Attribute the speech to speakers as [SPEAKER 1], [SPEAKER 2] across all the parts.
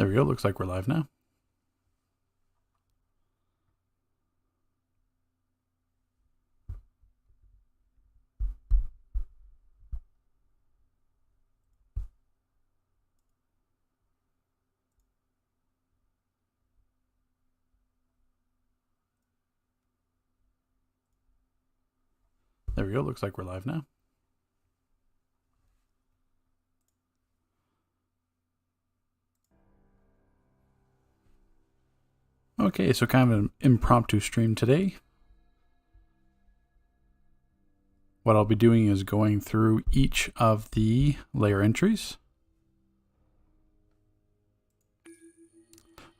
[SPEAKER 1] There we go. Looks like we're live now. There we go. Looks like we're live now. Okay, so kind of an impromptu stream today. What I'll be doing is going through each of the layer entries.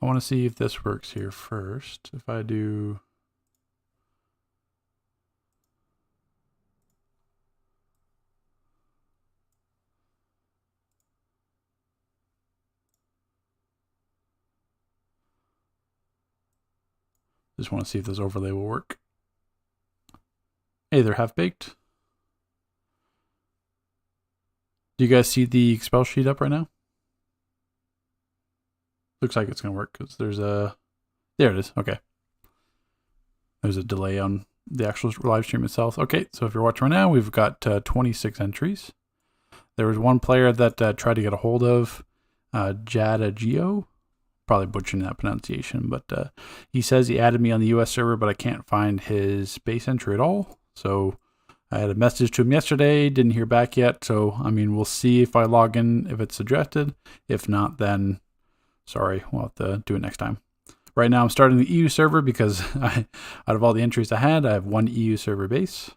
[SPEAKER 1] I want to see if this works here first. If I do... Just want to see if this overlay will work. Hey, they're half-baked. Do you guys see the Excel sheet up right now? Looks like it's going to work because there's a... There it is. Okay. There's a delay on the actual live stream itself. Okay, so if you're watching right now, we've got 26 entries. There was one player that tried to get a hold of Jada Geo. Probably butchering that pronunciation, but he says he added me on the US server, but I can't find his base entry at all. So I had a message to him yesterday, didn't hear back yet. So, I mean, we'll see if I log in, if it's suggested. If not, then sorry, we'll have to do it next time. Right now I'm starting the EU server because out of all the entries I have one EU server base.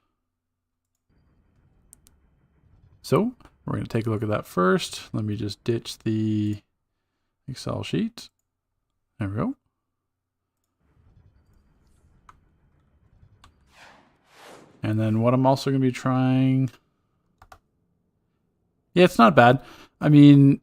[SPEAKER 1] So we're going to take a look at that first. Let me just ditch the Excel sheet. There we go. And then what I'm also going to be trying... Yeah, it's not bad. I mean,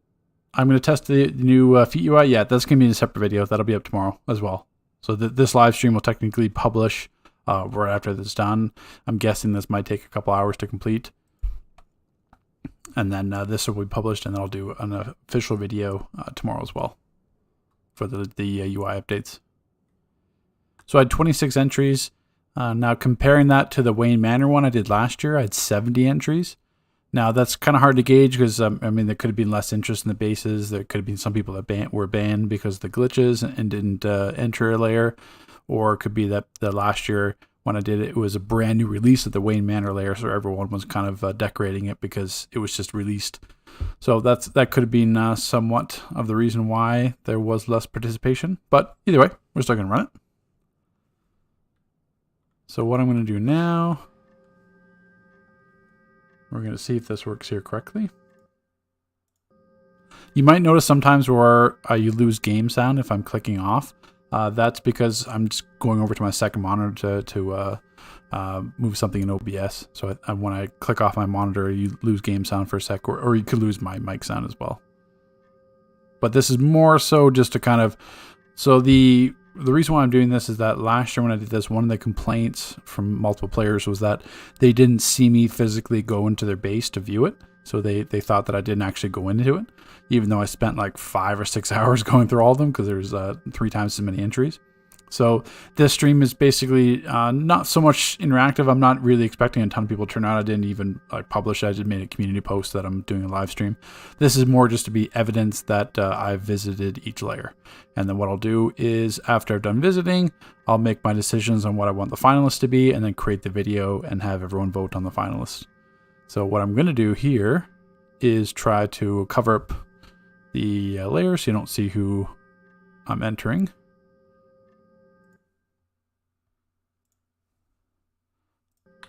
[SPEAKER 1] I'm going to test the new Feet UI. Yeah, that's going to be in a separate video. That'll be up tomorrow as well. So this live stream will technically publish right after this is done. I'm guessing this might take a couple hours to complete. And then this will be published, and then I'll do an official video tomorrow as well for the UI updates. So I had 26 entries. Now comparing that to the Wayne Manor one I did last year, I had 70 entries. Now that's kind of hard to gauge because I mean there could have been less interest in the bases. There could have been some people that were banned because of the glitches and didn't enter a layer, or it could be that the last year when I did it, it was a brand new release of the Wayne Manor layer, so everyone was kind of decorating it because it was just released. So that could have been somewhat of the reason why there was less participation. But either way, we're still going to run it. So what I'm going to do now, we're going to see if this works here correctly. You might notice sometimes where you lose game sound if I'm clicking off. That's because I'm just going over to my second monitor to move something in OBS. So when I click off my monitor, you lose game sound for a sec, or you could lose my mic sound as well. But this is more so just to kind of... So the reason why I'm doing this is that last year when I did this, one of the complaints from multiple players was that they didn't see me physically go into their base to view it. So they thought that I didn't actually go into it, even though I spent like 5 or 6 hours going through all of them because there's 3 times as many entries. So this stream is basically not so much interactive. I'm not really expecting a ton of people to turn out. I didn't even publish it. I just made a community post that I'm doing a live stream. This is more just to be evidence that I've visited each layer. And then what I'll do is after I've done visiting, I'll make my decisions on what I want the finalists to be and then create the video and have everyone vote on the finalists. So what I'm going to do here is try to cover up the layer so you don't see who I'm entering.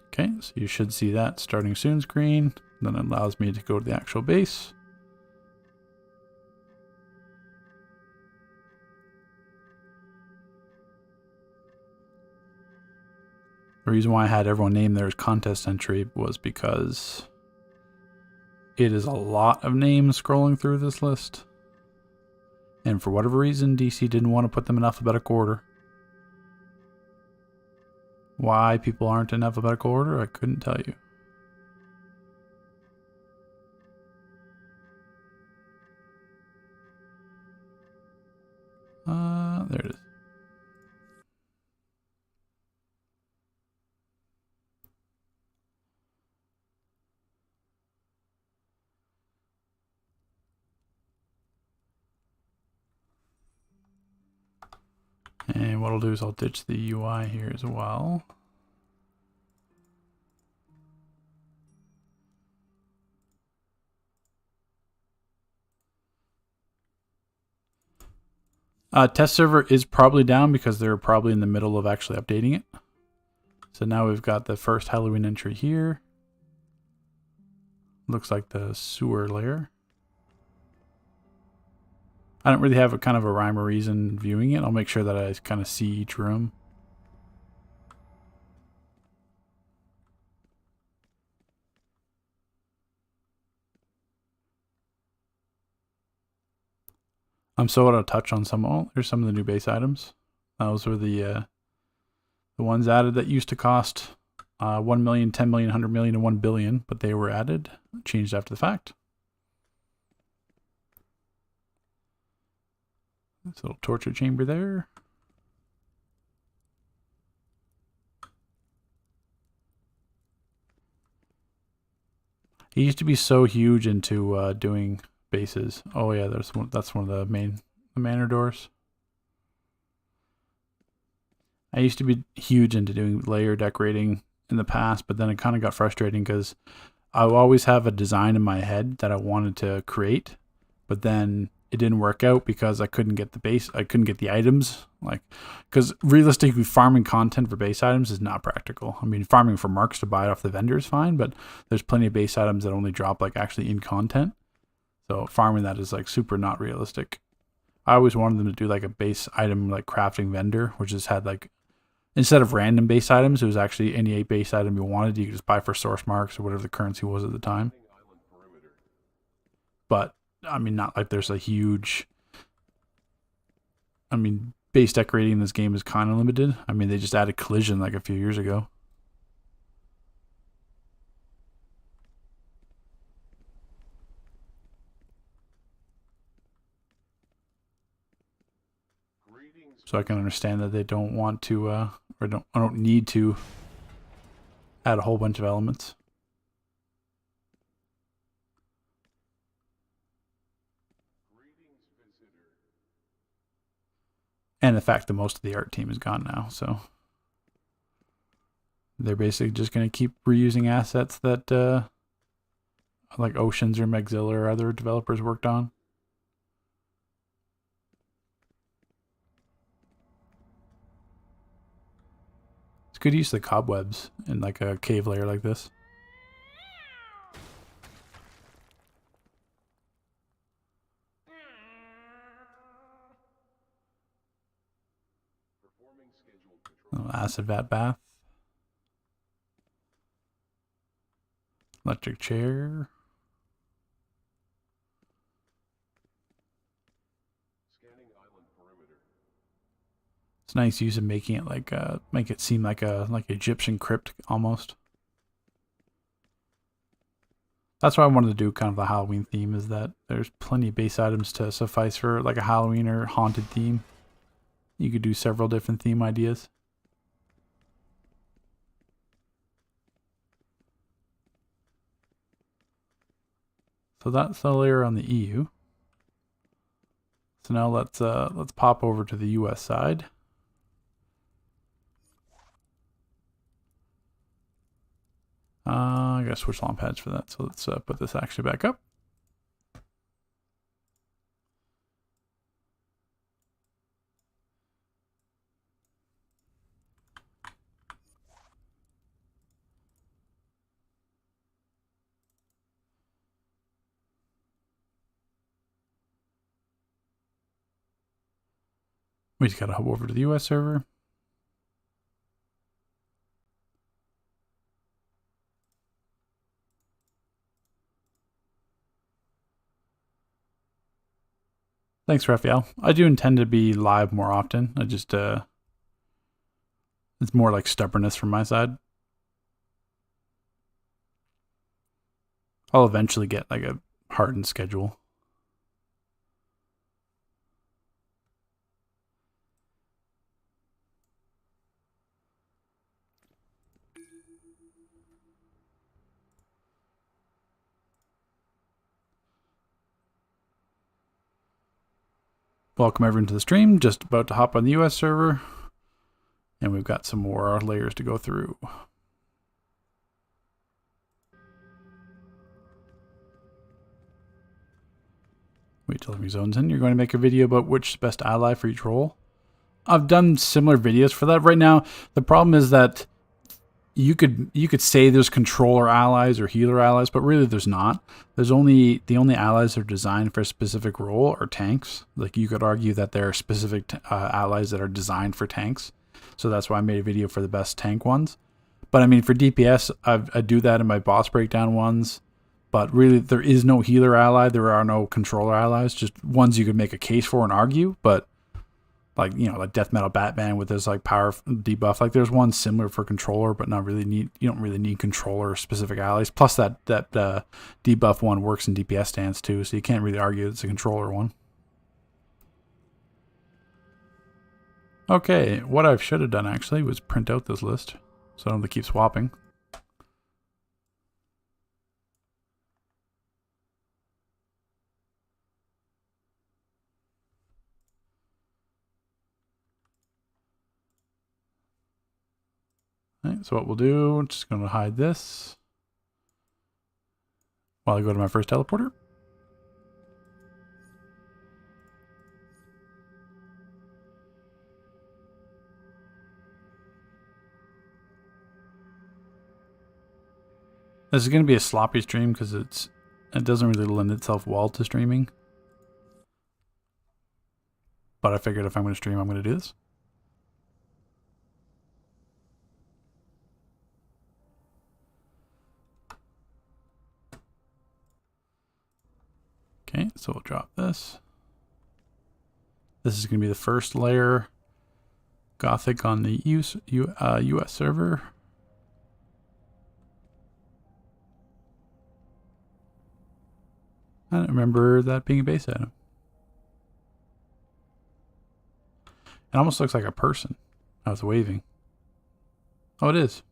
[SPEAKER 1] Okay, so you should see that starting soon screen. Then it allows me to go to the actual base. The reason why I had everyone name their contest entry was because it is a lot of names scrolling through this list. And for whatever reason, DC didn't want to put them in alphabetical order. Why people aren't in alphabetical order, I couldn't tell you. what I'll do is I'll ditch the UI here as well. Test server is probably down because they're probably in the middle of actually updating it. So now we've got the first Halloween entry here. Looks like the sewer layer. I don't really have a kind of a rhyme or reason viewing it. I'll make sure that I kind of see each room. So what I'll touch on some. Oh, there's some of the new base items. Those were the ones added that used to cost 1 million, 10 million, 100 million, and 1 billion, but they were added, changed after the fact. This little torture chamber there. He used to be so huge into doing bases. Oh yeah, that's one of the manor doors. I used to be huge into doing layer decorating in the past, but then it kind of got frustrating because I would always have a design in my head that I wanted to create, but then it didn't work out because I couldn't get the base. I couldn't get the items, like, because realistically, farming content for base items is not practical. I mean, farming for marks to buy it off the vendor is fine, but there's plenty of base items that only drop like actually in content. So farming that is like super not realistic. I always wanted them to do like a base item like crafting vendor, which just had like, instead of random base items, it was actually any base item you wanted. You could just buy for source marks or whatever the currency was at the time. But I mean, not like there's a huge. I mean, base decorating in this game is kind of limited. I mean, they just added collision like a few years ago. So I can understand that they don't want to, or don't need to add a whole bunch of elements. And the fact that most of the art team is gone now, so they're basically just going to keep reusing assets that like Oceans or Megzilla or other developers worked on. It's good use of the cobwebs in like a cave layer like this. Acid vat bath. Electric chair. It's nice use of making it like make it seem like like Egyptian crypt almost. That's why I wanted to do kind of the Halloween theme, is that there's plenty of base items to suffice for like a Halloween or haunted theme. You could do several different theme ideas. So that's the layer on the EU. So now let's pop over to the US side. I gotta switch launch pads for that. So let's put this actually back up. We just gotta hop over to the US server. Thanks, Raphael. I do intend to be live more often. I just it's more like stubbornness from my side. I'll eventually get like a hardened schedule. Welcome everyone to the stream. Just about to hop on the US server. And we've got some more layers to go through. Wait till every zone's in. You're going to make a video about which is the best ally for each role. I've done similar videos for that. Right now, the problem is that you could say there's controller allies or healer allies, but really there's not. There's only the only allies that are designed for a specific role are tanks. Like you could argue that there are specific allies that are designed for tanks. So that's why I made a video for the best tank ones. But I mean, for DPS, I do that in my boss breakdown ones. But really, there is no healer ally. There are no controller allies. Just ones you could make a case for and argue. But like, you know, like Death Metal Batman with his like power debuff. Like there's one similar for controller, but not really need. You don't really need controller specific allies. Plus that debuff one works in DPS stance too, so you can't really argue it's a controller one. Okay, what I should have done actually was print out this list, so I don't have to keep swapping. Right, so what we'll do, I'm just going to hide this while I go to my first teleporter. This is going to be a sloppy stream because it doesn't really lend itself well to streaming. But I figured if I'm going to stream, I'm going to do this. Okay, so we'll drop this. This is going to be the first layer. Gothic on the US server. I don't remember that being a base item. It almost looks like a person. I was waving. Oh, it is.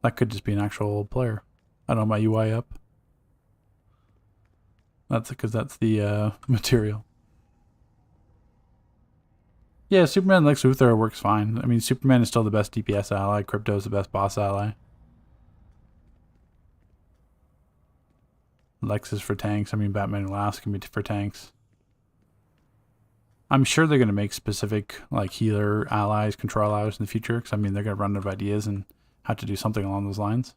[SPEAKER 1] That could just be an actual player. I don't know my UI up. That's because that's the material. Yeah, Superman Lex Luthor works fine. I mean, Superman is still the best DPS ally. Crypto is the best boss ally. Lex is for tanks. I mean, Batman and Lass can be for tanks. I'm sure they're going to make specific like healer allies, control allies in the future. Because I mean, they're going to run out of ideas and have to do something along those lines.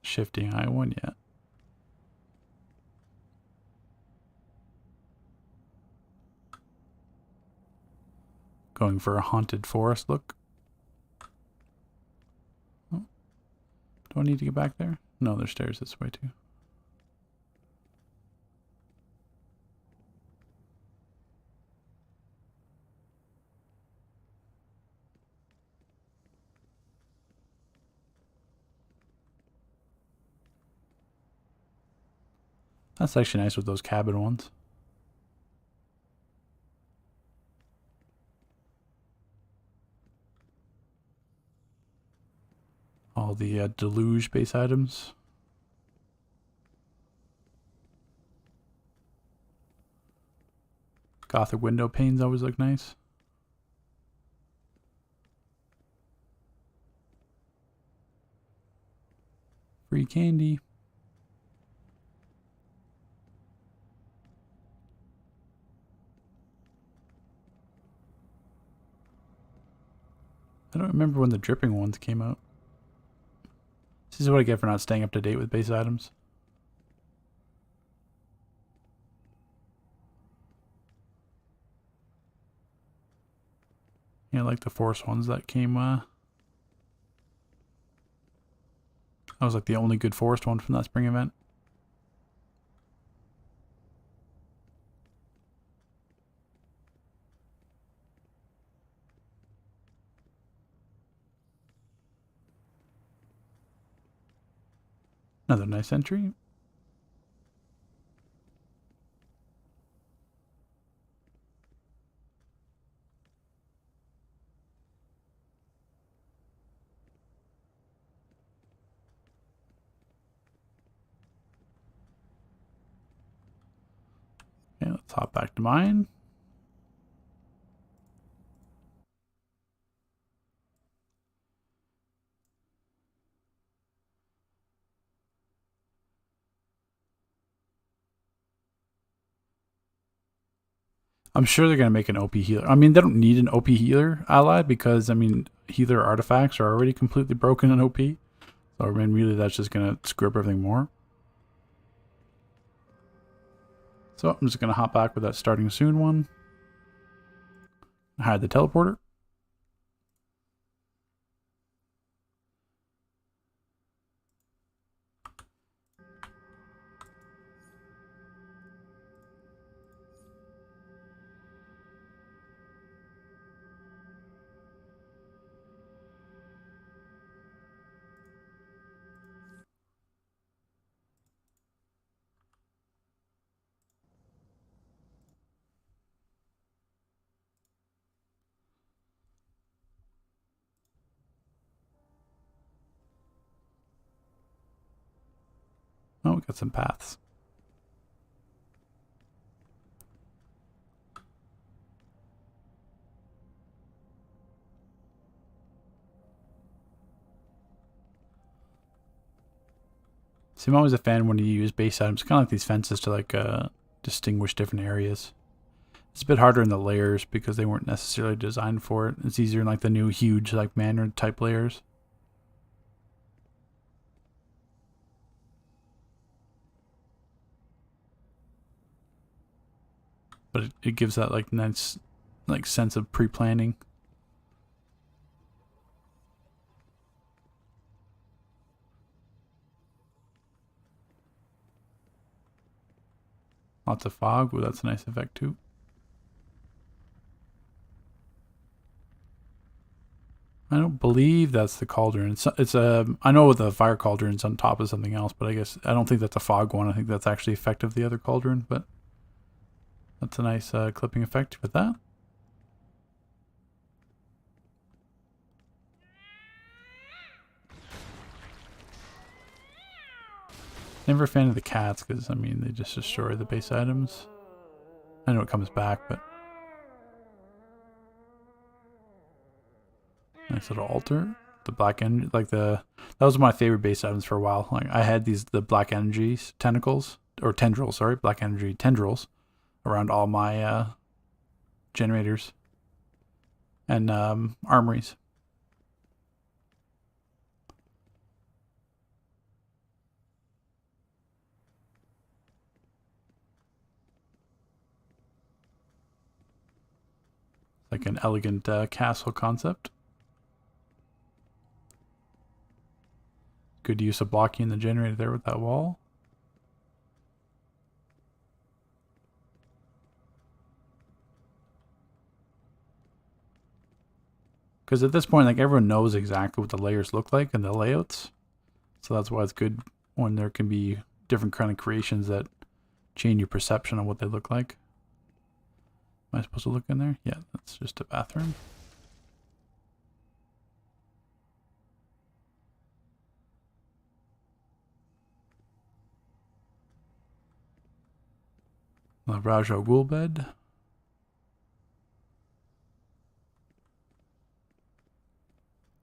[SPEAKER 1] Shifting I1 yet. Going for a haunted forest look. Oh. Do I need to get back there? No, there's stairs this way too. That's actually nice with those cabin ones. All the deluge base items. Gothic window panes always look nice. Free candy. I don't remember when the dripping ones came out. This is what I get for not staying up to date with base items. Yeah, like the force ones that came, that was like the only good forest one from that spring event. Another nice entry. Okay, let's hop back to mine. I'm sure they're going to make an OP healer. I mean, they don't need an OP healer ally because, I mean, healer artifacts are already completely broken in OP. So, I mean, really, that's just going to screw up everything more. So, I'm just going to hop back with that starting soon one. Hide the teleporter. Oh, we got some paths. See, I'm always a fan when you use base items, kind of like these fences to like distinguish different areas. It's a bit harder in the layers because they weren't necessarily designed for it. It's easier in like the new huge like manor type layers. But it gives that like nice like sense of pre-planning. Lots of fog. Ooh, that's a nice effect too. I don't believe that's the cauldron. It's a. I know the fire cauldron's on top of something else, but I guess I don't think that's a fog one. I think that's actually effect of the other cauldron. But that's a nice clipping effect with that. Never a fan of the cats because I mean they just destroy the base items. I know it comes back, but nice little altar. The black energy, like that was my favorite base items for a while. Like I had the black energy tentacles or tendrils, sorry, black energy tendrils around all my generators and armories. Like an elegant castle concept. Good use of blocking the generator there with that wall. Because at this point, like everyone knows exactly what the layers look like and the layouts. So that's why it's good when there can be different kind of creations that change your perception of what they look like. Am I supposed to look in there? Yeah, that's just a bathroom. The Raja Ghoul bed.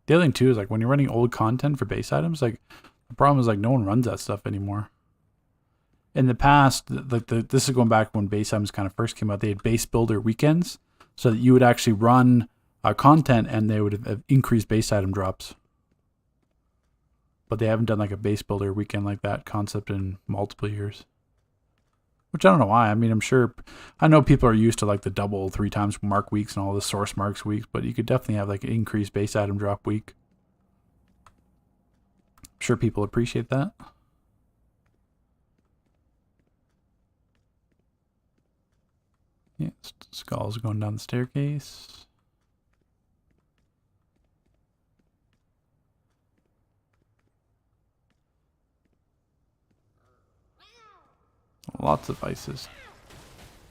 [SPEAKER 1] The other thing too is like when you're running old content for base items, like the problem is like no one runs that stuff anymore. In the past, like this is going back when base items kind of first came out. They had base builder weekends, so that you would actually run content and they would have increased base item drops. But they haven't done like a base builder weekend like that concept in multiple years. Which I don't know why. I mean, I'm sure, I know people are used to like the double 3 times mark weeks and all the source marks weeks, but you could definitely have like an increased base item drop week. I'm sure people appreciate that. Yeah, skulls going down the staircase. Lots of ices.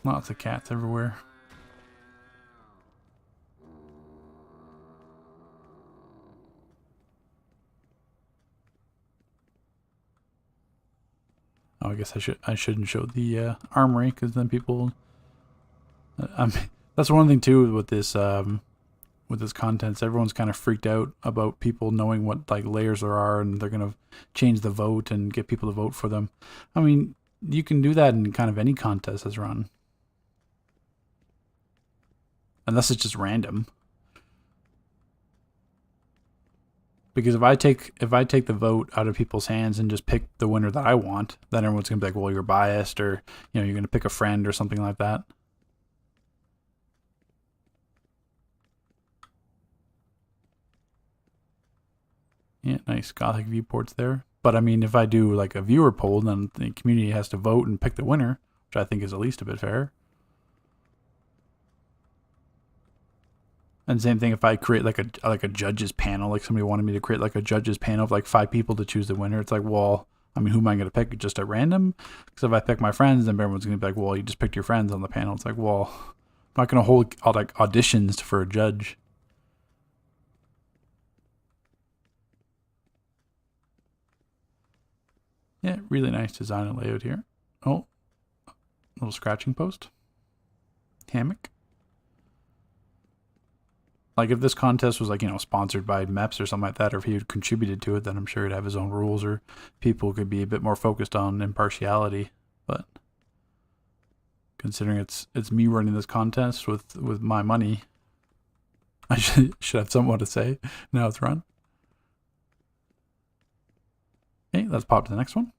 [SPEAKER 1] Lots of cats everywhere. Oh, I guess I shouldn't show the armory because then people. That's one thing too with this content. Everyone's kind of freaked out about people knowing what like layers there are, and they're gonna change the vote and get people to vote for them. I mean, you can do that in kind of any contest that's run, unless it's just random. Because if I take the vote out of people's hands and just pick the winner that I want, then everyone's gonna be like, well, you're biased, or you're gonna pick a friend or something like that. Yeah, nice Gothic viewports there. But I mean, if I do like a viewer poll, then the community has to vote and pick the winner, which I think is at least a bit fair. And same thing if I create like a judges panel, like somebody wanted me to create like a judges panel of like 5 people to choose the winner. It's like, well, I mean, who am I going to pick? Just at random? Because if I pick my friends, then everyone's going to be like, well, you just picked your friends on the panel. It's like, well, I'm not going to hold like auditions for a judge. Yeah, really nice design and layout here. Oh, little scratching post. Hammock. Like if this contest was like, sponsored by MEPS or something like that, or if he had contributed to it, then I'm sure he'd have his own rules, or people could be a bit more focused on impartiality. But considering it's me running this contest with my money, I should have somewhat to say. Now it's run. Okay, let's pop to the next one.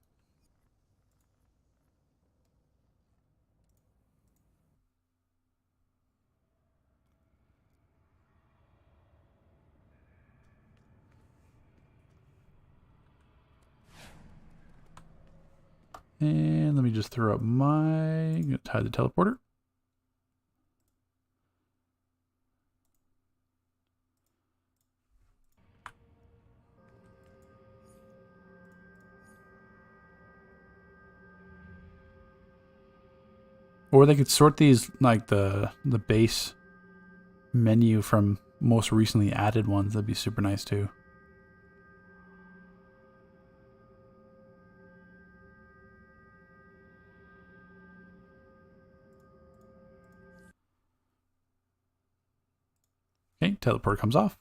[SPEAKER 1] And let me just throw up I'm gonna tie the teleporter. Or they could sort these like the base menu from most recently added ones. That'd be super nice too. Okay, teleport comes off.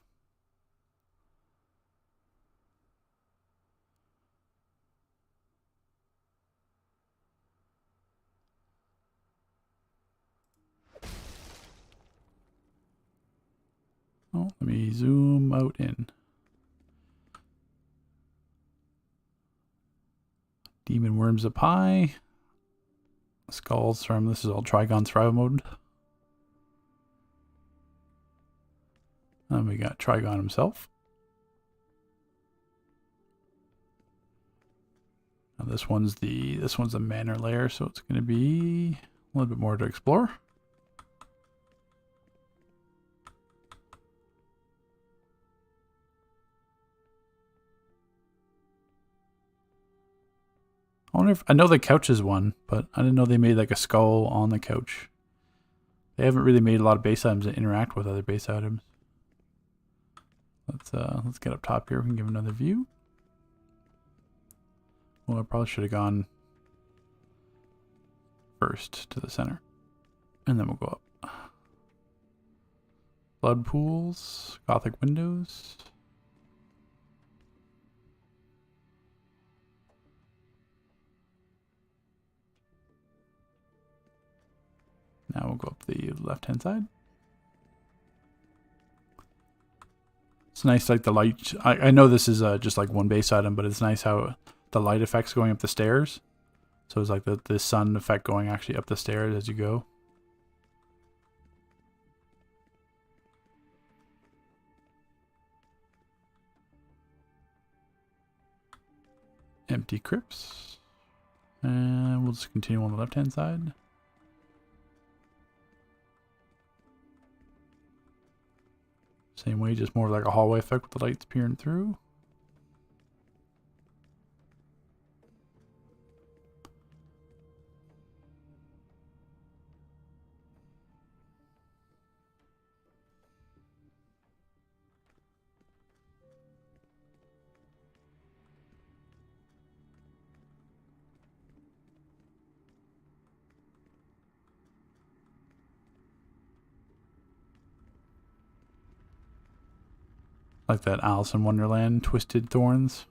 [SPEAKER 1] Oh, let me zoom out in. Demon worms up high. Skulls from this is all Trigon Thrive mode. And we got Trigon himself. Now this one's the manor layer, so it's going to be a little bit more to explore. I wonder if I know the couch is one, but I didn't know they made like a skull on the couch. They haven't really made a lot of base items that interact with other base items. Let's get up top here. We can give another view. Well, I probably should have gone first to the center, and then we'll go up. Blood pools, Gothic windows. Now we'll go up the left-hand side. It's nice, like the light. I know this is just like one base item, but it's nice how the light effects going up the stairs. So it's like the sun effect going actually up the stairs as you go. Empty crypts. And we'll just continue on the left-hand side. Same way, just more like a hallway effect with the lights peering through. Like that Alice in Wonderland Twisted Thorns.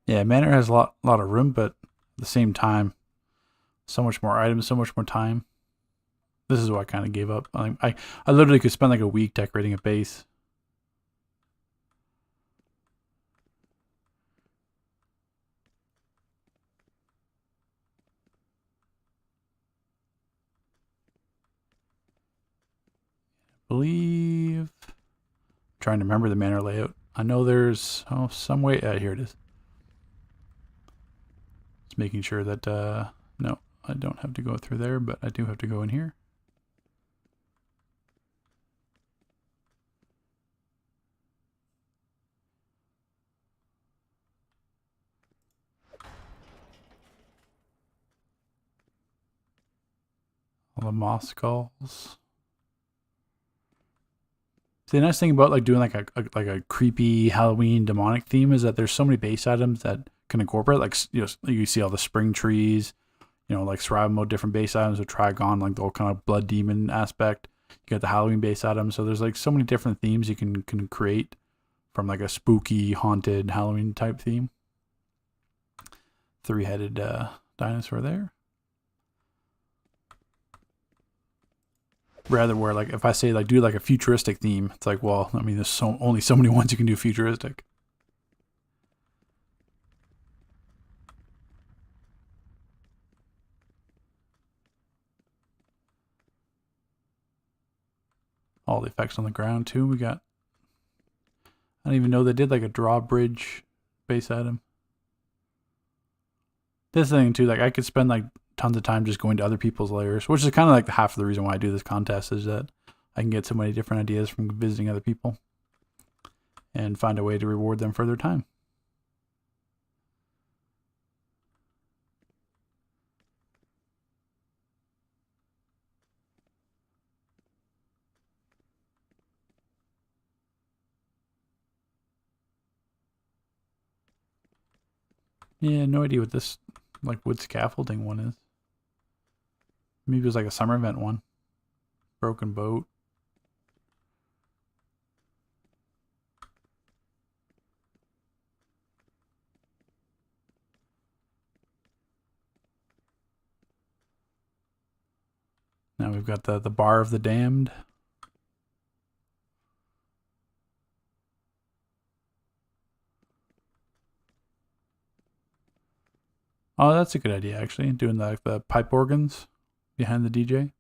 [SPEAKER 1] Yeah, Manor has a lot of room, but at the same time, so much more items, so much more time. This is what I kind of gave up. I literally could spend like a week decorating a base. I believe. I'm trying to remember the manor layout. I know there's some way. Here it is. Just making sure that no, I don't have to go through there, but I do have to go in here. All the moss skulls. See, the nice thing about like doing like a creepy Halloween demonic theme is that there's so many base items that can incorporate. Like, you know, you see all the spring trees, you know, like survival mode different base items with Trigon, like the whole kind of blood demon aspect. You got the Halloween base items, so there's like so many different themes you can create from like a spooky haunted Halloween type theme. Three-headed dinosaur there. Rather where like if I say like do like a futuristic theme, it's like, well, I mean there's only so many ones you can do futuristic. All the effects on the ground too. We got, I don't even know they did like a drawbridge base item. This thing too, like I could spend like tons of time just going to other people's lairs, which is kind of like half of the reason why I do this contest is that I can get so many different ideas from visiting other people and find a way to reward them for their time. Yeah, no idea what this like wood scaffolding one is. Maybe it was like a summer event one. Broken boat. Now we've got the bar of the damned. Oh, that's a good idea actually. Doing the pipe organs behind the DJ.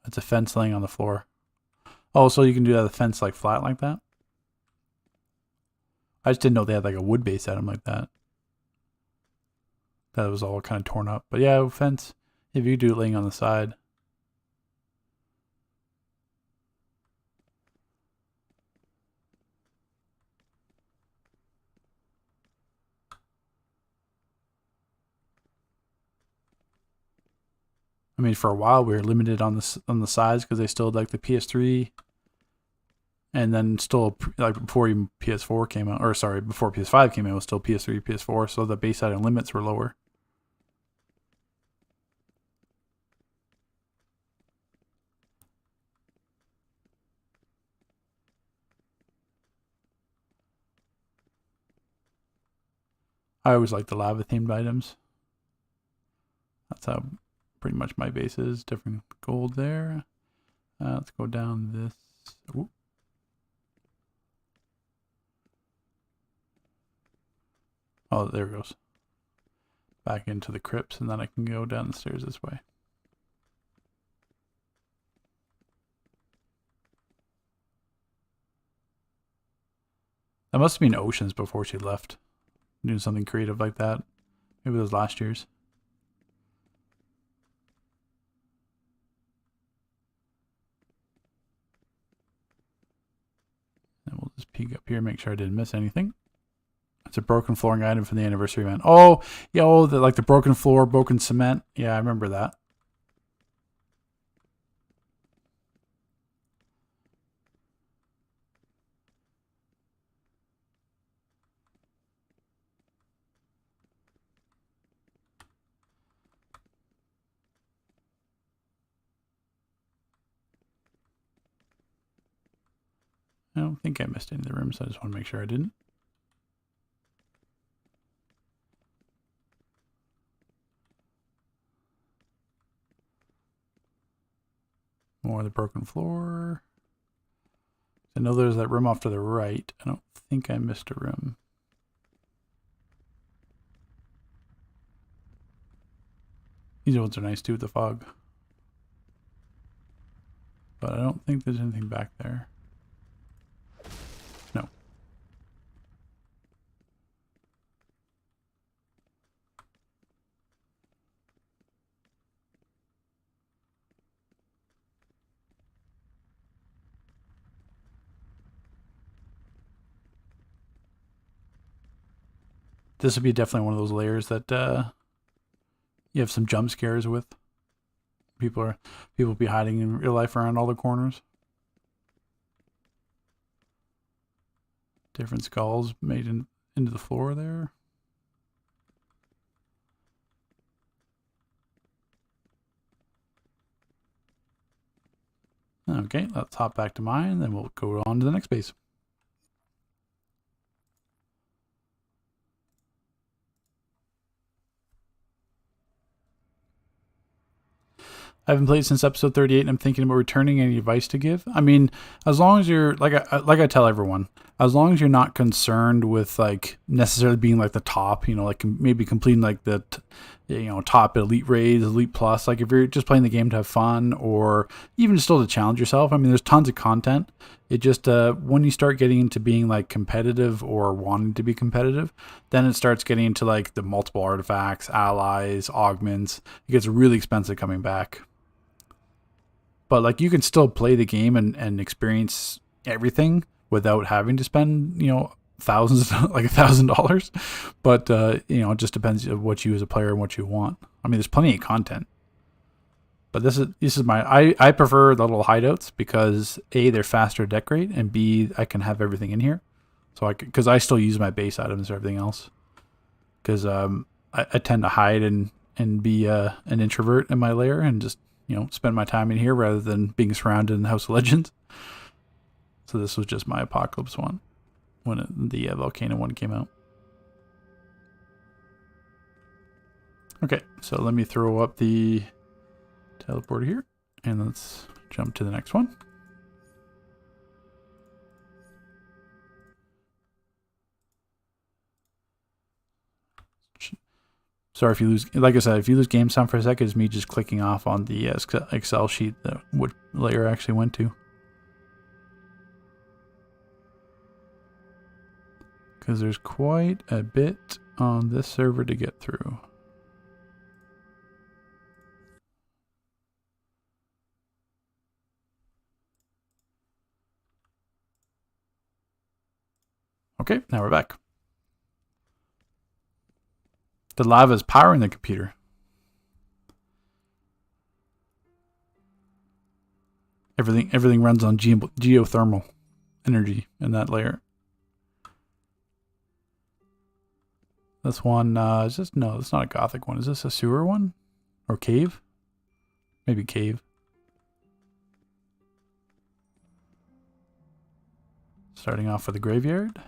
[SPEAKER 1] It's a fence laying on the floor. Oh, so you can do the fence like flat like that? I just didn't know they had like a wood base item like that. That was all kind of torn up. But yeah, fence, if you do it laying on the side. I mean, for a while we were limited on the size because they still had like the PS3, and then still like before even PS4 came out, or sorry, before PS5 came out, it was still PS3, PS4. So the base item limits were lower. I always like the lava themed items. That's how pretty much my base is. Different gold there. Let's go down this. Ooh. Oh, there it goes. Back into the crypts, and then I can go down the stairs this way. That must have been Oceans before she left. Doing something creative like that. Maybe it was last year's. peek up here, make sure I didn't miss anything. It's a broken flooring item from the anniversary event. Oh, yeah, like the broken floor, broken cement. Yeah, I remember that. I don't think I missed any of the rooms. I just want to make sure I didn't. More of the broken floor. I know there's that room off to the right. I don't think I missed a room. These ones are nice too with the fog. But I don't think there's anything back there. No. This would be definitely one of those layers that you have some jump scares with. People be hiding in real life around all the corners. Different skulls made into the floor there. Okay, let's hop back to mine, then we'll go on to the next base. I haven't played since episode 38, and I'm thinking about returning. Any advice to give? I mean, as long as you're like I tell everyone, as long as you're not concerned with like necessarily being like the top, you know, like maybe completing like the top elite raids, elite plus. Like if you're just playing the game to have fun, or even still to challenge yourself. I mean, there's tons of content. It just when you start getting into being like competitive or wanting to be competitive, then it starts getting into like the multiple artifacts, allies, augments. It gets really expensive coming back. But like you can still play the game and experience everything without having to spend, you know, thousands, like $1,000. But you know, it just depends on what you as a player and what you want. I mean, there's plenty of content. But this is I prefer the little hideouts because A, they're faster to decorate, and B, I can have everything in here. So because I still use my base items or everything else. Because I tend to hide and be an introvert in my lair and just, you know, spend my time in here rather than being surrounded in the House of Legends. So this was just my Apocalypse one when the Volcano one came out. Okay, so let me throw up the teleporter here, and let's jump to the next one. Sorry if you lose, like I said, if you lose game sound for a second, it's me just clicking off on the Excel sheet that what layer actually went to. Because there's quite a bit on this server to get through. Okay, now we're back. The lava is powering the computer. Everything runs on geothermal energy in that layer. This one is just, no, it's not a gothic one. Is this a sewer one? Or cave? Maybe cave. Starting off with the graveyard.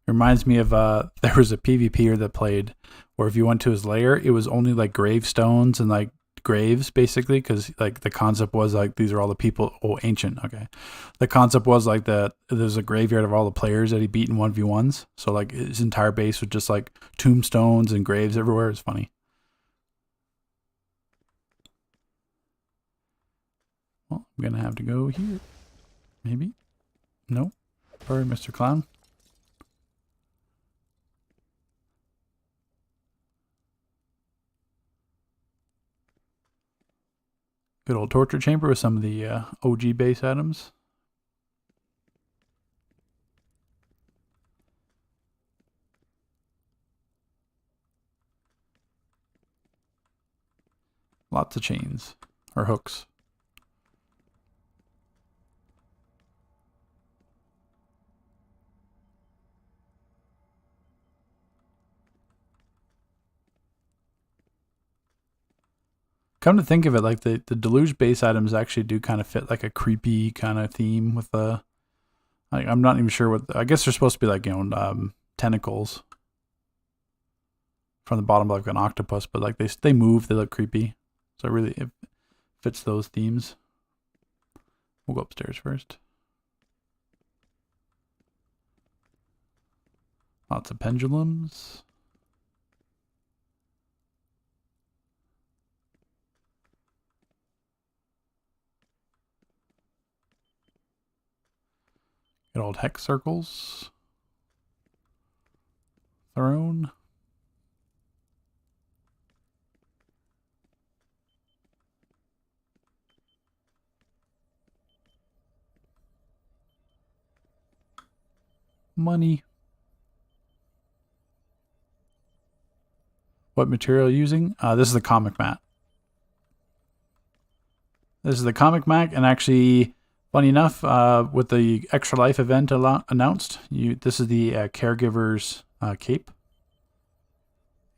[SPEAKER 1] Reminds me of there was a PvPer that played where if you went to his lair, it was only like gravestones and like graves basically, because like the concept was like these are all the people. Oh, ancient. Okay, the concept was like that there's a graveyard of all the players that he beat in 1v1s. So like his entire base was just like tombstones and graves everywhere. It's funny. Well, I'm gonna have to go here. Maybe. No. Sorry, Mr. Clown. Good old torture chamber with some of the OG base items. Lots of chains or hooks. Come to think of it, like the deluge base items actually do kind of fit like a creepy kind of theme with the. I'm not even sure what. I guess they're supposed to be like, you know, tentacles from the bottom like an octopus, but like they move, they look creepy. So really it fits those themes. We'll go upstairs first. Lots of pendulums. Good old hex circles. Throne. Money. What material are you using? This is the comic mat. This is the comic mat, and actually, funny enough, with the Extra Life event announced, this is the caregiver's cape.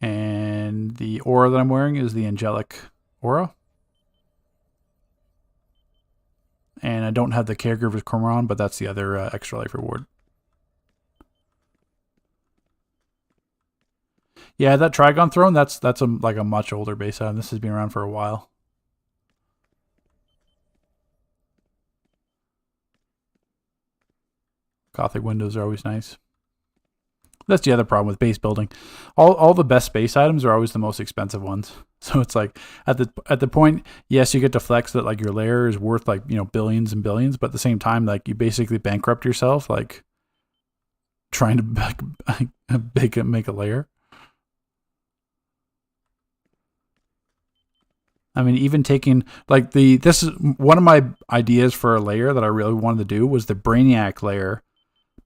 [SPEAKER 1] And the aura that I'm wearing is the angelic aura. And I don't have the caregiver's cormoran, but that's the other Extra Life reward. Yeah, that Trigon throne, that's like a much older base item. This has been around for a while. Gothic windows are always nice. That's the other problem with base building. All the best base items are always the most expensive ones. So it's like at the point, yes, you get to flex that like your lair is worth like, you know, billions and billions, but at the same time, like you basically bankrupt yourself, like trying to make a lair. I mean, even taking like this is one of my ideas for a layer that I really wanted to do was the Brainiac layer,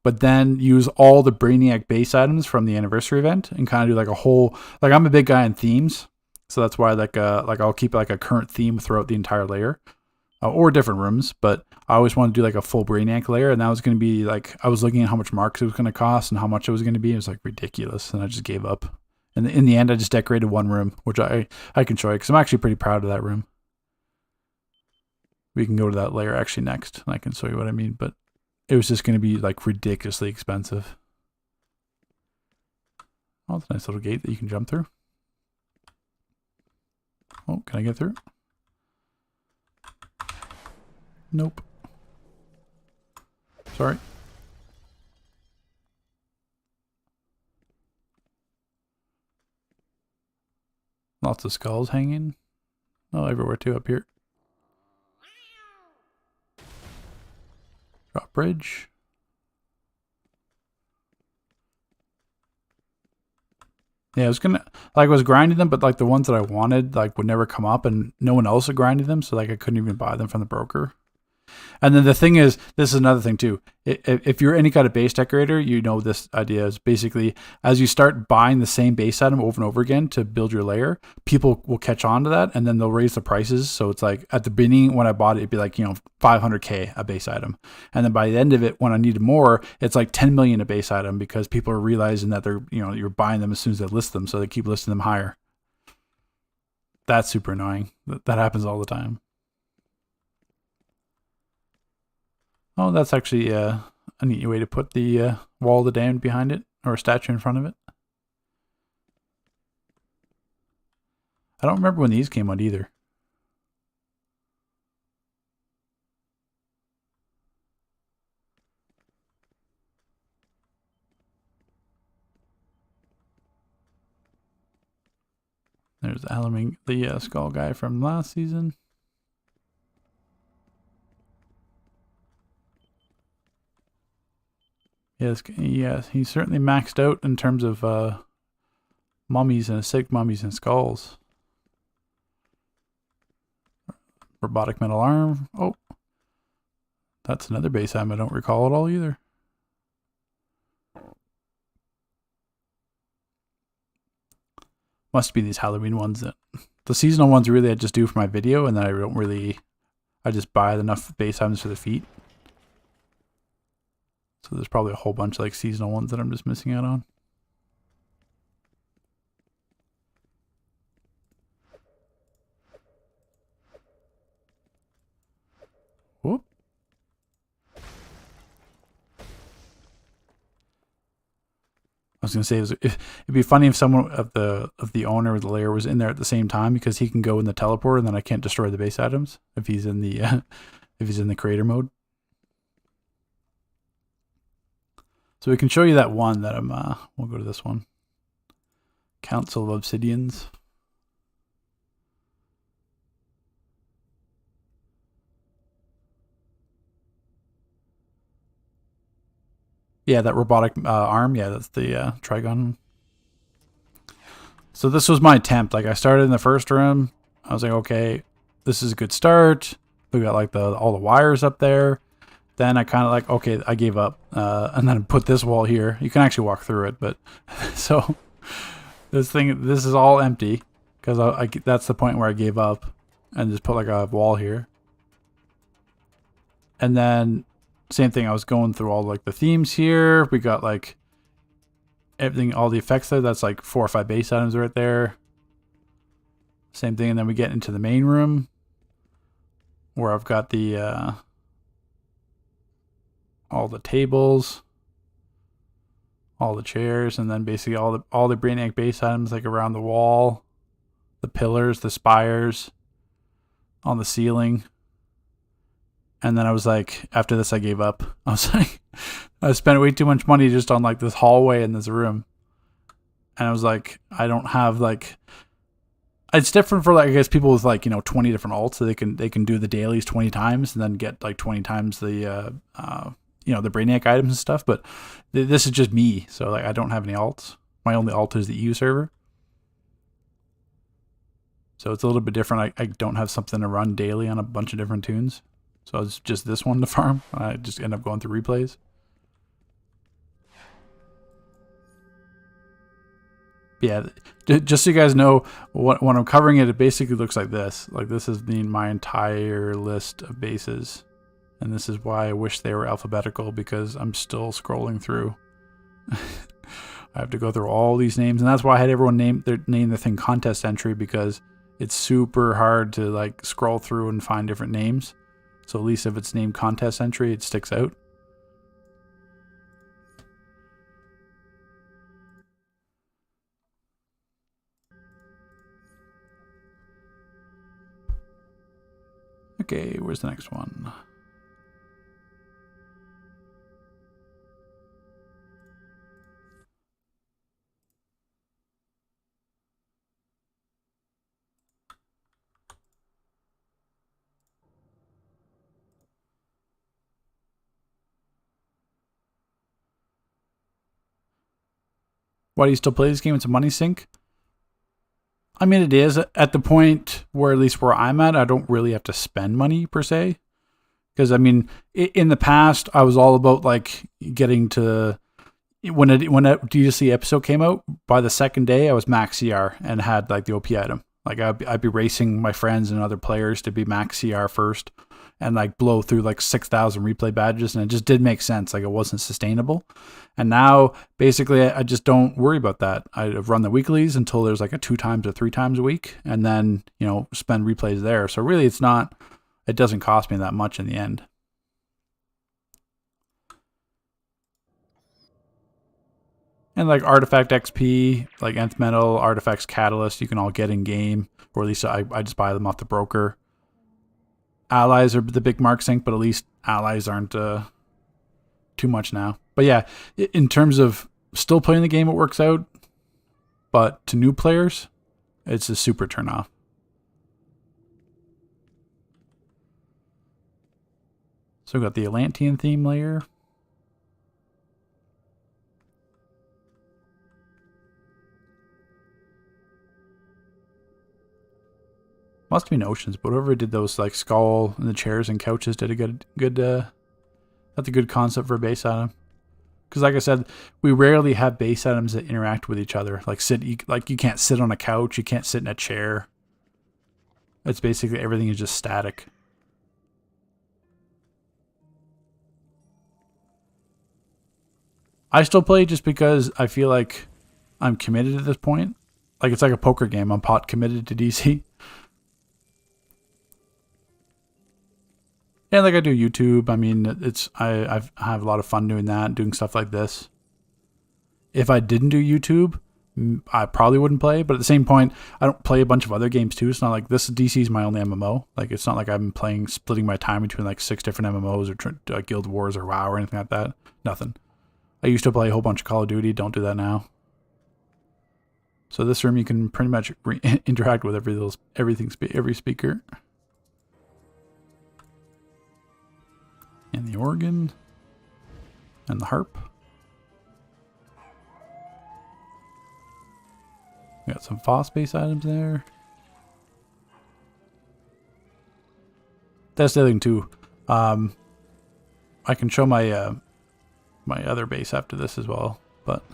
[SPEAKER 1] but then use all the Brainiac base items from the anniversary event and kind of do like a whole, like I'm a big guy in themes. So that's why like I'll keep like a current theme throughout the entire layer or different rooms, but I always want to do like a full Brainiac layer. And that was going to be like, I was looking at how much marks it was going to cost and how much it was going to be. It was like ridiculous. And I just gave up. And in the end, I just decorated one room, which I can show you because I'm actually pretty proud of that room. We can go to that layer actually next, and I can show you what I mean. But it was just going to be like ridiculously expensive. Oh, it's a nice little gate that you can jump through. Oh, can I get through? Nope. Sorry. Lots of skulls hanging. Oh, everywhere too up here. Drop bridge. Yeah, I was grinding them, but like the ones that I wanted like would never come up, and no one else had grinded them, so like I couldn't even buy them from the broker. And then the thing is, this is another thing too. If you're any kind of base decorator, you know this idea is basically as you start buying the same base item over and over again to build your layer, people will catch on to that and then they'll raise the prices. So it's like at the beginning when I bought it, it'd be like, you know, 500K a base item. And then by the end of it, when I needed more, it's like 10 million a base item because people are realizing that they're, you know, you're buying them as soon as they list them. So they keep listing them higher. That's super annoying. That happens all the time. Oh, that's actually a neat way to put the wall of the damned behind it, or a statue in front of it. I don't remember when these came out either. There's Alaming, the skull guy from last season. Yes, he's certainly maxed out in terms of mummies and acidic mummies and skulls. Robotic metal arm. Oh, that's another base item I don't recall at all either. Must be these Halloween ones. That the seasonal ones really I just do for my video, and then I just buy enough base items for the feet. So there's probably a whole bunch of like seasonal ones that I'm just missing out on. Whoop. I was gonna say it'd be funny if someone of the owner of the lair was in there at the same time, because he can go in the teleporter and then I can't destroy the base items if he's in the if he's in the creator mode. So we can show you that one that I'm. We'll go to this one. Council of Obsidians. Yeah, that robotic arm. Yeah, that's the Trigon. So this was my attempt. Like I started in the first room. I was like, okay, this is a good start. We got like all the wires up there. Then I kind of like, okay, I gave up. And then I put this wall here. You can actually walk through it, but so this is all empty because that's the point where I gave up and just put like a wall here. And then same thing, I was going through all like the themes here. We got like everything, all the effects there. That's like 4 or 5 base items right there. Same thing, and then we get into the main room where I've got the all the tables, all the chairs, and then basically all the Brainiac base items like around the wall, the pillars, the spires, on the ceiling. And then I was like, after this, I gave up. I was like, I spent way too much money just on like this hallway in this room. And I was like, I don't have like, it's different for like, I guess people with like, 20 different alts, so they can do the dailies 20 times and then get like 20 times the, the Brainiac items and stuff. But this is just me. So like, I don't have any alts. My only alt is the EU server. So it's a little bit different. I don't have something to run daily on a bunch of different tunes. So it's just this one to farm. I just end up going through replays. Yeah, just so you guys know, when I'm covering it, it basically looks like this. Like this has been my entire list of bases. And this is why I wish they were alphabetical, because I'm still scrolling through. I have to go through all these names. And that's why I had everyone name the thing contest entry, because it's super hard to like scroll through and find different names. So at least if it's named contest entry, it sticks out. Okay, where's the next one? Why do you still play this game? It's a money sink. I mean, it is at the point where, at least where I'm at, I don't really have to spend money per se. Because I mean, in the past, I was all about like getting to when a DLC episode came out. By the second day, I was max CR and had like the OP item. Like I'd be racing my friends and other players to be max CR first, and like blow through like 6,000 replay badges, and it just did make sense. Like it wasn't sustainable. And now basically I just don't worry about that. I run the weeklies until there's like a 2 times or 3 times a week, and then spend replays there. So really it doesn't cost me that much in the end. And like Artifact XP, like Nth Metal, Artifacts Catalyst, you can all get in game, or at least I just buy them off the broker. Allies are the big mark sink, but at least allies aren't too much now. But yeah, in terms of still playing the game, it works out. But to new players, it's a super turn off. So we got the Atlantean theme layer. Must have been Oceans, but whoever did those like skull and the chairs and couches did a good that's a good concept for a base item. Because like I said, we rarely have base items that interact with each other. Like you can't sit on a couch, you can't sit in a chair. It's basically everything is just static. I still play just because I feel like I'm committed at this point. Like it's like a poker game. I'm pot committed to DC. Yeah, like I do YouTube. I mean, I have a lot of fun doing that, doing stuff like this. If I didn't do YouTube, I probably wouldn't play. But at the same point, I don't play a bunch of other games too. It's not like DC is my only MMO. Like it's not like I'm splitting my time between like 6 different MMOs or Guild Wars or WoW or anything like that. Nothing. I used to play a whole bunch of Call of Duty. Don't do that now. So this room you can pretty much interact with every speaker. And the organ. And the harp. We got some phosphate items there. That's the other thing too. I can show my my other base after this as well, but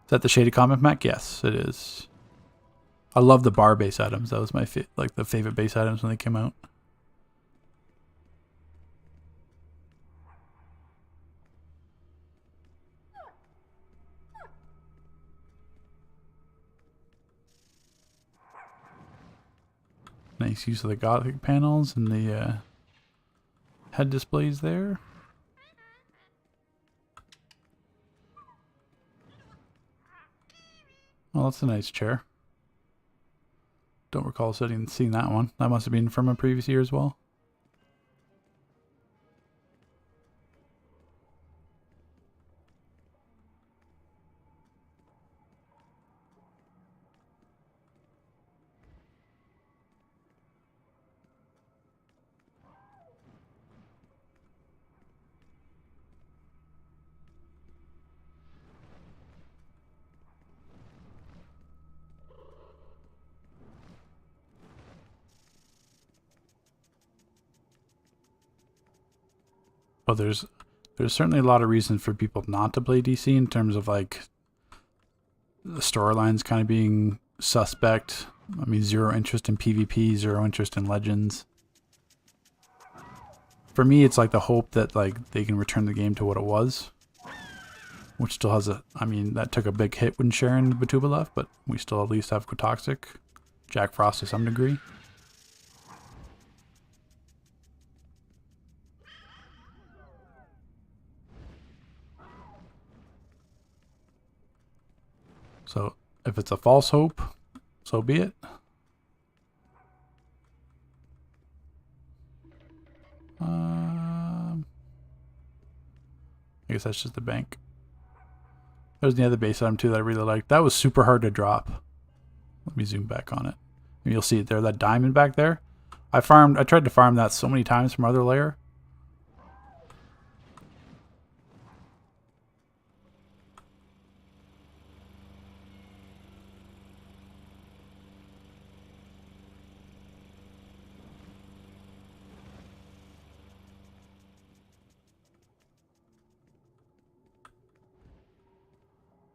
[SPEAKER 1] is that the Shaded Comet Mac? Yes, it is. I love the bar base items. That was my the favorite base items when they came out. Nice use of the Gothic panels and the head displays there. Well, that's a nice chair. Don't recall seeing that one. That must have been from a previous year as well. Well, there's certainly a lot of reasons for people not to play DC in terms of like the storylines kind of being suspect. I mean, zero interest in PvP, zero interest in Legends. For me, it's like the hope that like they can return the game to what it was, which still has I mean, that took a big hit when Sharon Batuba left, but we still at least have Quatoxic, Jack Frost to some degree. So if it's a false hope, so be it. I guess that's just the bank. There's the other base item too that I really liked. That was super hard to drop. Let me zoom back on it. And you'll see it there, that diamond back there. I tried to farm that so many times from other Lair.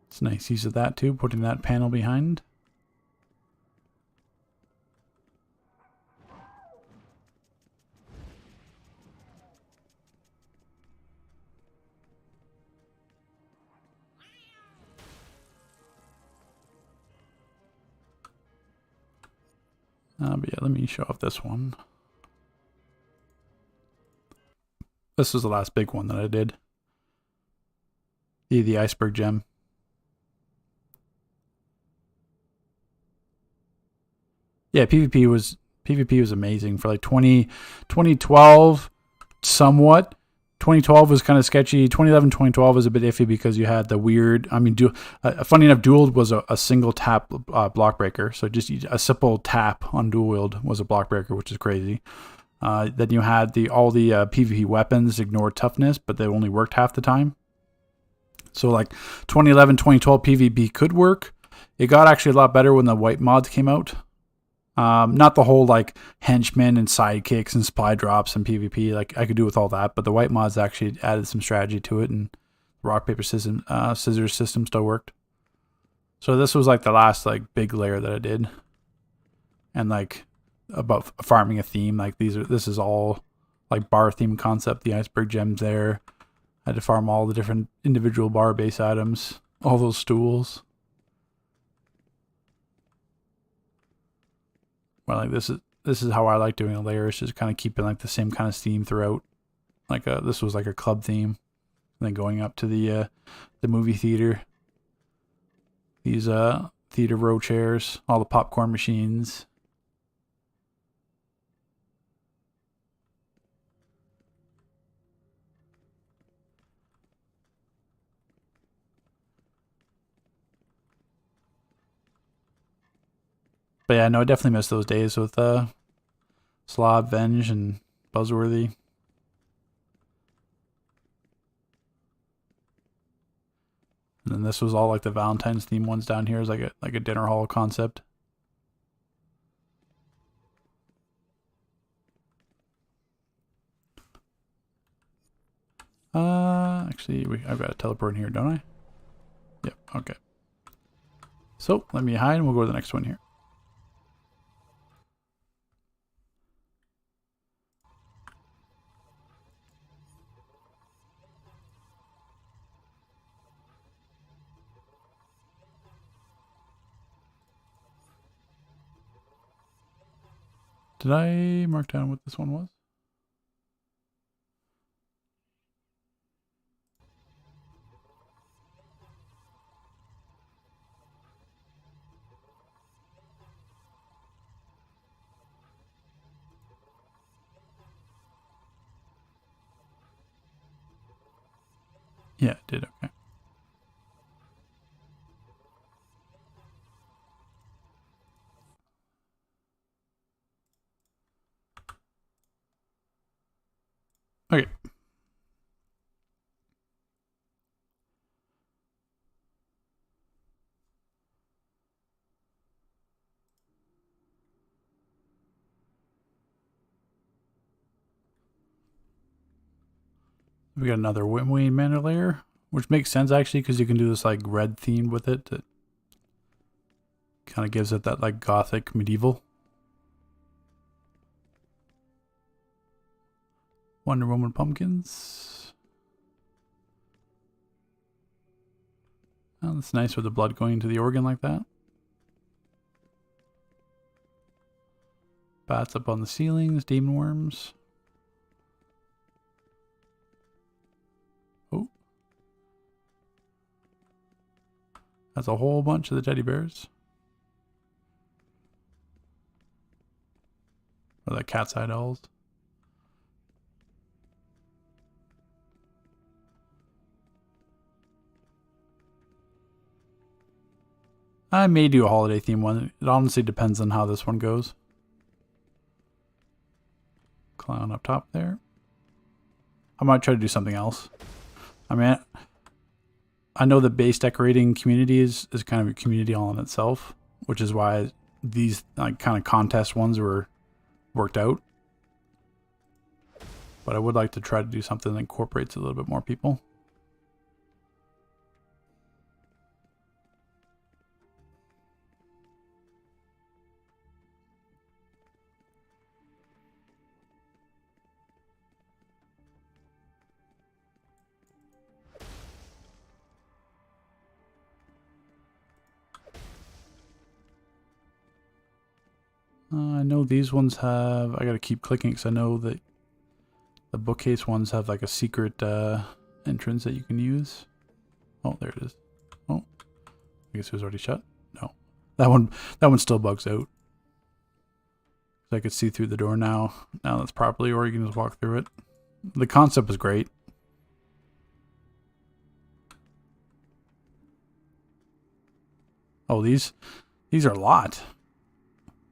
[SPEAKER 1] It's nice use of that too, putting that panel behind. But yeah, let me show off this one. This was the last big one that I did. The iceberg gem. Yeah, PvP was amazing for like 2012 somewhat. 2012 was kind of sketchy. 2011, 2012 was a bit iffy because you had the weird, I mean, funny enough, dual wield was a single tap block breaker. So just a simple tap on dual wield was a block breaker, which is crazy. Then you had all the PvP weapons ignore toughness, but they only worked half the time. So like 2011, 2012 PvP could work. It got actually a lot better when the white mods came out. Not the whole like henchmen and sidekicks and supply drops and PvP. Like I could do with all that, but the white mods actually added some strategy to it, and rock paper scissors system still worked. So this was like the last like big layer that I did, and like about farming a theme. Like this is all like bar theme concept. The iceberg gems there. I had to farm all the different individual bar base items, all those stools. Well, like this is how I like doing a layer. It's just kind of keeping like the same kind of theme throughout. Like this was like a club theme, and then going up to the movie theater. These theater row chairs, all the popcorn machines. But yeah, no, I definitely miss those days with Slob, Venge, and Buzzworthy. And then this was all like the Valentine's theme ones down here is like a dinner hall concept. Actually, I've got a teleport in here, don't I? Yep. Okay. So let me hide, and we'll go to the next one here. Did I mark down what this one was? Yeah, it did. Okay. Okay. We got another Wayne Manor layer, which makes sense actually because you can do this like red theme with it that kind of gives it that like gothic medieval. Wonder Woman pumpkins. Oh, that's nice with the blood going into the organ like that. Bats up on the ceilings, demon worms. Oh. That's a whole bunch of the teddy bears. Or the cat's eye dolls. I may do a holiday theme one. It honestly depends on how this one goes. Clown up top there. I might try to do something else. I mean, I know the base decorating community is kind of a community all in itself, which is why these like kind of contest ones were worked out. But I would like to try to do something that incorporates a little bit more people. I know these ones have, I gotta keep clicking because I know that the bookcase ones have like a secret entrance that you can use. Oh, there it is. Oh, I guess it was already shut. No, that one still bugs out. I could see through the door now. Now that's properly, or you can just walk through it. The concept is great. Oh, these are a lot.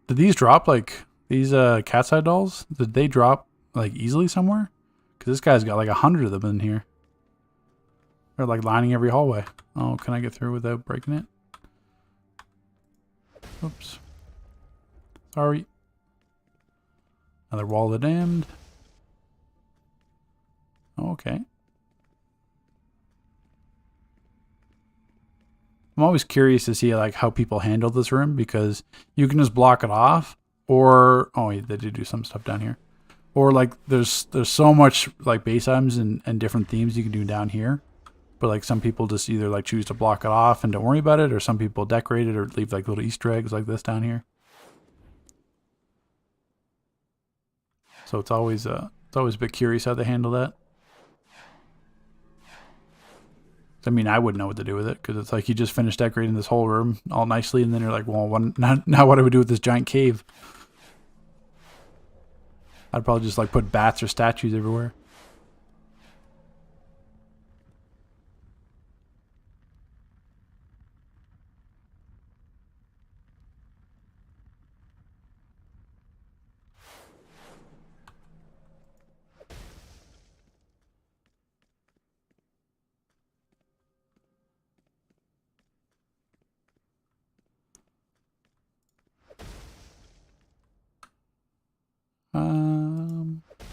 [SPEAKER 1] Did these drop like these cat's eye dolls? Did they drop like easily somewhere? Because this guy's got like 100 of them in here. They're like lining every hallway. Oh, can I get through without breaking it? Oops. Sorry. Another wall of the damned. Okay. I'm always curious to see like how people handle this room, because you can just block it off, or oh wait, they do some stuff down here. Or like there's so much like base items and different themes you can do down here. But like some people just either like choose to block it off and don't worry about it, or some people decorate it or leave like little Easter eggs like this down here. So it's always a bit curious how they handle that. I mean, I wouldn't know what to do with it, because it's like you just finished decorating this whole room all nicely, and then you're like, well, now what do we do with this giant cave? I'd probably just like put bats or statues everywhere.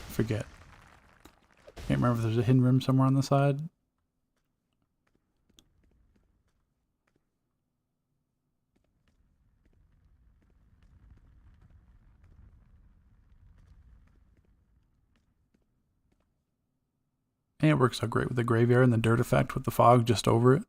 [SPEAKER 1] Forget. Can't remember if there's a hidden room somewhere on the side. And it works out great with the graveyard and the dirt effect with the fog just over it.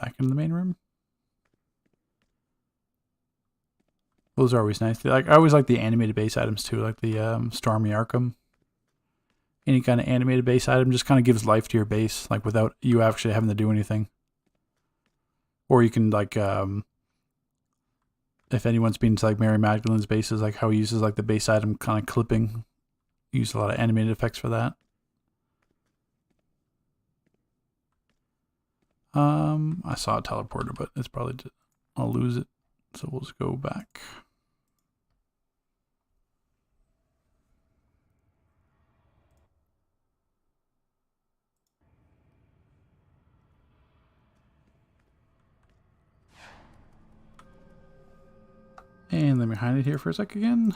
[SPEAKER 1] Back into the main room. Those are always nice. I always like the animated base items too, like the Stormy Arkham. Any kind of animated base item just kind of gives life to your base, like without you actually having to do anything. Or you can like, if anyone's been to like Mary Magdalene's bases, like how he uses like the base item kind of clipping. Use a lot of animated effects for that. I saw a teleporter, but it's probably just, I'll lose it, so we'll just go back. And let me hide it here for a sec again.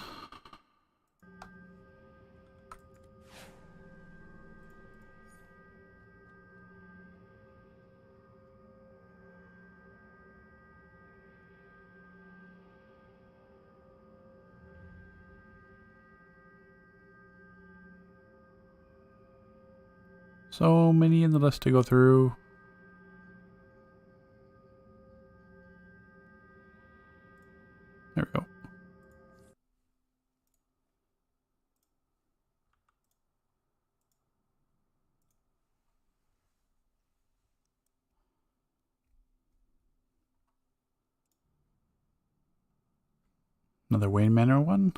[SPEAKER 1] So many in the list to go through. There we go. Another Wayne Manor one.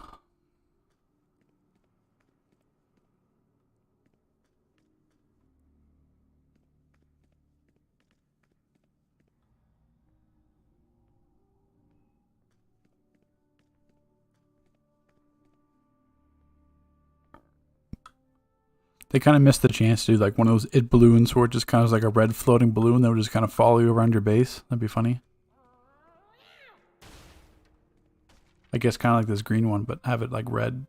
[SPEAKER 1] They kind of missed the chance to do like one of those it balloons where it just kind of like a red floating balloon that would just kind of follow you around your base. That'd be funny. I guess kind of like this green one, but have it like red.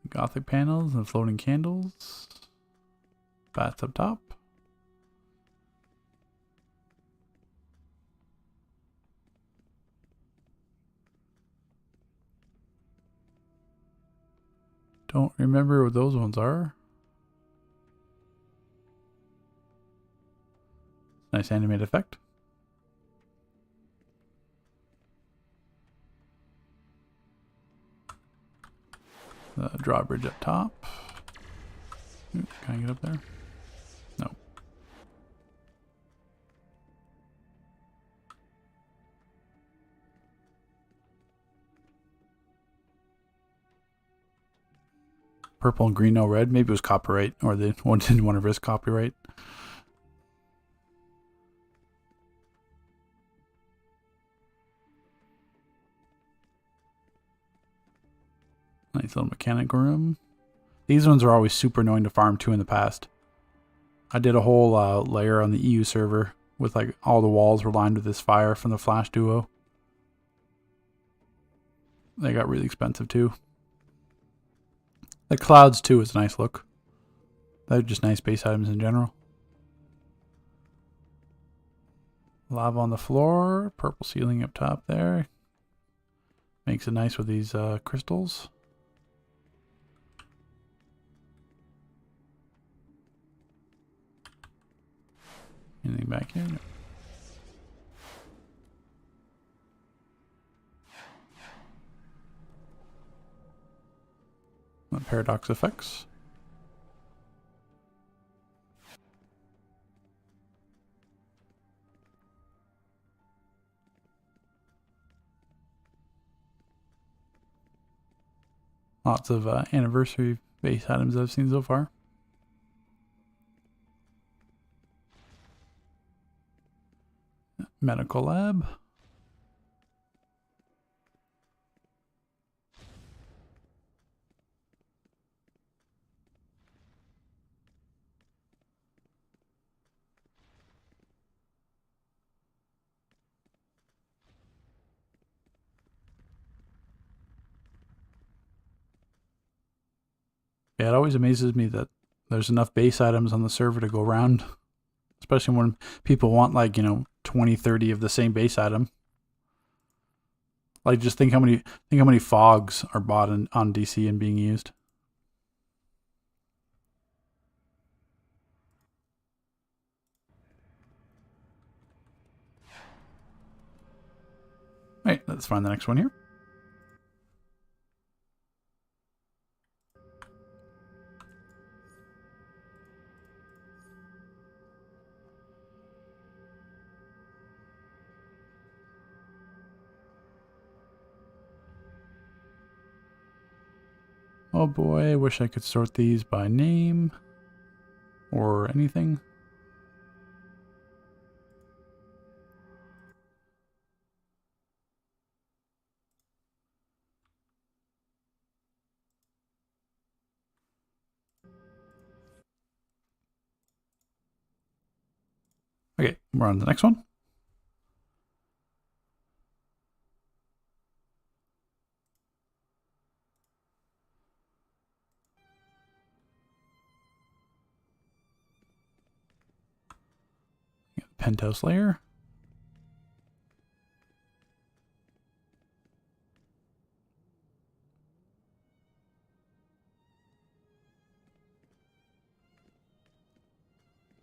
[SPEAKER 1] Gothic panels and floating candles. Bats up top. Don't remember what those ones are. Nice animated effect. The drawbridge up top. Ooh, can I get up there? No. purple and green, no red. Maybe it was copyright, or they didn't want to risk copyright. Nice little mechanic room. These ones are always super annoying to farm too in the past. I did a whole layer on the EU server with like all the walls were lined with this fire from the Flash Duo. They got really expensive too. The clouds too is a nice look. They're just nice base items in general. Lava on the floor, purple ceiling up top there. Makes it nice with these crystals. Anything back here? No. Paradox effects. Lots of anniversary base items I've seen so far. Medical lab. Yeah, it always amazes me that there's enough base items on the server to go around, especially when people want like, 20, 30 of the same base item. Like just think how many fogs are bought on DC and being used. Right, let's find the next one here. Oh boy, I wish I could sort these by name or anything. Okay, we're on to the next one. Penthouse Lair.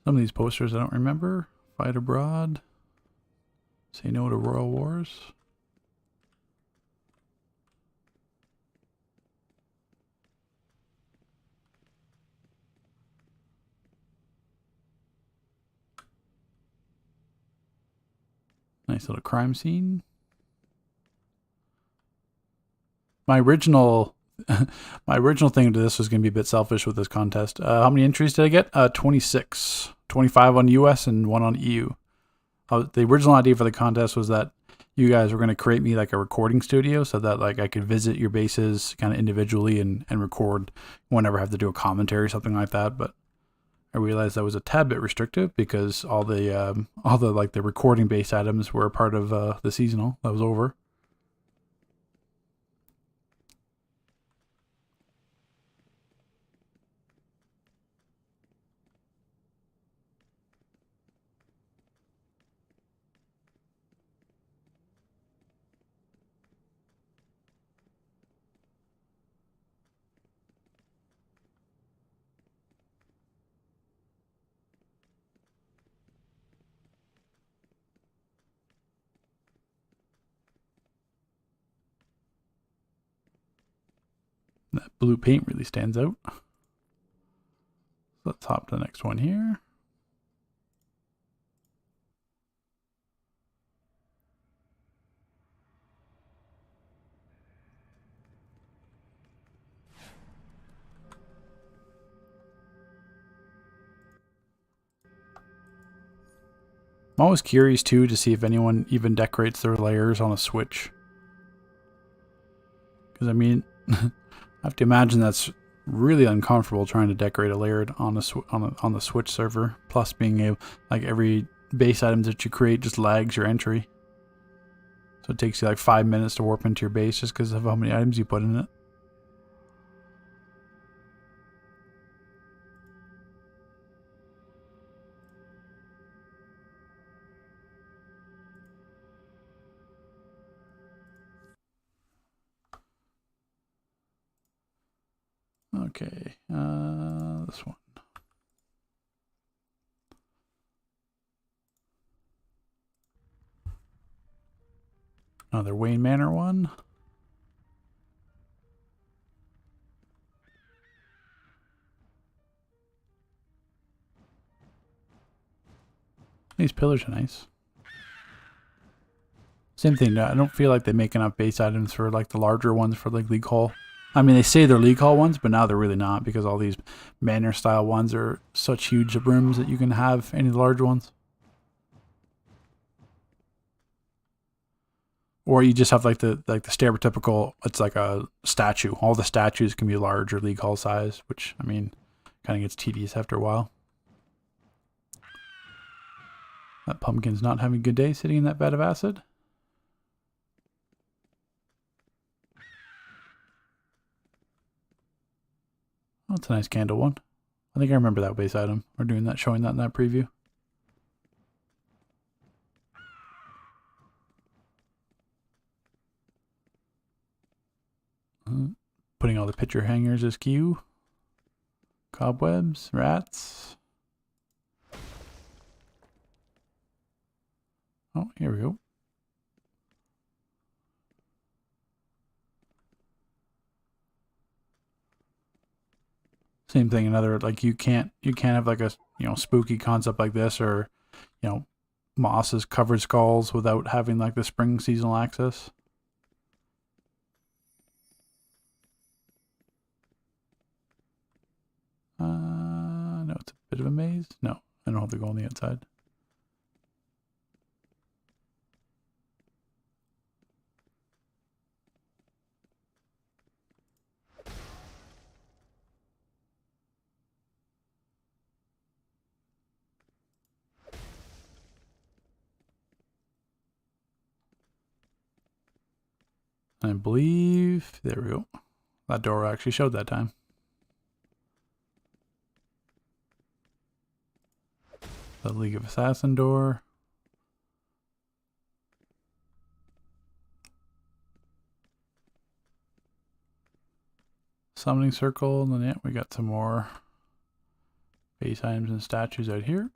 [SPEAKER 1] Some of these posters I don't remember. Fight Abroad. Say No to Royal Wars. Nice little crime scene. My original thing to this was going to be a bit selfish with this contest. How many entries did I get? 26. 25 on US and 1 on EU. The original idea for the contest was that you guys were going to create me like a recording studio so that like I could visit your bases kind of individually and record whenever I have to do a commentary or something like that. But I realized that was a tad bit restrictive because all the like the recording base items were a part of the seasonal that was over. That blue paint really stands out. Let's hop to the next one here. I'm always curious too to see if anyone even decorates their layers on a Switch. Because I mean, I have to imagine that's really uncomfortable trying to decorate a layer on the Switch server. Plus, being able, like, every base item that you create just lags your entry. So it takes you like 5 minutes to warp into your base just because of how many items you put in it. Okay, this one. Another Wayne Manor one. These pillars are nice. Same thing, I don't feel like they make enough base items for like the larger ones for like League Hall. I mean, they say they're League Hall ones, but now they're really not because all these Manor style ones are such huge rooms that you can have any of the large ones. Or you just have like the stereotypical, it's like a statue. All the statues can be large or League Hall size, which, I mean, kind of gets tedious after a while. That pumpkin's not having a good day sitting in that vat of acid. Oh, it's a nice candle one. I think I remember that base item. We're doing that, showing that in that preview. Putting all the picture hangers as queue. Cobwebs, rats. Oh, here we go. Same thing, another, like, you can't have like a, spooky concept like this, or, mosses covered skulls without having like the spring seasonal access. No, it's a bit of a maze. No, I don't have to go on the outside. I believe, there we go. That door actually showed that time. The League of Assassin door. Summoning circle, and then yeah, we got some more base items and statues out here.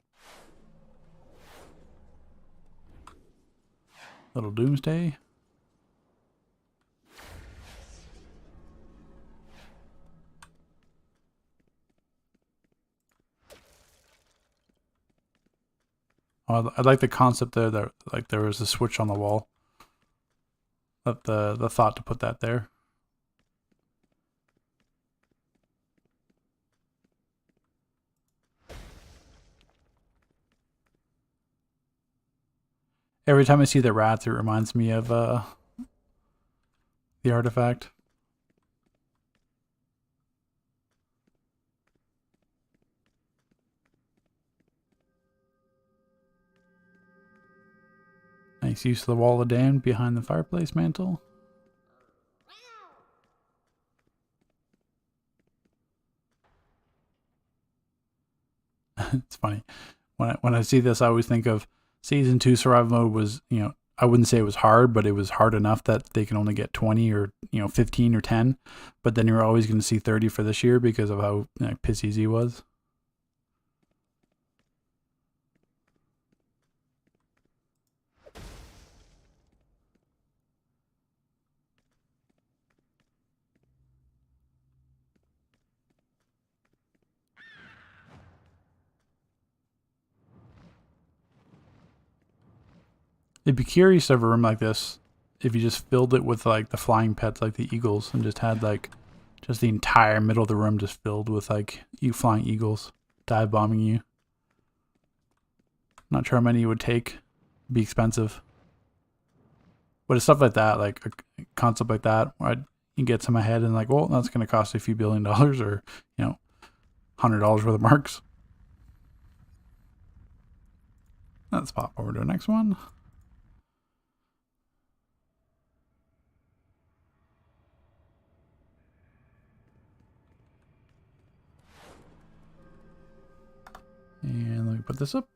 [SPEAKER 1] Little Doomsday. Oh, I like the concept there that like there was a switch on the wall. The thought to put that there. Every time I see the rats, it reminds me of the artifact. Nice use of the wall of damned behind the fireplace mantle. It's funny. When I see this, I always think of Season 2 survival mode was, I wouldn't say it was hard, but it was hard enough that they can only get 20 or, 15 or 10. But then you're always going to see 30 for this year because of how piss easy it was. It'd be curious to have a room like this if you just filled it with like the flying pets, like the eagles, and just had like just the entire middle of the room just filled with like you flying eagles dive bombing you. Not sure how many it would take. Be expensive. But it's stuff like that, like a concept like that, where you get some ahead and like, well, that's going to cost a few $1 billion or, you know, $100 worth of marks. Let's pop over to the next one. And let me put this up.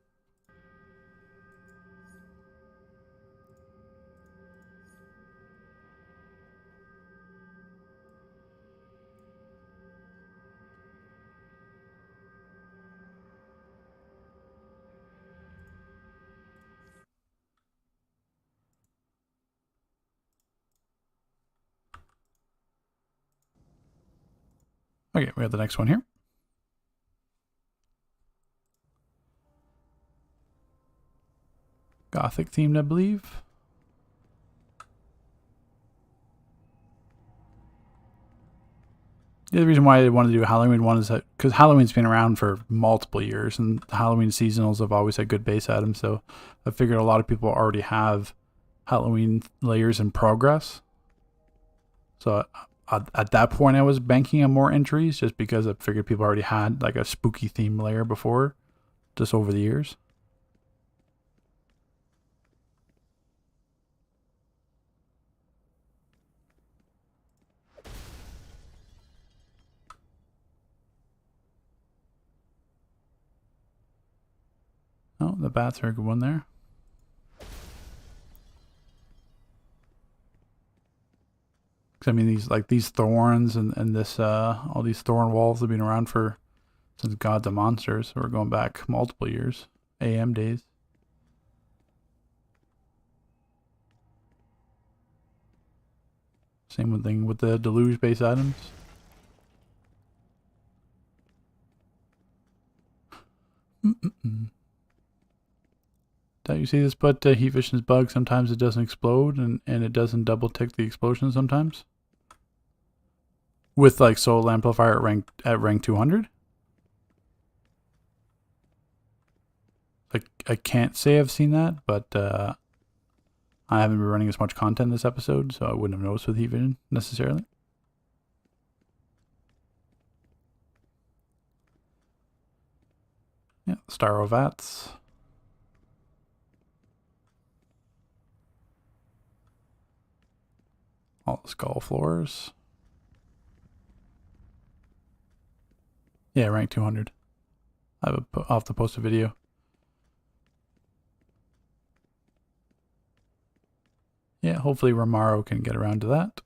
[SPEAKER 1] Okay, we have the next one here. Gothic themed, I believe. The other reason why I wanted to do a Halloween one is that because Halloween's been around for multiple years and the Halloween seasonals have always had good base items. So I figured a lot of people already have Halloween layers in progress. So at that point, I was banking on more entries just because I figured people already had like a spooky theme layer before, just over the years. Oh, the bats are a good one there. I mean, these thorns and this all these thorn walls have been around since Gods and Monsters. So we're going back multiple years, AM days. Same thing with the Deluge base items. Don't you see this? But Heat Vision's bug. Sometimes it doesn't explode, and it doesn't double tick the explosion sometimes. With like Soul Amplifier at rank 200. Like I can't say I've seen that, but I haven't been running as much content this episode, so I wouldn't have noticed with Heat Vision necessarily. Yeah, Starro Vats. All the skull floors. Yeah, rank 200. I'll have to post a video. Yeah, hopefully Romaro can get around to that.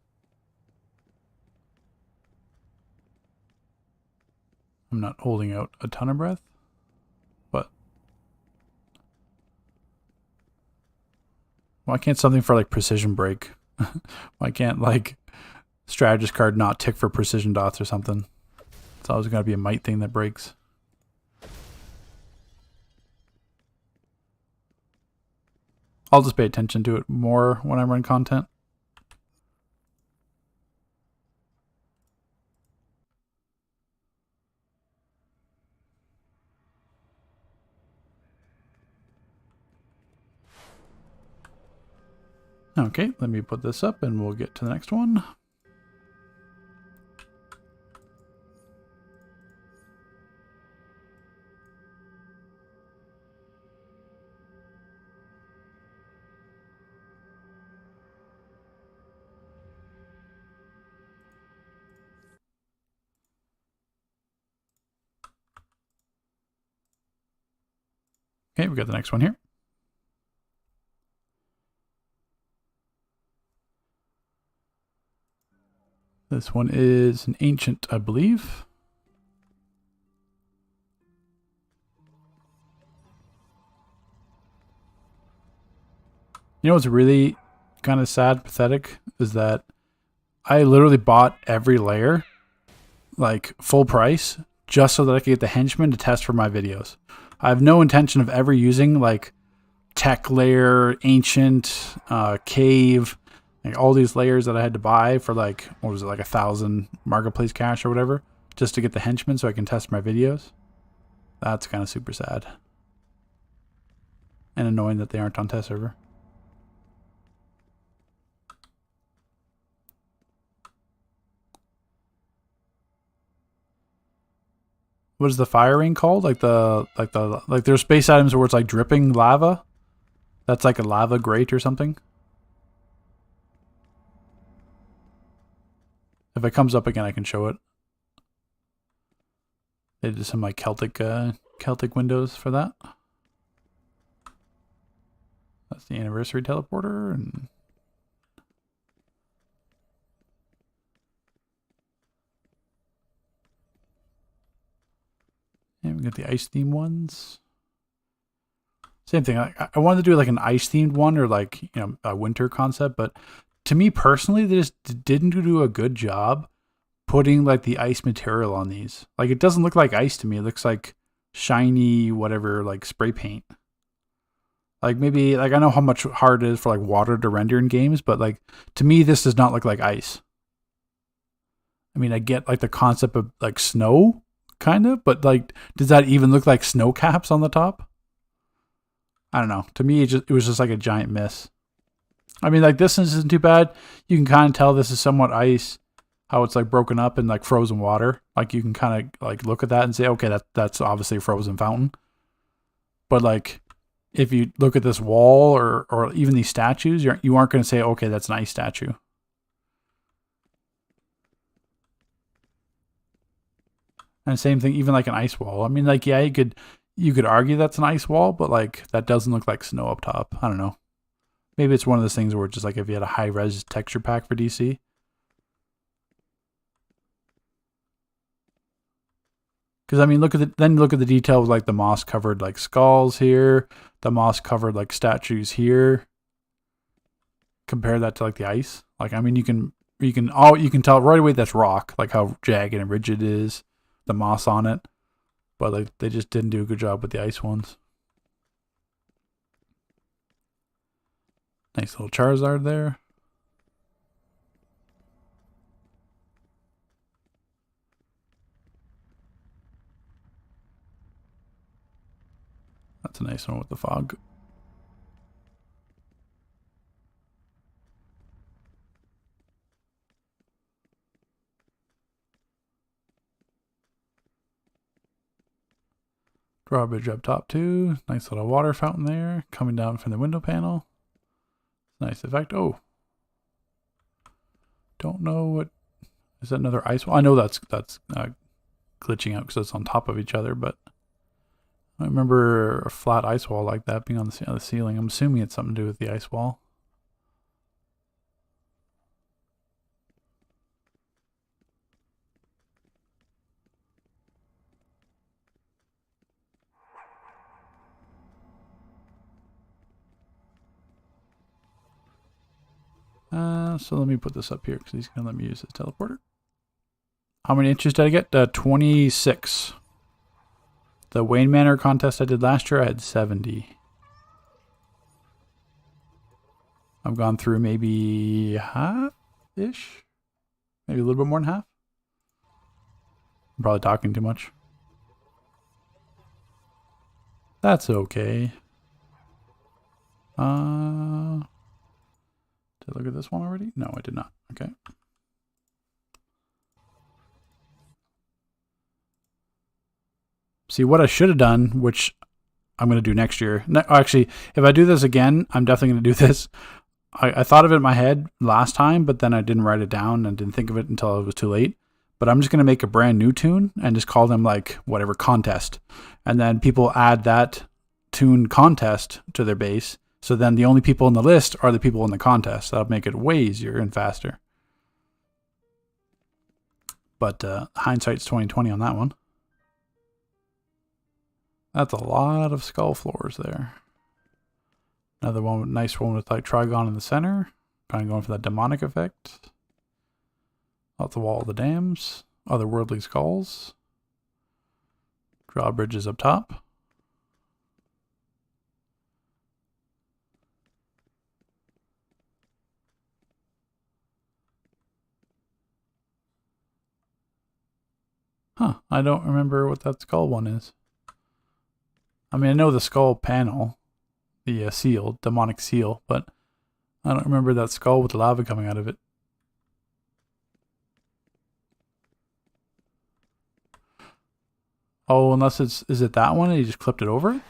[SPEAKER 1] I'm not holding out a ton of breath, but why can't something for like precision break? Why can't like strategist card not tick for precision dots or something? It's always got to be a might thing that breaks. I'll just pay attention to it more when I run content. Okay, let me put this up and we'll get to the next one. Okay, we got the next one here. This one is an ancient, I believe. You know what's really kind of sad, pathetic, is that I literally bought every layer, like full price, just so that I could get the henchman to test for my videos. I have no intention of ever using like tech layer, ancient, cave, like all these layers that I had to buy for like, what was it, like 1,000 marketplace cash or whatever, just to get the henchman so I can test my videos. That's kind of super sad. And annoying that they aren't on test server. What is the firing called? Like there's space items where it's like dripping lava. That's like a lava grate or something. If it comes up again, I can show it. They did some like Celtic windows for that. That's the anniversary teleporter, and we got the ice theme ones. Same thing. I wanted to do like an ice themed one or like, you know, a winter concept, but to me personally, they just didn't do a good job putting like the ice material on these. Like it doesn't look like ice to me. It looks like shiny whatever, like spray paint. Like maybe like I know how much hard it is for like water to render in games, but like to me this does not look like ice. I mean, I get like the concept of like snow kind of, but like does that even look like snow caps on the top? I don't know. To me it was just like a giant miss. I mean, like this isn't too bad. You can kind of tell this is somewhat ice, how it's like broken up in like frozen water. Like you can kind of like look at that and say, okay, that's obviously a frozen fountain. But like if you look at this wall or even these statues, you aren't going to say, okay, that's an ice statue. And same thing, even like an ice wall. I mean, like, yeah, you could argue that's an ice wall, but like that doesn't look like snow up top. I don't know. Maybe it's one of those things where just like if you had a high res texture pack for DC. Because I mean, look at the detail of like the moss covered like skulls here, the moss covered like statues here. Compare that to like the ice. Like I mean, you can tell right away that's rock, like how jagged and rigid it is, the moss on it. But like they just didn't do a good job with the ice ones. Nice little Charizard there. That's a nice one with the fog. Drawbridge up top too. Nice little water fountain there coming down from the window panel. Nice effect. Oh, don't know what is that, another ice wall? I know that's glitching out because it's on top of each other, but I remember a flat ice wall like that being on the ceiling. I'm assuming it's something to do with the ice wall. So let me put this up here because he's going to let me use his teleporter. How many inches did I get? 26. The Wayne Manor contest I did last year, I had 70. I've gone through maybe half-ish. Maybe a little bit more than half. I'm probably talking too much. That's okay. Did I look at this one already? No, I did not. Okay. See, what I should have done, which I'm going to do next year. No, actually, if I do this again, I'm definitely going to do this. I thought of it in my head last time, but then I didn't write it down and didn't think of it until it was too late. But I'm just going to make a brand new tune and just call them like whatever contest. And then people add that tune contest to their base. So then the only people in the list are the people in the contest. That'll make it way easier and faster. But hindsight's 2020 on that one. That's a lot of skull floors there. Another one, nice one with like Trigon in the center. Kind of going for that demonic effect. Lots of Wall of the Dams. Otherworldly skulls. Drawbridges up top. Huh, I don't remember what that skull one is. I mean, I know the skull panel, the seal, demonic seal, but I don't remember that skull with the lava coming out of it. Oh, unless is it that one and he just clipped it over it?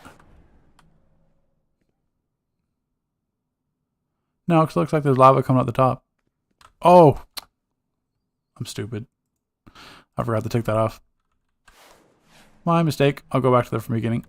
[SPEAKER 1] No, it looks like there's lava coming out the top. Oh! I'm stupid. I forgot to take that off. My mistake. I'll go back to the beginning.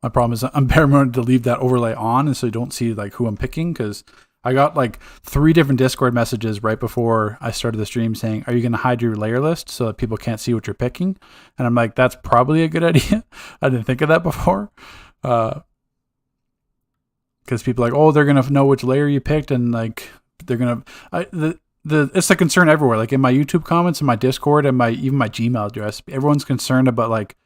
[SPEAKER 1] My problem is I'm paranoid to leave that overlay on and so you don't see like who I'm picking, because I got like 3 different Discord messages right before I started the stream saying, are you going to hide your layer list so that people can't see what you're picking? And I'm like, that's probably a good idea. I didn't think of that before. Because people are like, oh, they're going to know which layer you picked, and like they're going to... it's a concern everywhere. Like in my YouTube comments, in my Discord, and even my Gmail address, everyone's concerned about like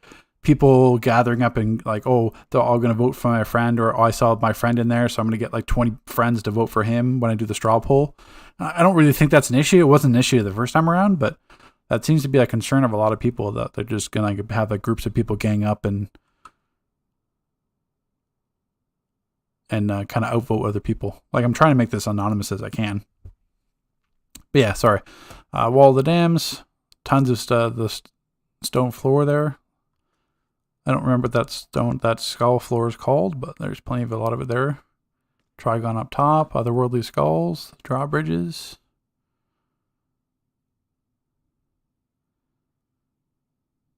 [SPEAKER 1] people gathering up and like, oh, they're all going to vote for my friend, or oh, I saw my friend in there, so I'm going to get like 20 friends to vote for him when I do the straw poll. I don't really think that's an issue. It wasn't an issue the first time around, but that seems to be a concern of a lot of people, that they're just going to have like groups of people gang up and kind of outvote other people. Like, I'm trying to make this anonymous as I can. But yeah, sorry. Wall of the Dams, tons of the stone floor there. I don't remember what that skull floor is called, but there's plenty of a lot of it there. Trigon up top, otherworldly skulls, drawbridges.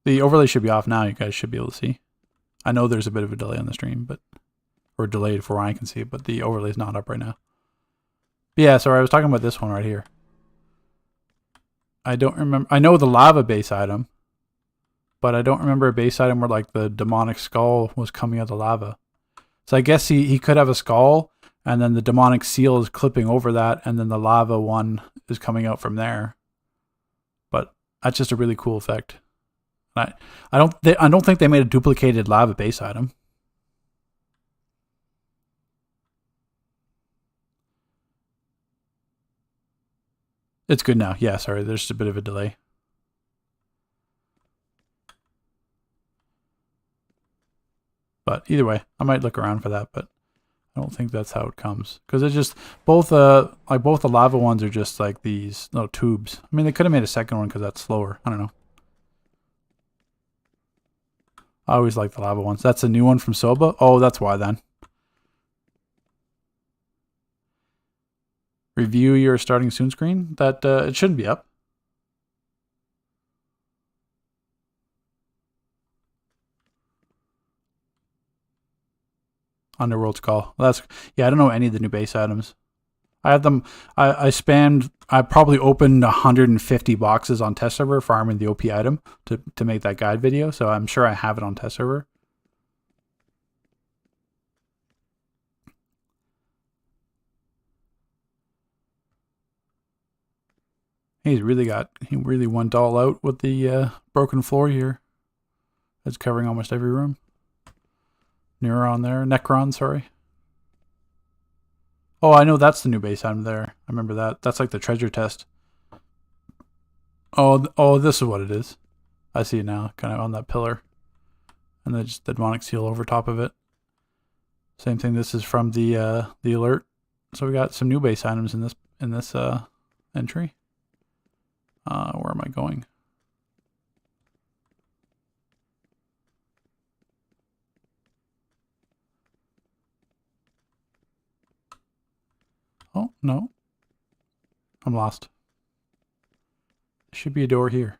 [SPEAKER 1] The overlay should be off now. You guys should be able to see. I know there's a bit of a delay on the stream, or delayed before I can see it, but the overlay is not up right now. But yeah, sorry, I was talking about this one right here. I don't remember. I know the lava base item, but I don't remember a base item where like the demonic skull was coming out of the lava. So I guess he could have a skull, and then the demonic seal is clipping over that, and then the lava one is coming out from there. But that's just a really cool effect. I don't think they made a duplicated lava base item. It's good now. Yeah, sorry, there's just a bit of a delay. But either way, I might look around for that, but I don't think that's how it comes. Because it's just both the lava ones are just like these little tubes. I mean, they could have made a second one because that's slower. I don't know. I always like the lava ones. That's a new one from Soba. Oh, that's why then. Review your starting soon screen. That it shouldn't be up. Underworld's Call. That's, yeah, I don't know any of the new base items. I have them. I probably opened 150 boxes on test server farming the OP item to make that guide video. So I'm sure I have it on test server. He really went all out with the broken floor here. It's covering almost every room. Necron, sorry. Oh, I know that's the new base item there. I remember that. That's like the treasure test. Oh, this is what it is. I see it now, kind of on that pillar. And then just the demonic seal over top of it. Same thing, this is from the alert. So we got some new base items in this entry. Where am I going? Oh, no. I'm lost. There should be a door here.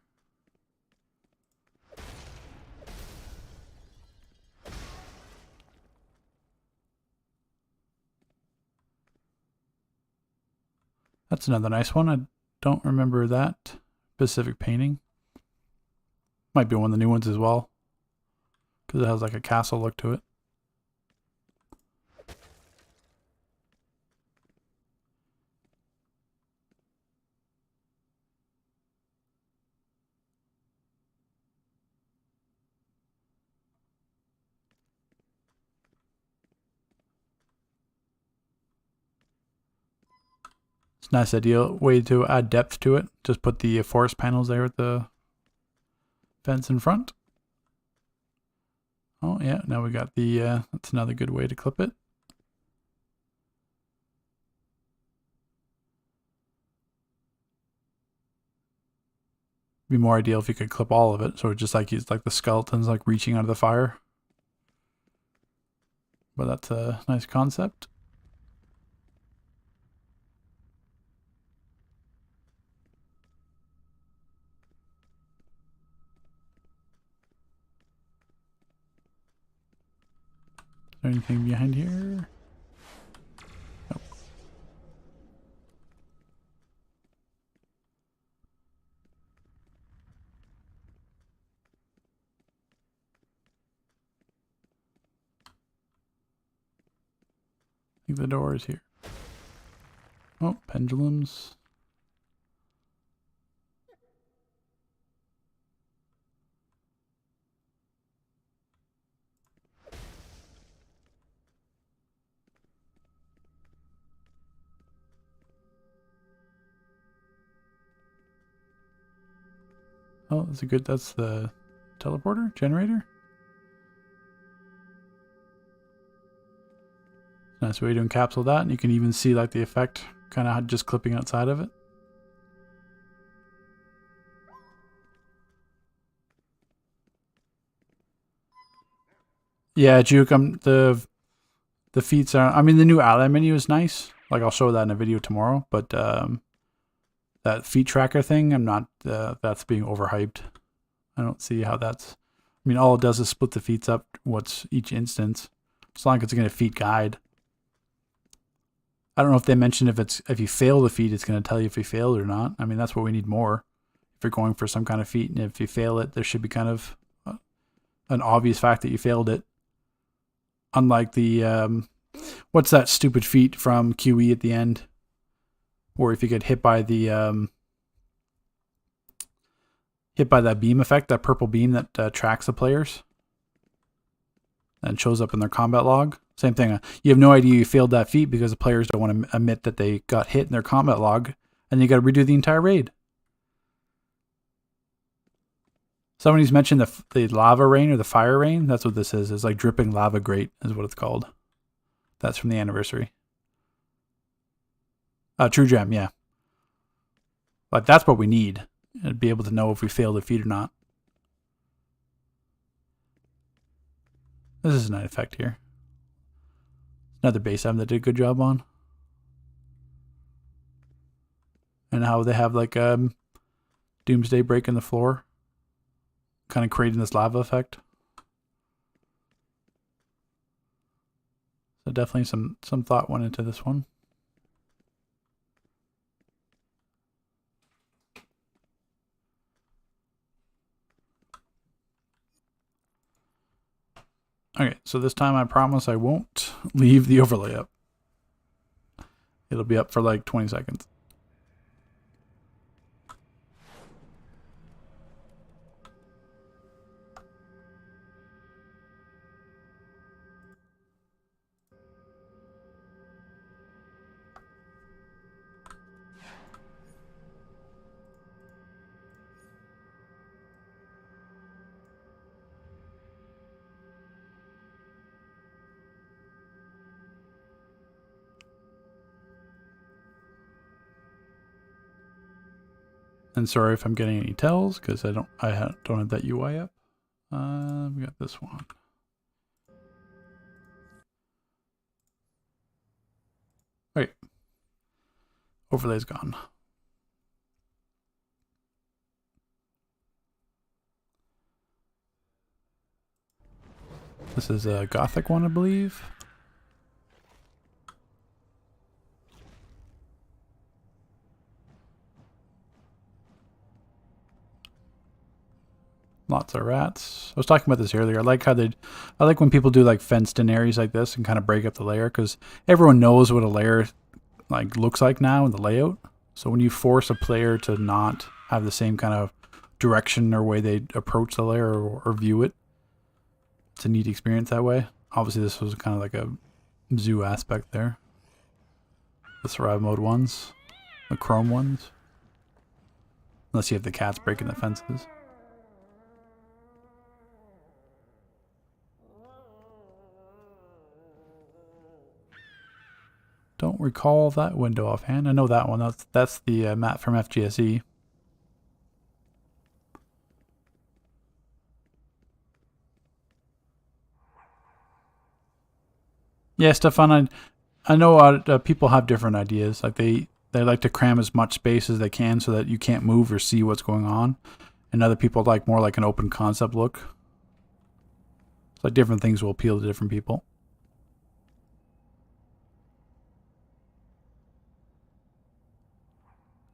[SPEAKER 1] That's another nice one. I don't remember that specific painting. Might be one of the new ones as well, because it has like a castle look to it. It's a nice idea way to add depth to it. Just put the forest panels there at the fence in front. Oh yeah, now we got the, that's another good way to clip it. Be more ideal if you could clip all of it, so just like he's like the skeleton's like reaching out of the fire. But that's a nice concept. Is there anything behind here? Nope. I think the door is here. Oh, pendulums. Oh, that's a good, that's the teleporter? Generator? Nice way to encapsulate that, and you can even see like the effect kind of just clipping outside of it. Yeah, Juke, the feats are, I mean, the new ally menu is nice. Like, I'll show that in a video tomorrow, but that feat tracker thing, I'm not, that's being overhyped. I don't see how that's, I mean, all it does is split the feats up, what's each instance. It's not like it's going to feat guide. I don't know if they mentioned if you fail the feat, it's going to tell you if you failed or not. I mean, that's what we need more. If you're going for some kind of feat, and if you fail it, there should be kind of an obvious fact that you failed it. Unlike the, what's that stupid feat from QE at the end? Or if you get hit by the, hit by that beam effect, that purple beam that tracks the players and shows up in their combat log. Same thing. You have no idea you failed that feat because the players don't want to admit that they got hit in their combat log, and you got to redo the entire raid. Somebody's mentioned the lava rain or the fire rain. That's what this is. It's like dripping lava grate is what it's called. That's from the anniversary. True Gem, yeah. But that's what we need. To be able to know if we failed a feat or not. This is a nice effect here. Another base item that did a good job on. And how they have like Doomsday break in the floor. Kind of creating this lava effect. So definitely some thought went into this one. Okay, so this time I promise I won't leave the overlay up. It'll be up for like 20 seconds. And sorry if I'm getting any tells because I don't have that UI up. We got this one. Okay. Overlay's gone. This is a Gothic one, I believe. Lots of rats. I was talking about this earlier. I like when people do like fenced in areas like this and kind of break up the layer, because everyone knows what a layer like looks like now in the layout. So when you force a player to not have the same kind of direction or way they approach the layer or view it, it's a neat experience that way. Obviously this was kind of like a zoo aspect there. The survival mode ones, the chrome ones. Unless you have the cats breaking the fences. Don't recall that window offhand. I know that one. That's the map from FGSE. Yeah, Stefan, I know people have different ideas. Like they like to cram as much space as they can so that you can't move or see what's going on. And other people like more like an open concept look. It's like different things will appeal to different people.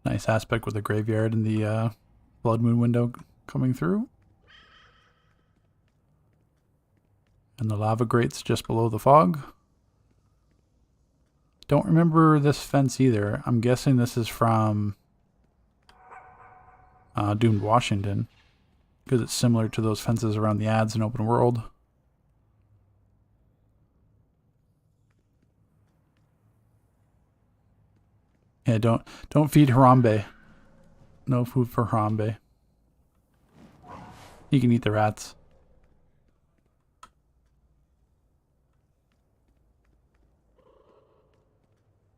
[SPEAKER 1] Nice aspect with the graveyard and the blood moon window coming through. And the lava grates just below the fog. Don't remember this fence either. I'm guessing this is from Doomed Washington, because it's similar to those fences around the ads in open world. Yeah, don't feed Harambe. No food for Harambe. He can eat the rats.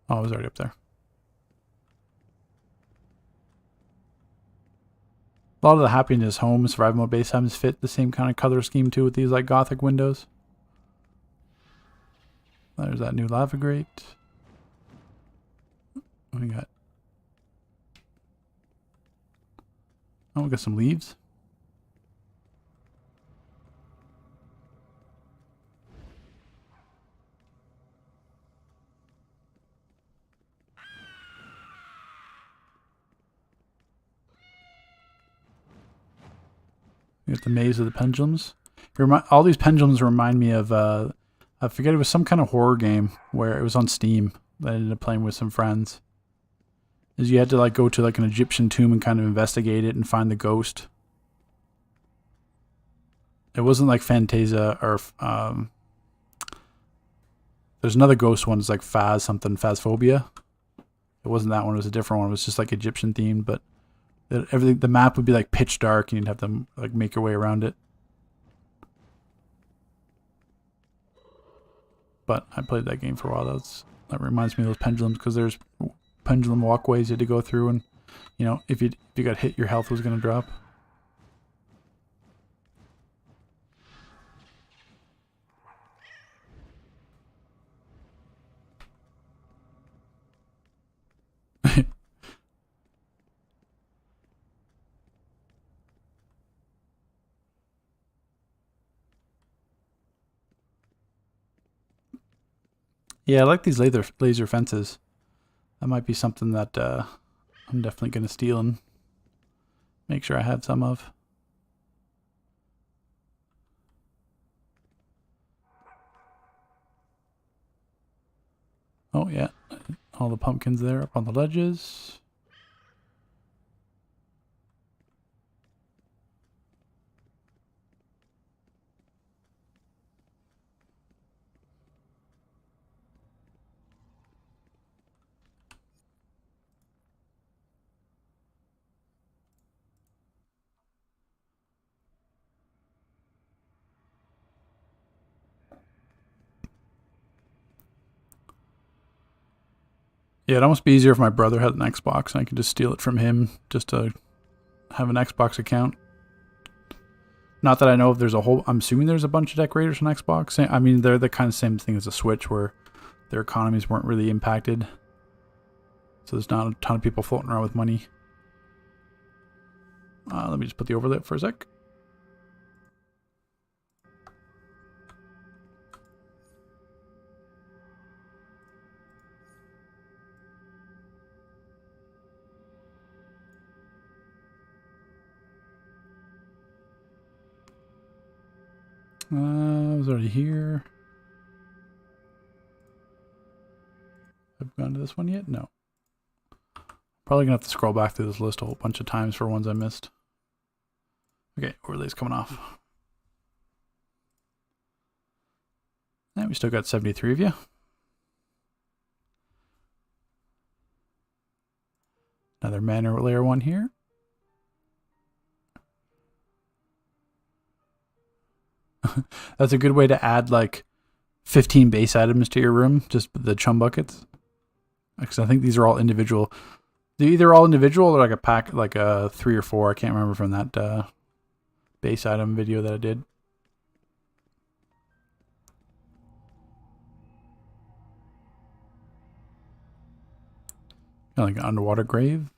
[SPEAKER 1] Oh, I was already up there. A lot of the Happiness Home survival mode base items fit the same kind of color scheme too, with these like gothic windows. There's that new lava grate. What do we got? Oh, we got some leaves. We got the maze of the pendulums. All these pendulums remind me of I forget, it was some kind of horror game where it was on Steam that I ended up playing with some friends. Is you had to like go to like an Egyptian tomb and kind of investigate it and find the ghost. It wasn't like Fantasia or there's another ghost one. It's like Phasphobia. It wasn't that one. It was a different one. It was just like Egyptian themed, but everything, the map would be like pitch dark, and you'd have to like make your way around it. But I played that game for a while. That reminds me of those pendulums, because there's pendulum walkways you had to go through, and you know, if you got hit, your health was going to drop. Yeah, I like these laser fences. That might be something that I'm definitely going to steal and make sure I have some of. Oh yeah, all the pumpkins there up on the ledges. Yeah, it'd almost be easier if my brother had an Xbox and I could just steal it from him just to have an Xbox account. Not that I know if there's a whole... I'm assuming there's a bunch of decorators on Xbox. I mean, they're the kind of same thing as a Switch, where their economies weren't really impacted. So there's not a ton of people floating around with money. Let me just put the overlay up for a sec. I was already here. Have I gone to this one yet? No. Probably gonna have to scroll back through this list a whole bunch of times for ones I missed. Okay, overlay's coming off. And we still got 73 of you. Another mana layer one here. That's a good way to add like 15 base items to your room, just the chum buckets. Because I think these are all individual. They're either all individual or like a pack, like a 3 or 4. I can't remember from that base item video that I did. Kind of like an underwater grave.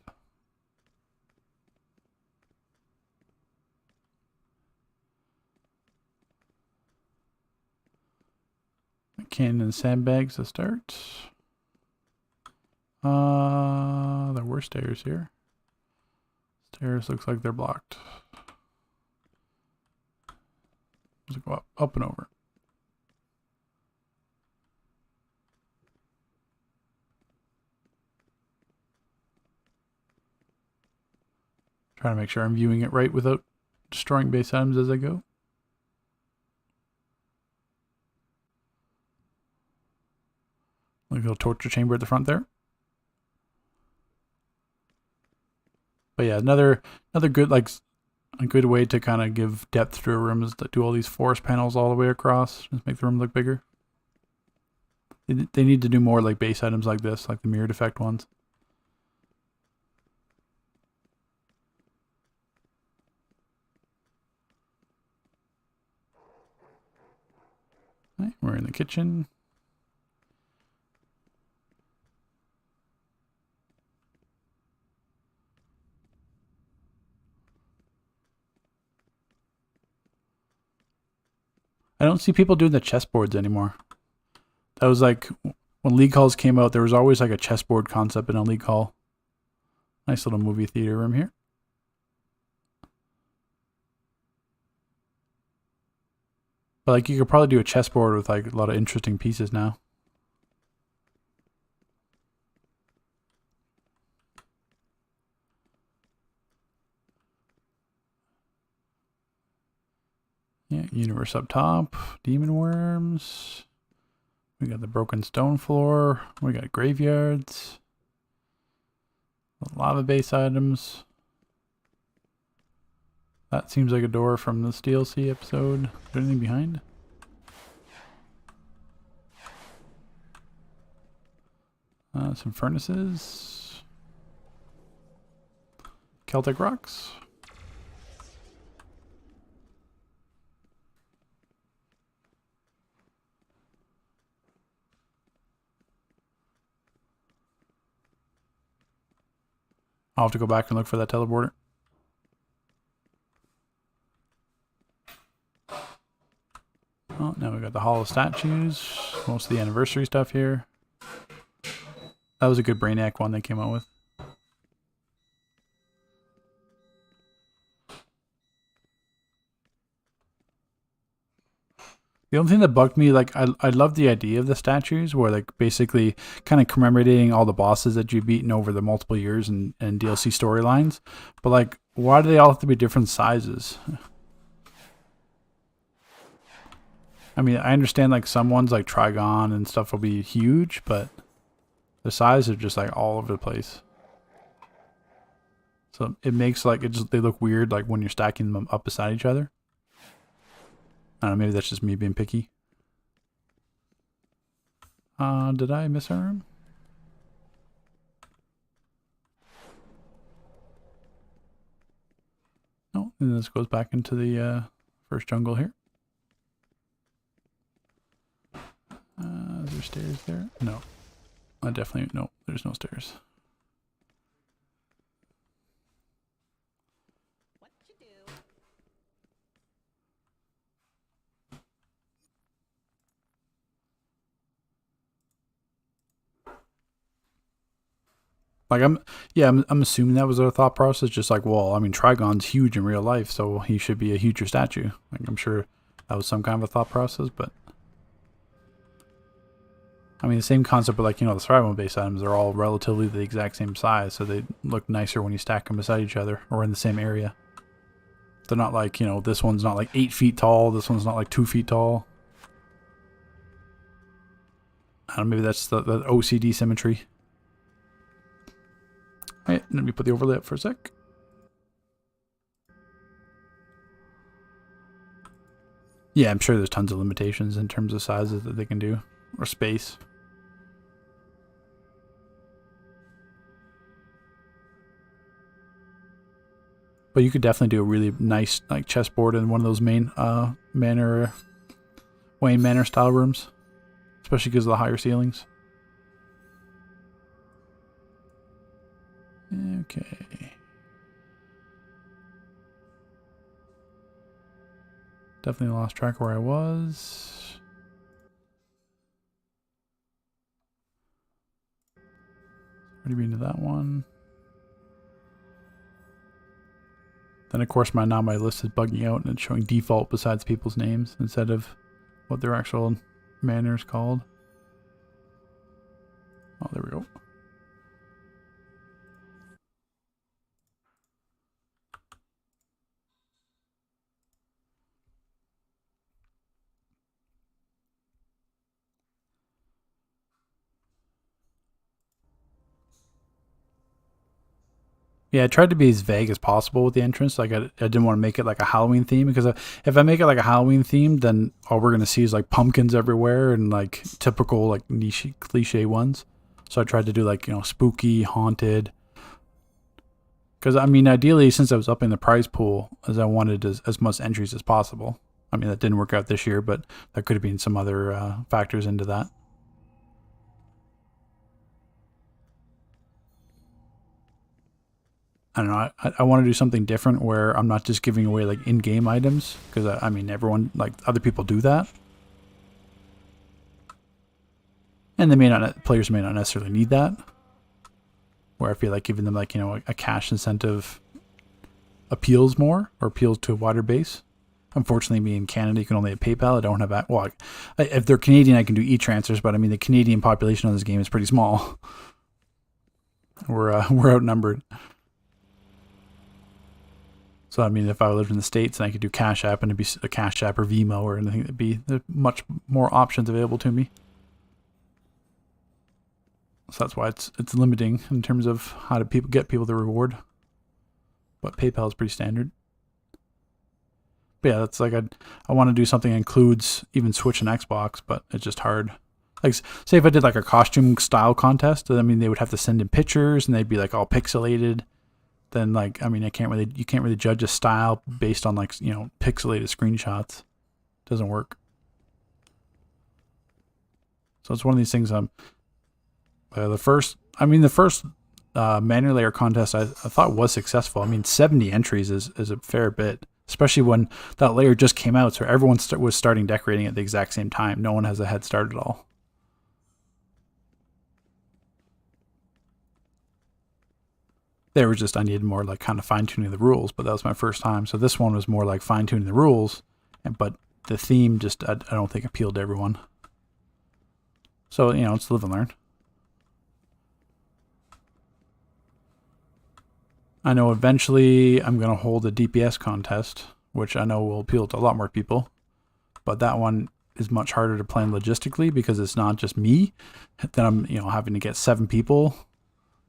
[SPEAKER 1] Cannon and sandbags to start. There were stairs here. Stairs looks like they're blocked. Let's go up and over. Trying to make sure I'm viewing it right without destroying base items as I go. Like a little torture chamber at the front there. But yeah, another good, like, a good way to kind of give depth to a room is to do all these forest panels all the way across. Just make the room look bigger. They need to do more like base items like this, like the mirrored effect ones. Right, we're in the kitchen. I don't see people doing the chessboards anymore. That was like when League Halls came out, there was always like a chessboard concept in a League Hall. Nice little movie theater room here. But like you could probably do a chessboard with like a lot of interesting pieces now. Yeah, universe up top, demon worms. We got the broken stone floor. We got graveyards. Lava base items. That seems like a door from this DLC episode. Is there anything behind? Some furnaces. Celtic rocks. I'll have to go back and look for that teleporter. Oh, now we got the hollow statues. Most of the anniversary stuff here. That was a good Brainiac one they came out with. The only thing that bugged me, like, I love the idea of the statues, where, like, basically kind of commemorating all the bosses that you've beaten over the multiple years and DLC storylines. But, like, why do they all have to be different sizes? I mean, I understand, like, some ones, like Trigon and stuff, will be huge, but the size are just, like, all over the place. So it makes, like, they look weird, like, when you're stacking them up beside each other. I don't know, maybe that's just me being picky. Did I miss a room? No, and this goes back into the first jungle here. Is there stairs there? No. No, there's no stairs. Like I'm assuming that was their thought process. Just like, well, I mean, Trigon's huge in real life, so he should be a huger statue. Like I'm sure that was some kind of a thought process, but I mean, the same concept, but like, you know, the Thrive base items are all relatively the exact same size, so they look nicer when you stack them beside each other or in the same area. They're not like, you know, this one's not like 8 feet tall, this one's not like 2 feet tall. I don't know, maybe that's the OCD symmetry. Alright, let me put the overlay up for a sec. Yeah, I'm sure there's tons of limitations in terms of sizes that they can do, or space. But you could definitely do a really nice like chessboard in one of those main Wayne Manor style rooms, especially because of the higher ceilings. Okay. Definitely lost track of where I was. Already been to that one. Then of course my list is bugging out and it's showing default besides people's names instead of what their actual manor is called. Oh, there we go. Yeah, I tried to be as vague as possible with the entrance. Like I didn't want to make it like a Halloween theme because if I make it like a Halloween theme, then all we're gonna see is like pumpkins everywhere and like typical like niche cliche ones. So I tried to do like spooky, haunted. Because I mean, ideally, since I was upping the prize pool, as I wanted as much entries as possible. I mean, that didn't work out this year, but there could have been some other factors into that. I don't know. I want to do something different where I'm not just giving away like in-game items because I mean everyone like other people do that, and players may not necessarily need that. Where I feel like giving them like a cash incentive appeals more or appeals to a wider base. Unfortunately, me in Canada, you can only have PayPal. I don't have that. Well, if they're Canadian, I can do e-transfers, but I mean the Canadian population on this game is pretty small. We're outnumbered. So, I mean, if I lived in the States and I could do Cash App and it'd be a Cash App or Venmo or anything, there's much more options available to me. So that's why it's limiting in terms of how to get people the reward. But PayPal is pretty standard. But yeah, that's like I want to do something that includes even Switch and Xbox, but it's just hard. Like, say if I did like a costume style contest, I mean, they would have to send in pictures and they'd be like all pixelated. Then like I mean you can't really judge a style based on like pixelated screenshots. Doesn't work. So it's one of these things. The first Manor Lair contest I thought was successful. I mean 70 entries is a fair bit, especially when that layer just came out, so everyone was starting decorating at the exact same time. No one has a head start at all. There was just I needed more like kind of fine tuning the rules, but that was my first time. So this one was more like fine tuning the rules, but the theme just I don't think appealed to everyone. So it's live and learn. I know eventually I'm gonna hold a DPS contest, which I know will appeal to a lot more people, but that one is much harder to plan logistically because it's not just me. Then I'm having to get 7 people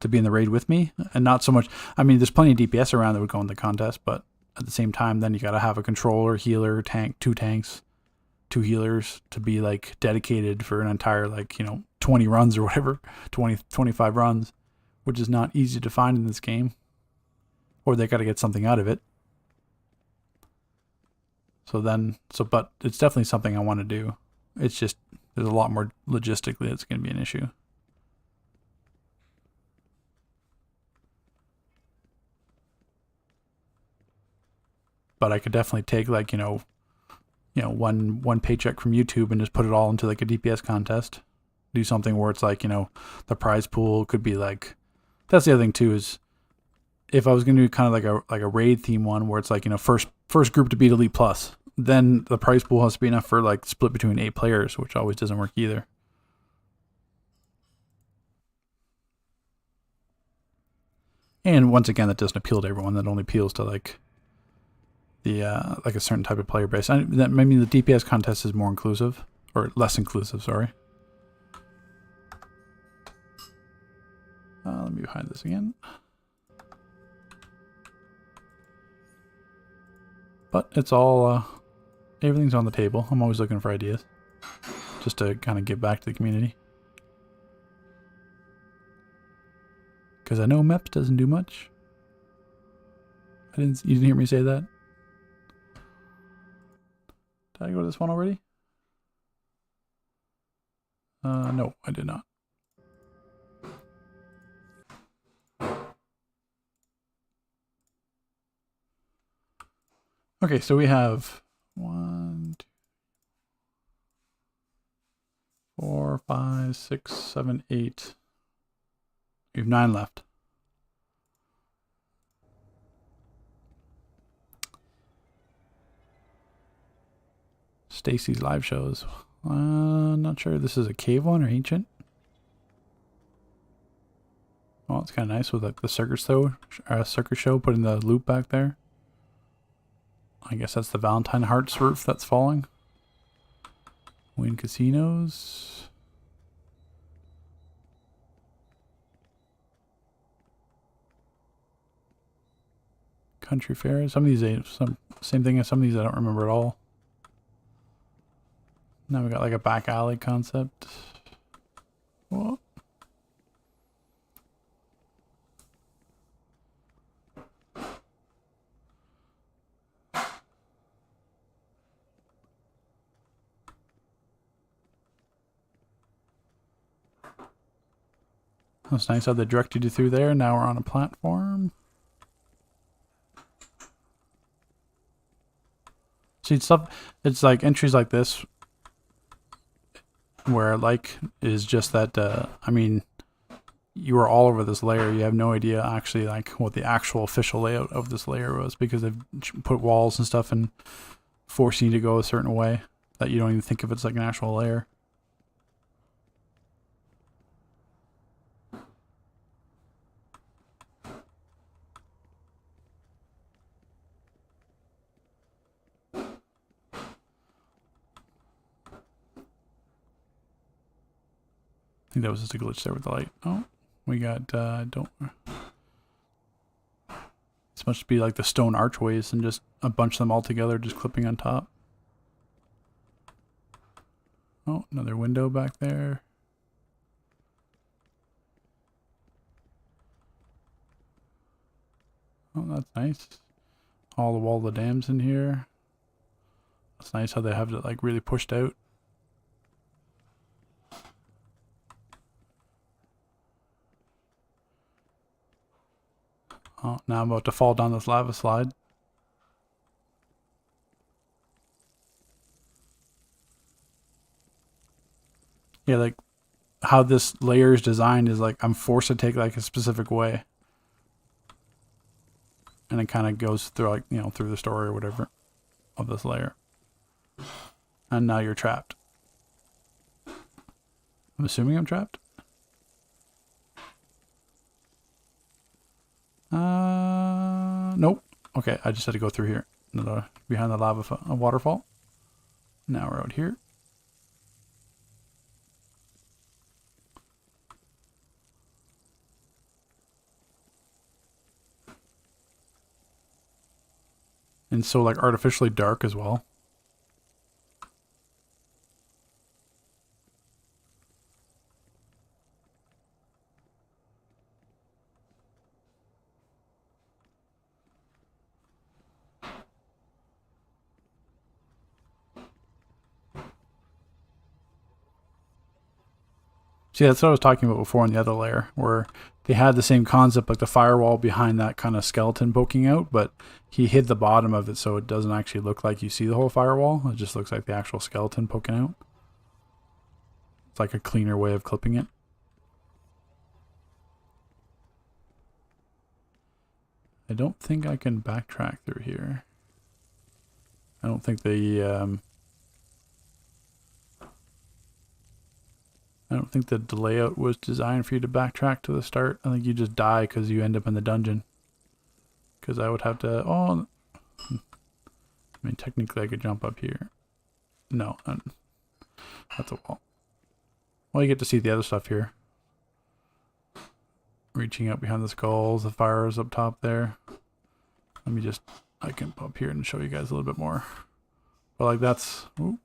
[SPEAKER 1] to be in the raid with me, and not so much. I mean, there's plenty of DPS around that would go in the contest, but at the same time, then you got to have a controller, healer, tank, 2 tanks, 2 healers to be like dedicated for an entire 20 runs or whatever, 25 runs, which is not easy to find in this game, or they got to get something out of it. But it's definitely something I want to do. It's just there's a lot more logistically that's going to be an issue. But I could definitely take one paycheck from YouTube and just put it all into like a DPS contest. Do something where it's like the prize pool could be like. That's the other thing too is if I was going to do kind of like a raid theme one where it's like first group to beat Elite Plus, then the prize pool has to be enough for like split between 8 players, which always doesn't work either. And once again, that doesn't appeal to everyone. That only appeals to like a certain type of player base. Maybe the DPS contest is more inclusive or less inclusive. Sorry. Let me hide this again. But it's all everything's on the table. I'm always looking for ideas, just to kind of give back to the community. Because I know MEPS doesn't do much. You didn't hear me say that? Did I go to this one already? No, I did not. Okay, so we have 1, 2, 4, 5, 6, 7, 8. We have 9 left. Stacy's live shows. Not sure. This is a cave one or ancient. Well, it's kind of nice with like the circus show, putting the loop back there. I guess that's the Valentine Hearts roof that's falling. Win casinos. Country fair. Some of these, same thing as some of these I don't remember at all. Now we got like a back alley concept. What? That's nice how they directed you through there. Now we're on a platform. See, it's like entries like this where like is just that I mean, you were all over this layer. You have no idea actually like what the actual official layout of this layer was, because they've put walls and stuff and forcing you to go a certain way that you don't even think of it as like an actual layer. I think that was just a glitch there with the light. Oh, we got, this must be like the stone archways and just a bunch of them all together, just clipping on top. Oh, another window back there. Oh, that's nice. All the wall of the dams in here. That's nice how they have it like really pushed out. Oh, now I'm about to fall down this lava slide. Yeah, like how this layer is designed is like I'm forced to take like a specific way. And it kind of goes through like, you know, through the story or whatever of this layer. And now you're trapped. I'm assuming I'm trapped. Nope. Okay, I just had to go through here. Behind the lava waterfall. Now we're out here. And so like artificially dark as well. See, that's what I was talking about before in the other layer, where they had the same concept, like the firewall behind that kind of skeleton poking out, but he hid the bottom of it so it doesn't actually look like you see the whole firewall. It just looks like the actual skeleton poking out. It's like a cleaner way of clipping it. I don't think I can backtrack through here. I don't think the layout was designed for you to backtrack to the start. I think you just die because you end up in the dungeon. Because I would have to... Oh, I mean, technically I could jump up here. No, that's a wall. Well, you get to see the other stuff here. Reaching up behind the skulls, the fire is up top there. Let me just... I can up here and show you guys a little bit more. But like that's... Ooh.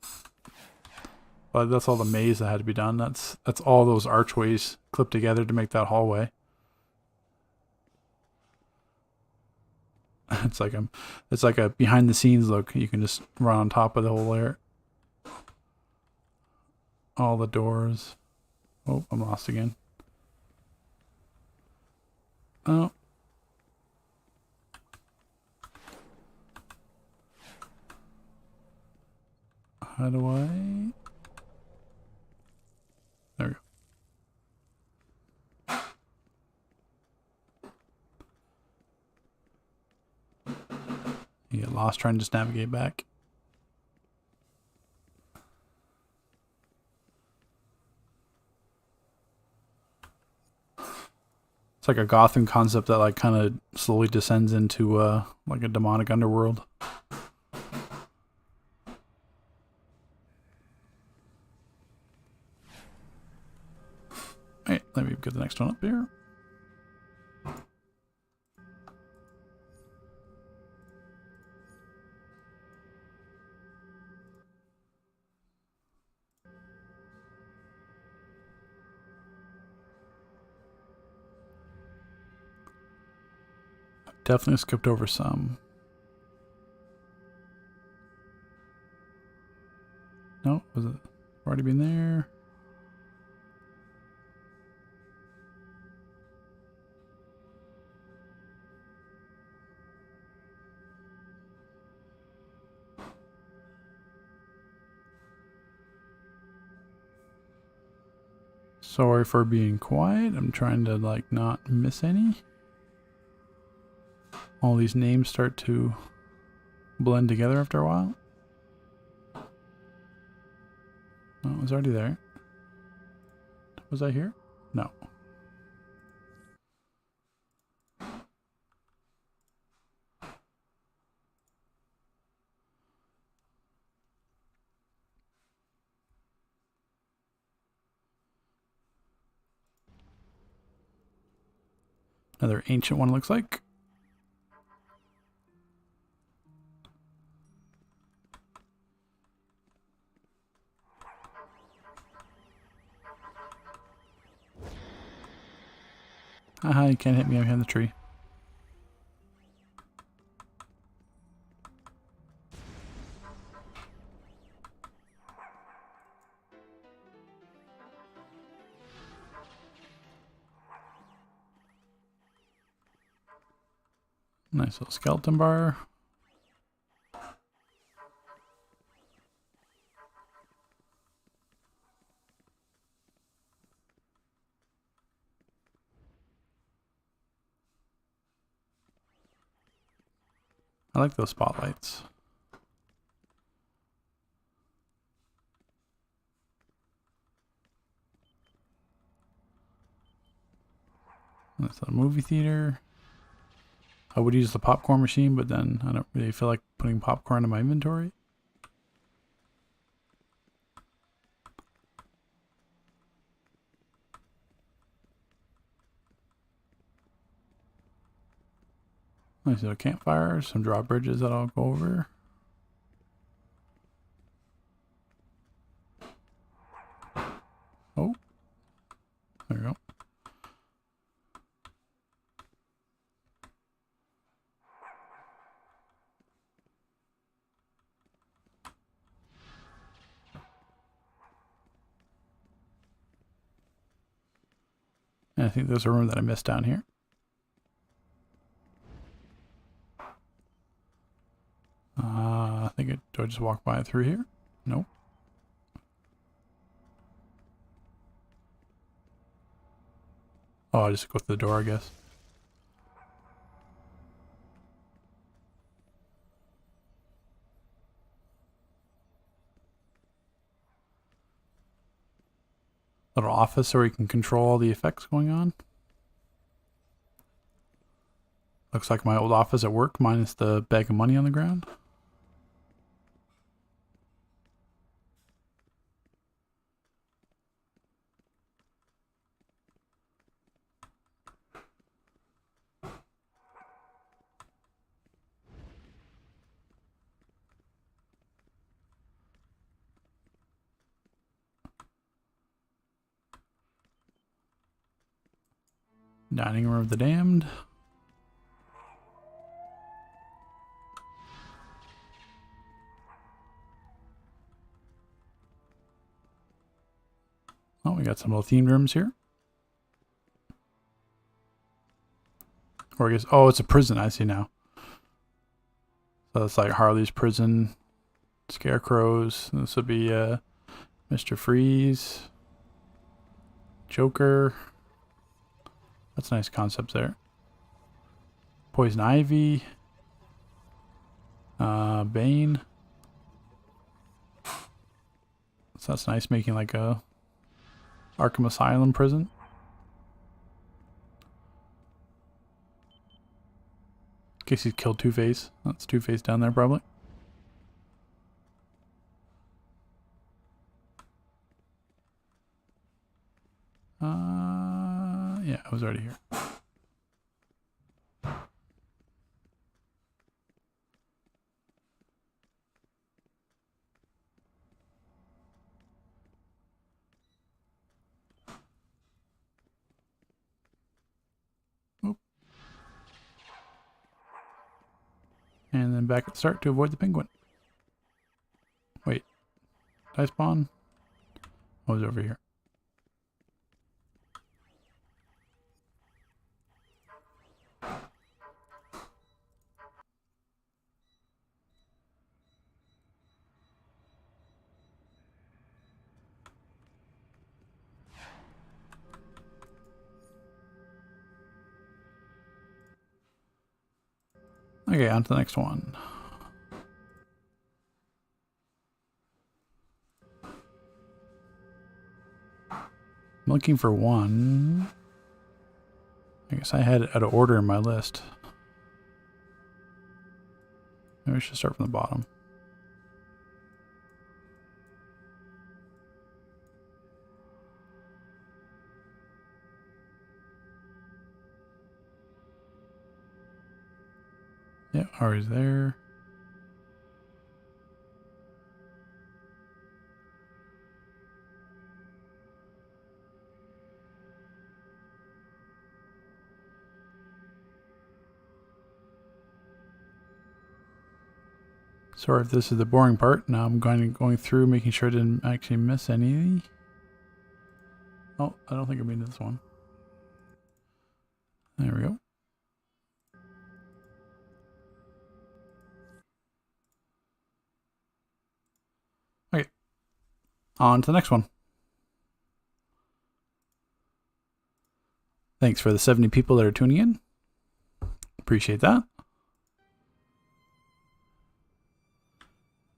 [SPEAKER 1] But that's all the maze that had to be done. That's all those archways clipped together to make that hallway. it's like a behind the scenes look. You can just run on top of the whole lair. All the doors. Oh, I'm lost again. Oh. How do I? There we go. You get lost trying to just navigate back. It's like a Gotham concept that like kind of slowly descends into like a demonic underworld. Alright, let me get the next one up here. Definitely skipped over some. No, was it already been there? Sorry for being quiet. I'm trying to like not miss any. All these names start to blend together after a while. Oh, it was already there. Was I here? No. Another ancient one, looks like. Haha, you can't hit me. I'm behind the tree. Nice little skeleton bar. I like those spotlights. That's a movie theater. I would use the popcorn machine, but then I don't really feel like putting popcorn in my inventory. Nice little campfire, some drawbridges that I'll go over. Oh, there we go. And I think there's a room that I missed down here. I think do I just walk by through here? Nope. Oh, I'll just go through the door, I guess. Little office where you can control all the effects going on. Looks like my old office at work, minus the bag of money on the ground. Dining room of the damned. Oh, we got some little themed rooms here. Or I guess, oh, it's a prison. I see now. So it's like Harley's prison, scarecrows. This would be Mr. Freeze, Joker. That's nice concepts there. Poison Ivy, Bane. So that's nice, making like a Arkham Asylum prison. In case he's killed Two-Face. That's Two-Face down there probably. Yeah, I was already here. Oop. And then back at the start to avoid the penguin. Wait. Did I spawn? I was over here. Okay, on to the next one. I'm looking for one. I guess I had it out of order in my list. Maybe we should start from the bottom. Yeah, Ari's there. Sorry if this is the boring part. Now I'm going through, making sure I didn't actually miss any. Oh, I don't think I made this one. There we go. Okay. On to the next one. Thanks for the 70 people that are tuning in. Appreciate that.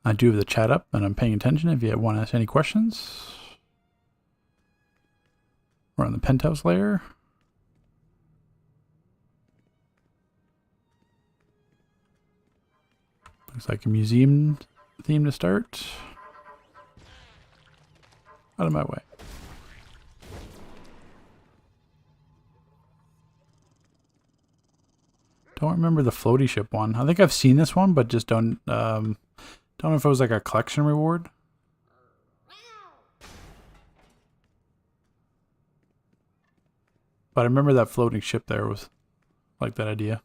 [SPEAKER 1] I do have the chat up and I'm paying attention if you want to ask any questions. We're on the penthouse layer. Looks like a museum theme to start. Out of my way. Don't remember the floaty ship one. I think I've seen this one, but just don't know if it was like a collection reward. But I remember that floating ship there was like that idea.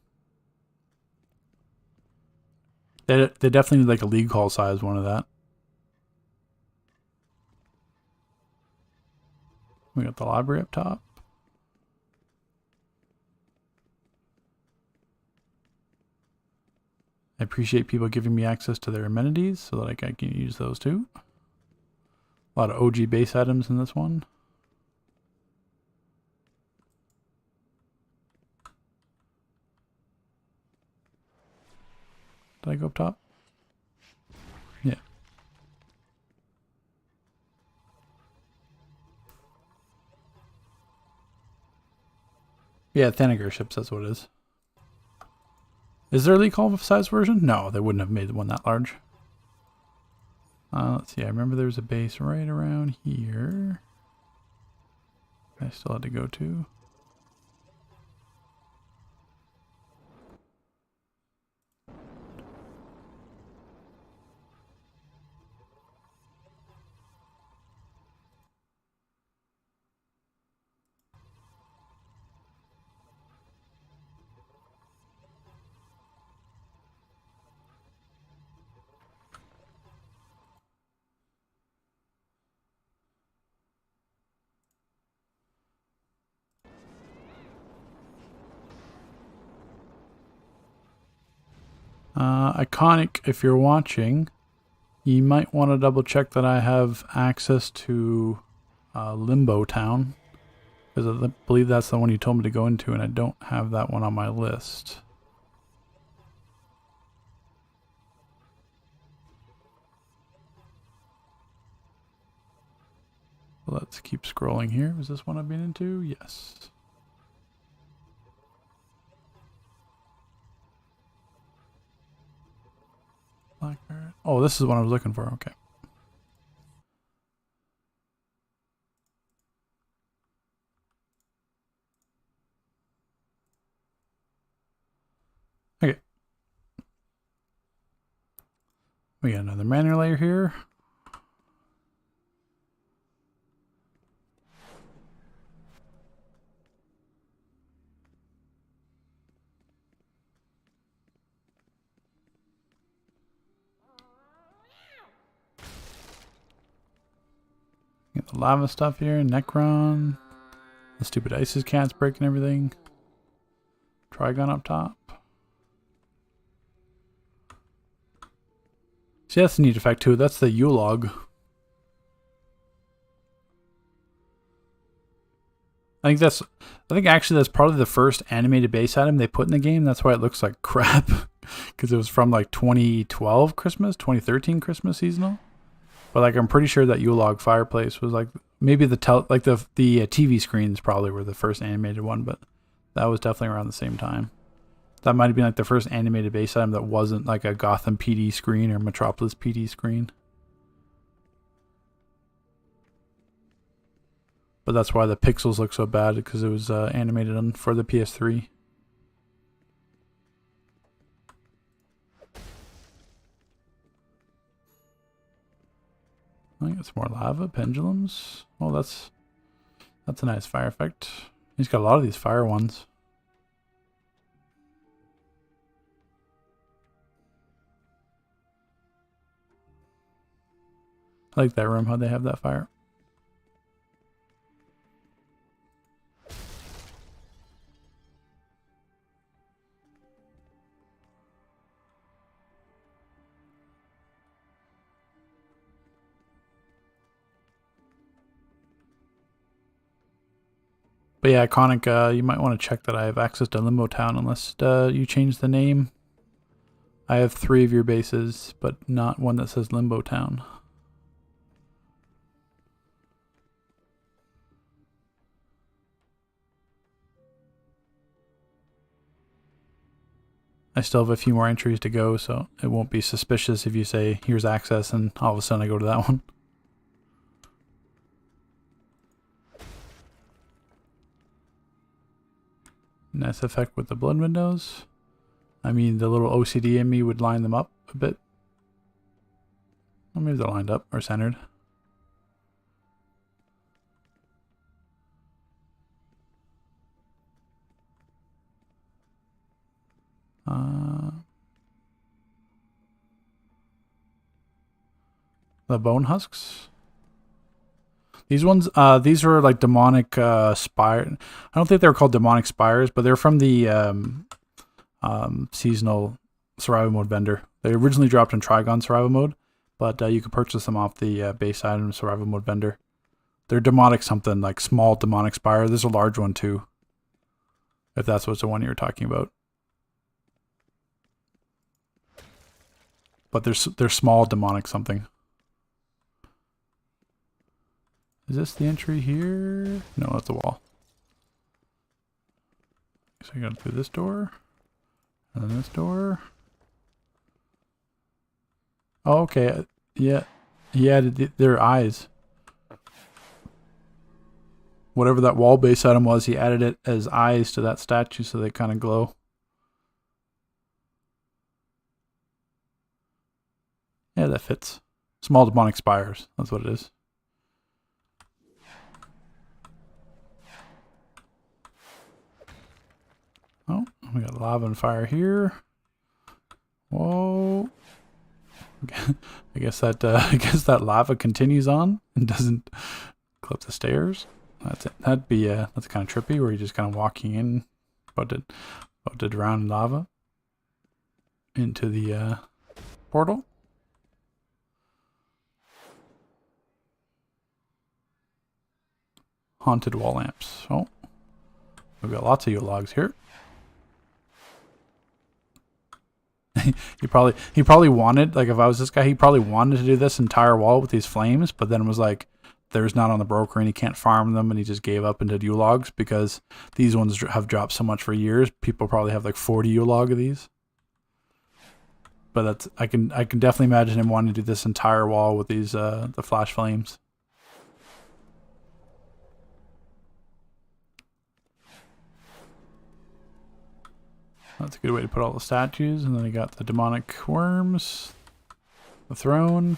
[SPEAKER 1] They definitely need like a league hall size one of that. We got the library up top. I appreciate people giving me access to their amenities so that I can use those too. A lot of OG base items in this one. Did I go up top? Yeah. Yeah, Thanagar ships, that's what it is. Is there a league hall size version? No, they wouldn't have made one that large. Let's see, I remember there was a base right around here. I still had to go to. Iconic, if you're watching, you might want to double check that I have access to Limbo Town, because I believe that's the one you told me to go into, and I don't have that one on my list. Let's keep scrolling here. Was this one I've been into? Yes. Blackbird. Oh, this is what I was looking for. Okay. Okay. We got another mana layer here. Get the lava stuff here. Necron. The stupid Isis cat's breaking everything. Trigon up top. See, that's a neat effect too. That's the U-log. I think actually that's probably the first animated base item they put in the game. That's why it looks like crap. Because it was from like 2012 Christmas, 2013 Christmas seasonal. But like I'm pretty sure that U-log fireplace was like maybe the TV screens probably were the first animated one, but that was definitely around the same time. That might have been like the first animated base item that wasn't like a Gotham PD screen or Metropolis PD screen. But that's why the pixels look so bad, because it was animated for the PS3. I think it's more lava, pendulums. Oh, that's a nice fire effect. He's got a lot of these fire ones. I like that room, how they have that fire. But yeah, Iconic, you might want to check that I have access to Limbo Town unless you change the name. I have 3 of your bases, but not one that says Limbo Town. I still have a few more entries to go, so it won't be suspicious if you say, here's access, and all of a sudden I go to that one. Nice effect with the blood windows. I mean, the little OCD in me would line them up a bit. Or maybe they're lined up or centered. The bone husks. These ones, these are like demonic spire. I don't think they're called demonic spires, but they're from the seasonal survival mode vendor. They originally dropped in Trigon survival mode, but you can purchase them off the base item survival mode vendor. They're demonic something, like small demonic spire. There's a large one too, if that's what's the one you're talking about. But they're small demonic something. Is this the entry here? No, that's a wall. So I gotta do this door. And then this door. Oh, okay. Yeah. He added their eyes. Whatever that wall base item was, he added it as eyes to that statue so they kind of glow. Yeah, that fits. Small demonic spires. That's what it is. Oh, we got lava and fire here. Whoa. I guess that lava continues on and doesn't go up the stairs. That's it. That's kind of trippy, where you're just kind of walking in, about to drown in lava. into the portal. Haunted wall lamps. Oh, we've got lots of Yule logs here. he probably wanted, like if I was this guy, he probably wanted to do this entire wall with these flames, but then was like, there's not on the broker and he can't farm them, and he just gave up and did Yule logs because these ones have dropped so much for years. People probably have like 40 Yule log of these. But that's I can definitely imagine him wanting to do this entire wall with these the flash flames. That's a good way to put all the statues. And then you got the demonic worms, the throne.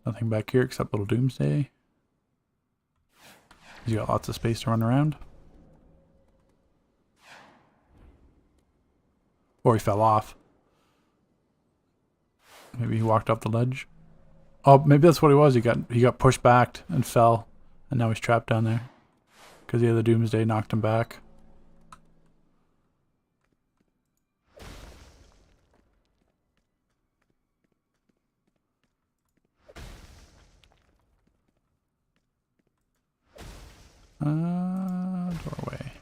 [SPEAKER 1] Nothing back here except little Doomsday. You got lots of space to run around. Or he fell off. Maybe he walked off the ledge. Oh, maybe that's what he was. He got pushed back and fell, and now he's trapped down there because the other Doomsday knocked him back. Doorway.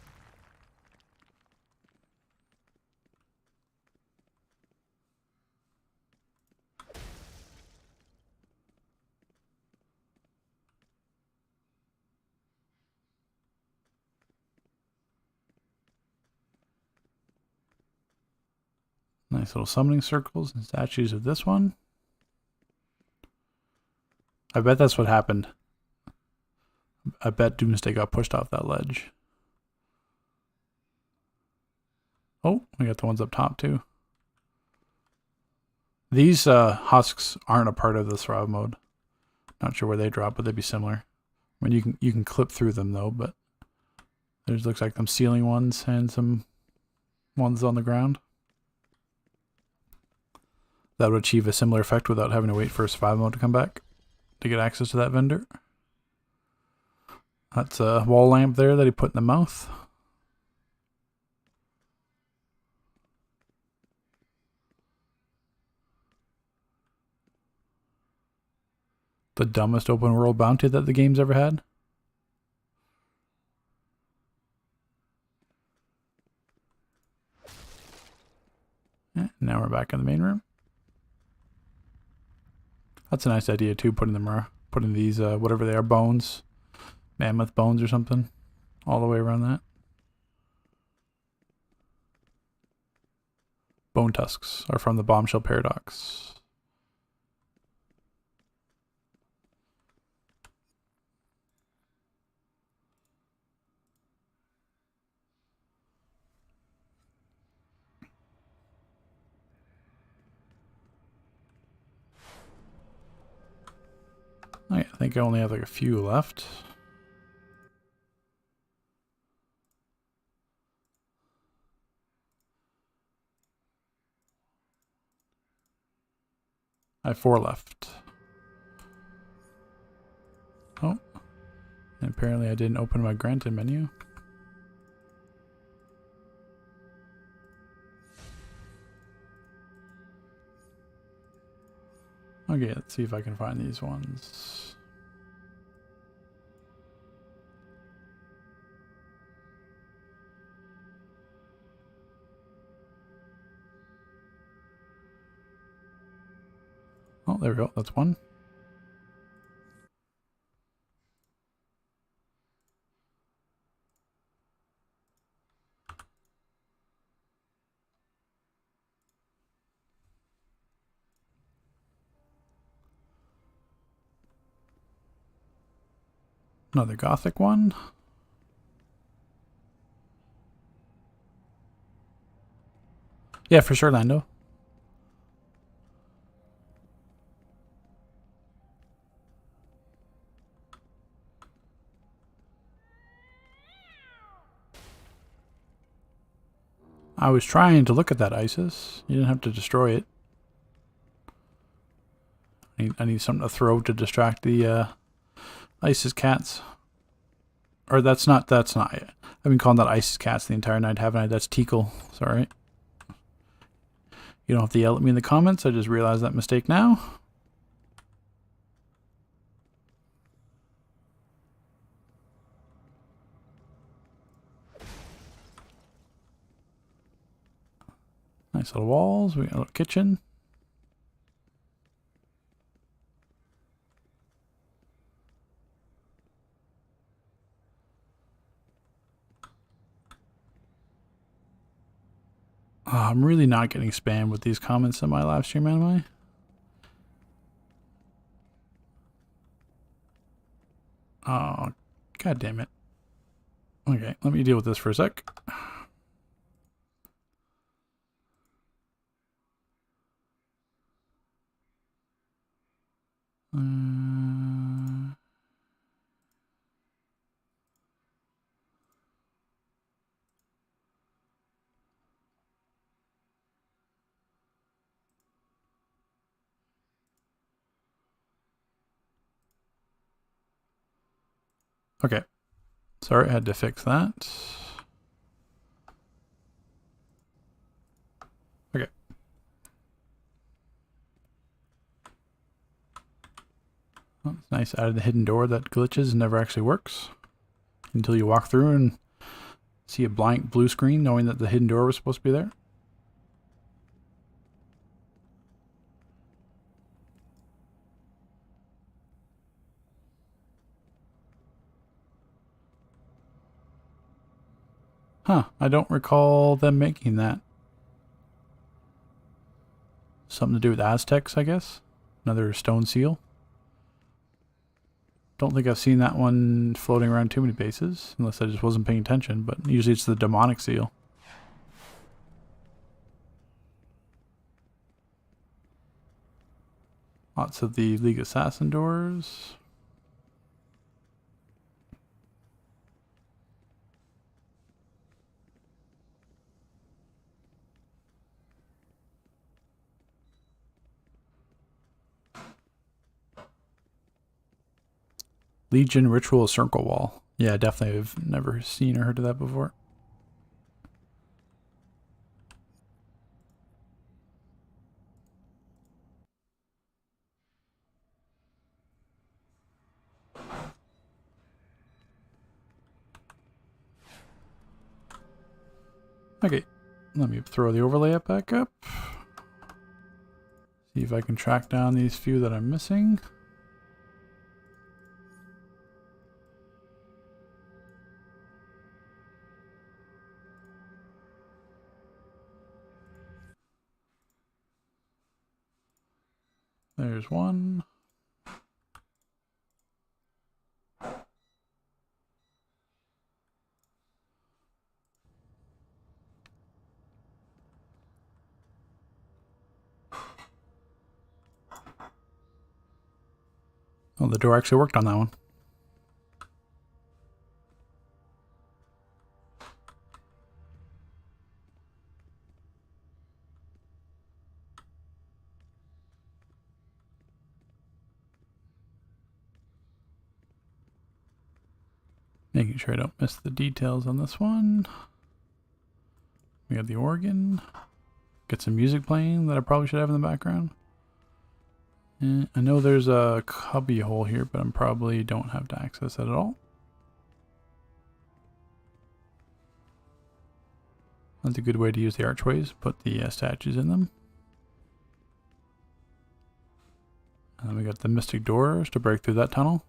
[SPEAKER 1] Nice little summoning circles and statues of this one. I bet that's what happened. I bet Doomsday got pushed off that ledge. Oh, we got the ones up top too. These husks aren't a part of the survival mode. Not sure where they drop, but they'd be similar. I mean, you can clip through them though, but there's looks like some ceiling ones and some ones on the ground. That would achieve a similar effect without having to wait for survival mode to come back to get access to that vendor. That's a wall lamp there that he put in the mouth. The dumbest open world bounty that the game's ever had. Yeah, now we're back in the main room. That's a nice idea too, putting these whatever they are, bones, mammoth bones or something, all the way around that. Bone tusks are from the Bombshell Paradox. Oh, yeah, I think I only have like a few left. I have 4 left. Oh, and apparently I didn't open my granted menu. Okay, let's see if I can find these ones. Oh, there we go. That's one. Another Gothic one. Yeah, for sure, Lando. I was trying to look at that ISIS. You didn't have to destroy it. I need something to throw to distract the ISIS cats. Or that's not. I've been calling that ISIS cats the entire night, haven't I? That's Teakle. Sorry. You don't have to yell at me in the comments. I just realized that mistake now. Nice little walls. We got a little kitchen. Oh, I'm really not getting spammed with these comments in my live stream, am I? Oh, god damn it. Okay, let me deal with this for a sec. Okay. Sorry, I had to fix that. Okay. Oh, it's nice. Added the hidden door that glitches and never actually works until you walk through and see a blank blue screen knowing that the hidden door was supposed to be there. Huh, I don't recall them making that. Something to do with Aztecs, I guess. Another stone seal. Don't think I've seen that one floating around too many bases, unless I just wasn't paying attention, but usually it's the demonic seal. Lots of the League Assassin doors. Legion Ritual Circle Wall. Yeah, definitely have never seen or heard of that before. Okay, let me throw the overlay up back up. See if I can track down these few that I'm missing. There's one. Oh, the door actually worked on that one. Making sure I don't miss the details on this one. We got the organ. Get some music playing that I probably should have in the background. And I know there's a cubby hole here, but I probably don't have to access it at all. That's a good way to use the archways. Put the statues in them. And then we got the mystic doors to break through that tunnel.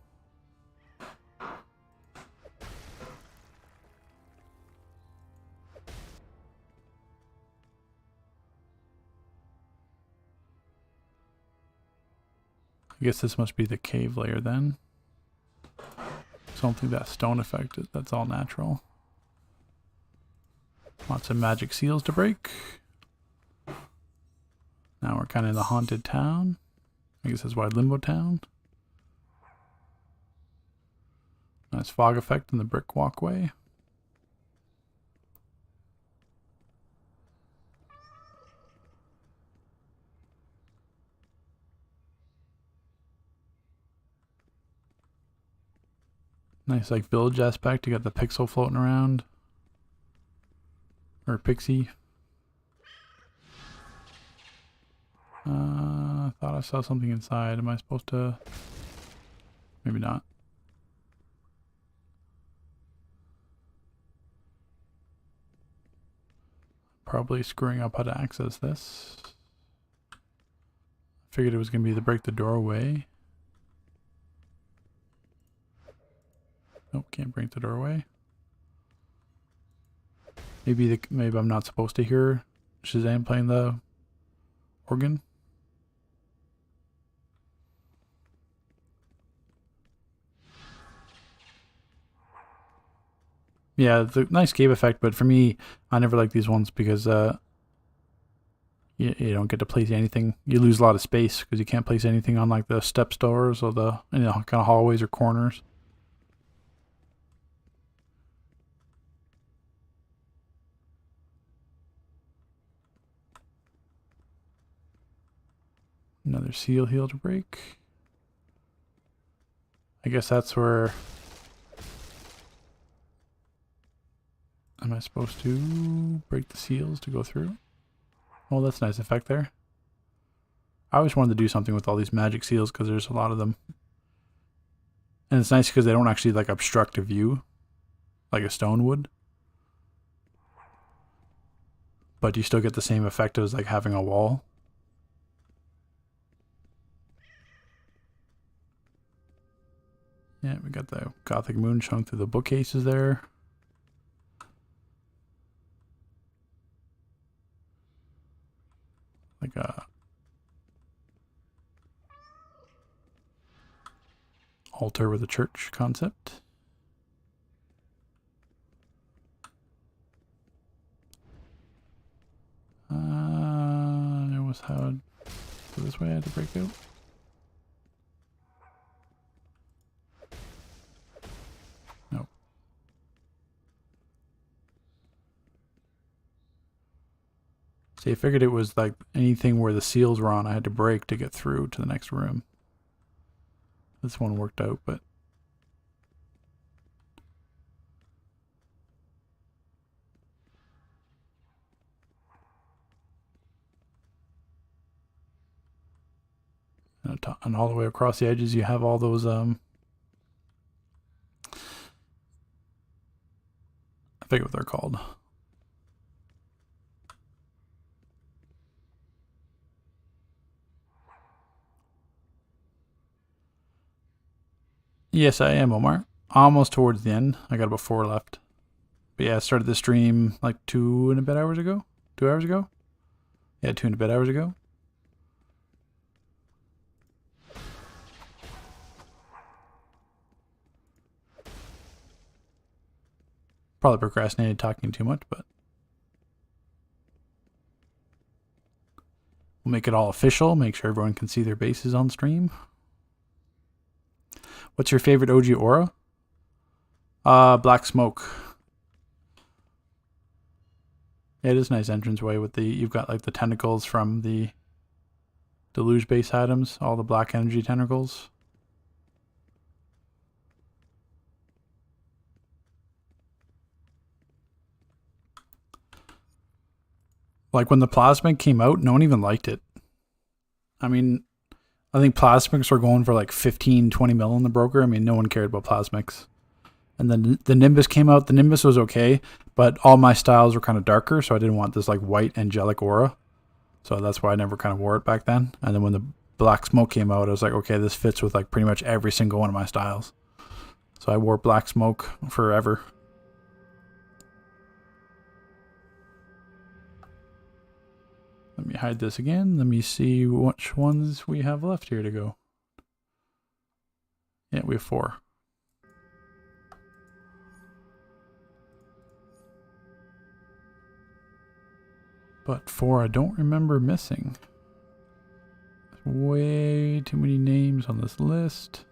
[SPEAKER 1] I guess this must be the cave layer then. So I don't think that stone effect, that's all natural. Lots of magic seals to break. Now we're kind of in the haunted town. I guess that's why Limbo Town. Nice fog effect in the brick walkway. Nice like village aspect. You got the pixel floating around. Or pixie. I thought I saw something inside. Am I supposed to? Maybe not. Probably screwing up how to access this. Figured it was going to be to break the doorway. Nope, can't break the doorway. Maybe I'm not supposed to hear Shazam playing the organ. Yeah, it's a nice cave effect, but for me, I never like these ones because you don't get to place anything. You lose a lot of space because you can't place anything on like the step stores or the kind of hallways or corners. Another seal heel to break. I guess that's where. Am I supposed to break the seals to go through? Oh, that's a nice effect there. I always wanted to do something with all these magic seals because there's a lot of them. And it's nice because they don't actually like obstruct a view like a stone would. But you still get the same effect as like having a wall. Yeah, we got the Gothic moon showing through the bookcases there. Like a altar with a church concept. It was how this way I had to break out. Nope. See, I figured it was like anything where the seals were on, I had to break to get through to the next room. This one worked out, but and all the way across the edges you have all those I forget what they're called. Yes, I am, Omar. Almost towards the end. I got about 4 left. But yeah, I started the stream like 2 and a bit hours ago. 2 hours ago? Yeah, 2 and a bit hours ago. Probably procrastinated talking too much, but we'll make it all official. Make sure everyone can see their bases on stream. What's your favorite OG aura? Black smoke. Yeah, it is a nice entranceway with you've got like the tentacles from the deluge base items, all the black energy tentacles. Like when the plasmic came out, no one even liked it. I mean, I think plasmics were going for like 15, 20 mil in the broker. I mean, no one cared about plasmics. And then the Nimbus came out. The Nimbus was okay, but all my styles were kind of darker, so I didn't want this like white angelic aura. So that's why I never kind of wore it back then. And then when the black smoke came out, I was like, okay, this fits with like pretty much every single one of my styles. So I wore black smoke forever. Let me hide this again. Let me see which ones we have left here to go. Yeah, we have 4. But 4 I don't remember missing. There's way too many names on this list.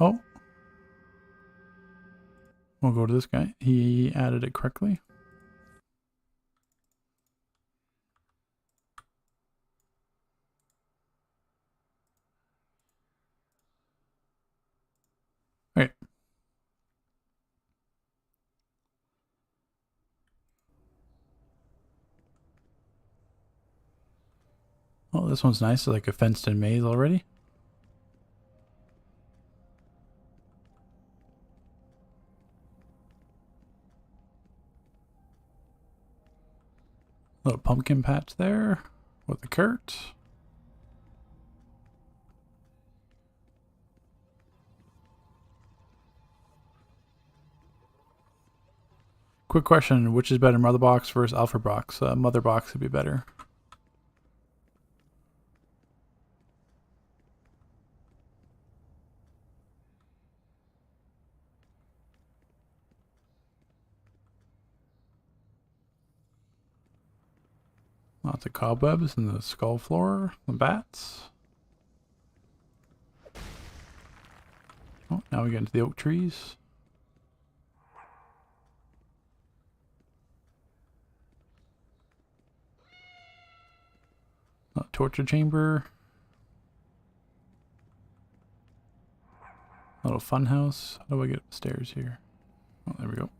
[SPEAKER 1] Oh. We'll go to this guy. He added it correctly. Okay. Oh, this one's nice. It's like a fenced-in maze already. Little pumpkin patch there with the cart. Quick question, which is better, Mother Box versus Alpha Box? Mother Box would be better. Lots of cobwebs in the skull floor, the bats. Oh, now we get into the oak trees. Torture chamber. Little fun house. How do I get upstairs here? Oh, there we go.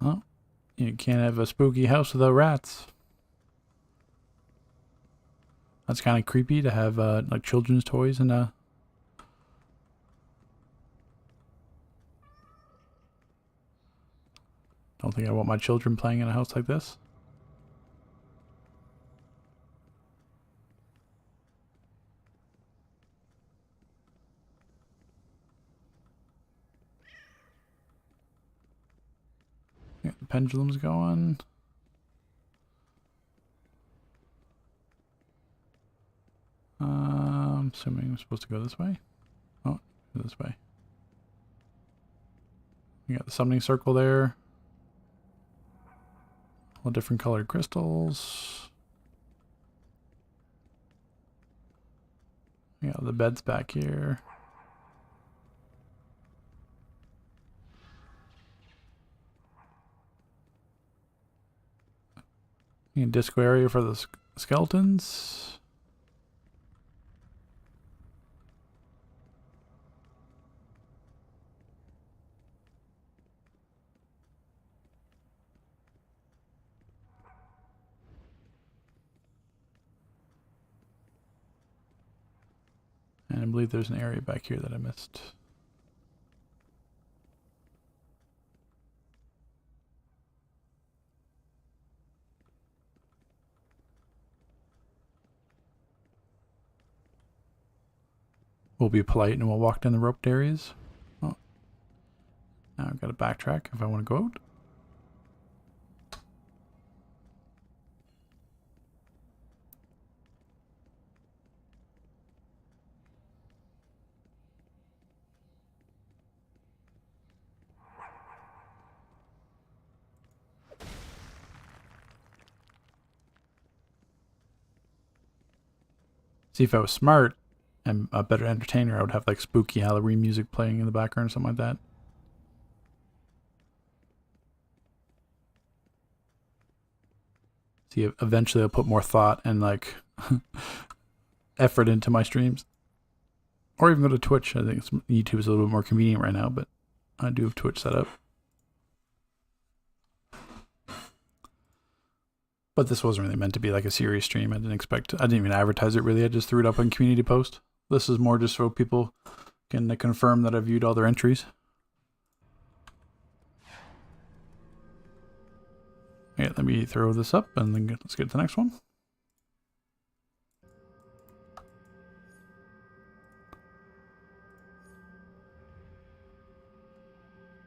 [SPEAKER 1] Oh, you can't have a spooky house without rats. That's kind of creepy to have like children's toys in a. Don't think I want my children playing in a house like this. Got the pendulums going. I'm assuming I'm supposed to go this way. Oh, this way. You got the summoning circle there. All different colored crystals. You got the beds back here. You disco area for the skeletons. And I believe there's an area back here that I missed. We'll be polite and we'll walk down the roped areas. Oh. Now I've got to backtrack if I want to go out. See, if I was smart and a better entertainer, I would have like spooky Halloween music playing in the background or something like that. See, eventually I'll put more thought and like effort into my streams. Or even go to Twitch. I think YouTube is a little bit more convenient right now, but I do have Twitch set up. But this wasn't really meant to be like a serious stream. I didn't even advertise it really. I just threw it up on community post. This is more just so people can confirm that I viewed all their entries. Okay, let me throw this up and then let's get to the next one.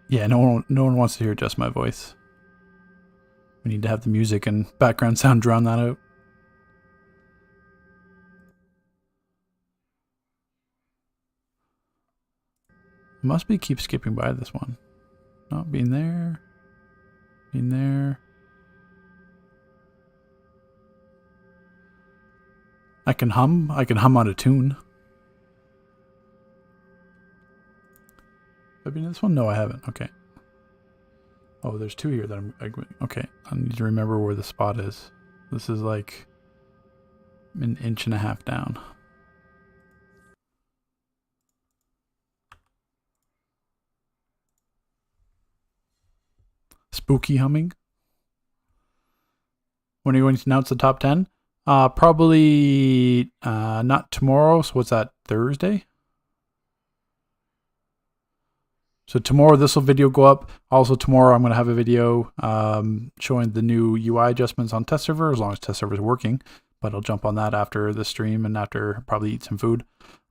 [SPEAKER 1] Yeah, no one wants to hear just my voice. We need to have the music and background sound drown that out. Must be keep skipping by this one. Not being there. Being there. I can hum on a tune. Have I been in this one? No, I haven't. Okay. Oh, there's two here that I'm... Okay, I need to remember where the spot is. This is like an inch and a half down. spooky humming. When are you going to announce the top 10? Probably not tomorrow. So what's that, Thursday? So tomorrow this will video go up. Also tomorrow I'm going to have a video showing the new UI adjustments on test server, as long as test server is working. But I'll jump on that after the stream and after probably eat some food.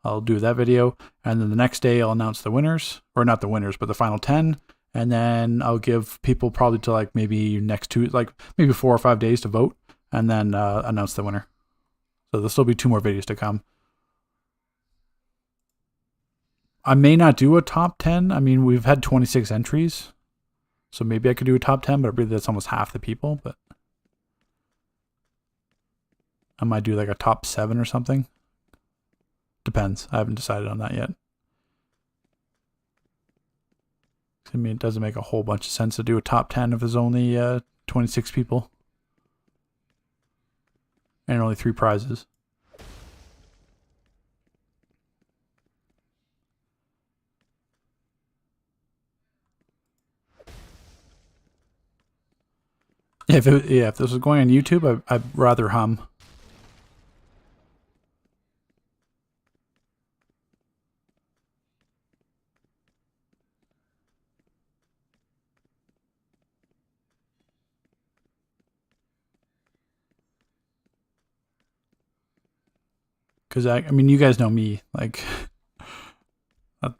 [SPEAKER 1] I'll do that video. And then the next day I'll announce the winners, or not the winners, but the final 10. And then I'll give people probably to like maybe next two, like maybe 4 or 5 days to vote, and then announce the winner. So there'll still be 2 more videos to come. I may not do a top 10. I mean, we've had 26 entries, so maybe I could do a top 10, but I believe that's almost half the people. But I might do like a top 7 or something. Depends. I haven't decided on that yet. I mean, it doesn't make a whole bunch of sense to do a top 10 if there's only 26 people and only 3 prizes. If this was going on YouTube, I'd rather hum. Because I mean, you guys know me. Like,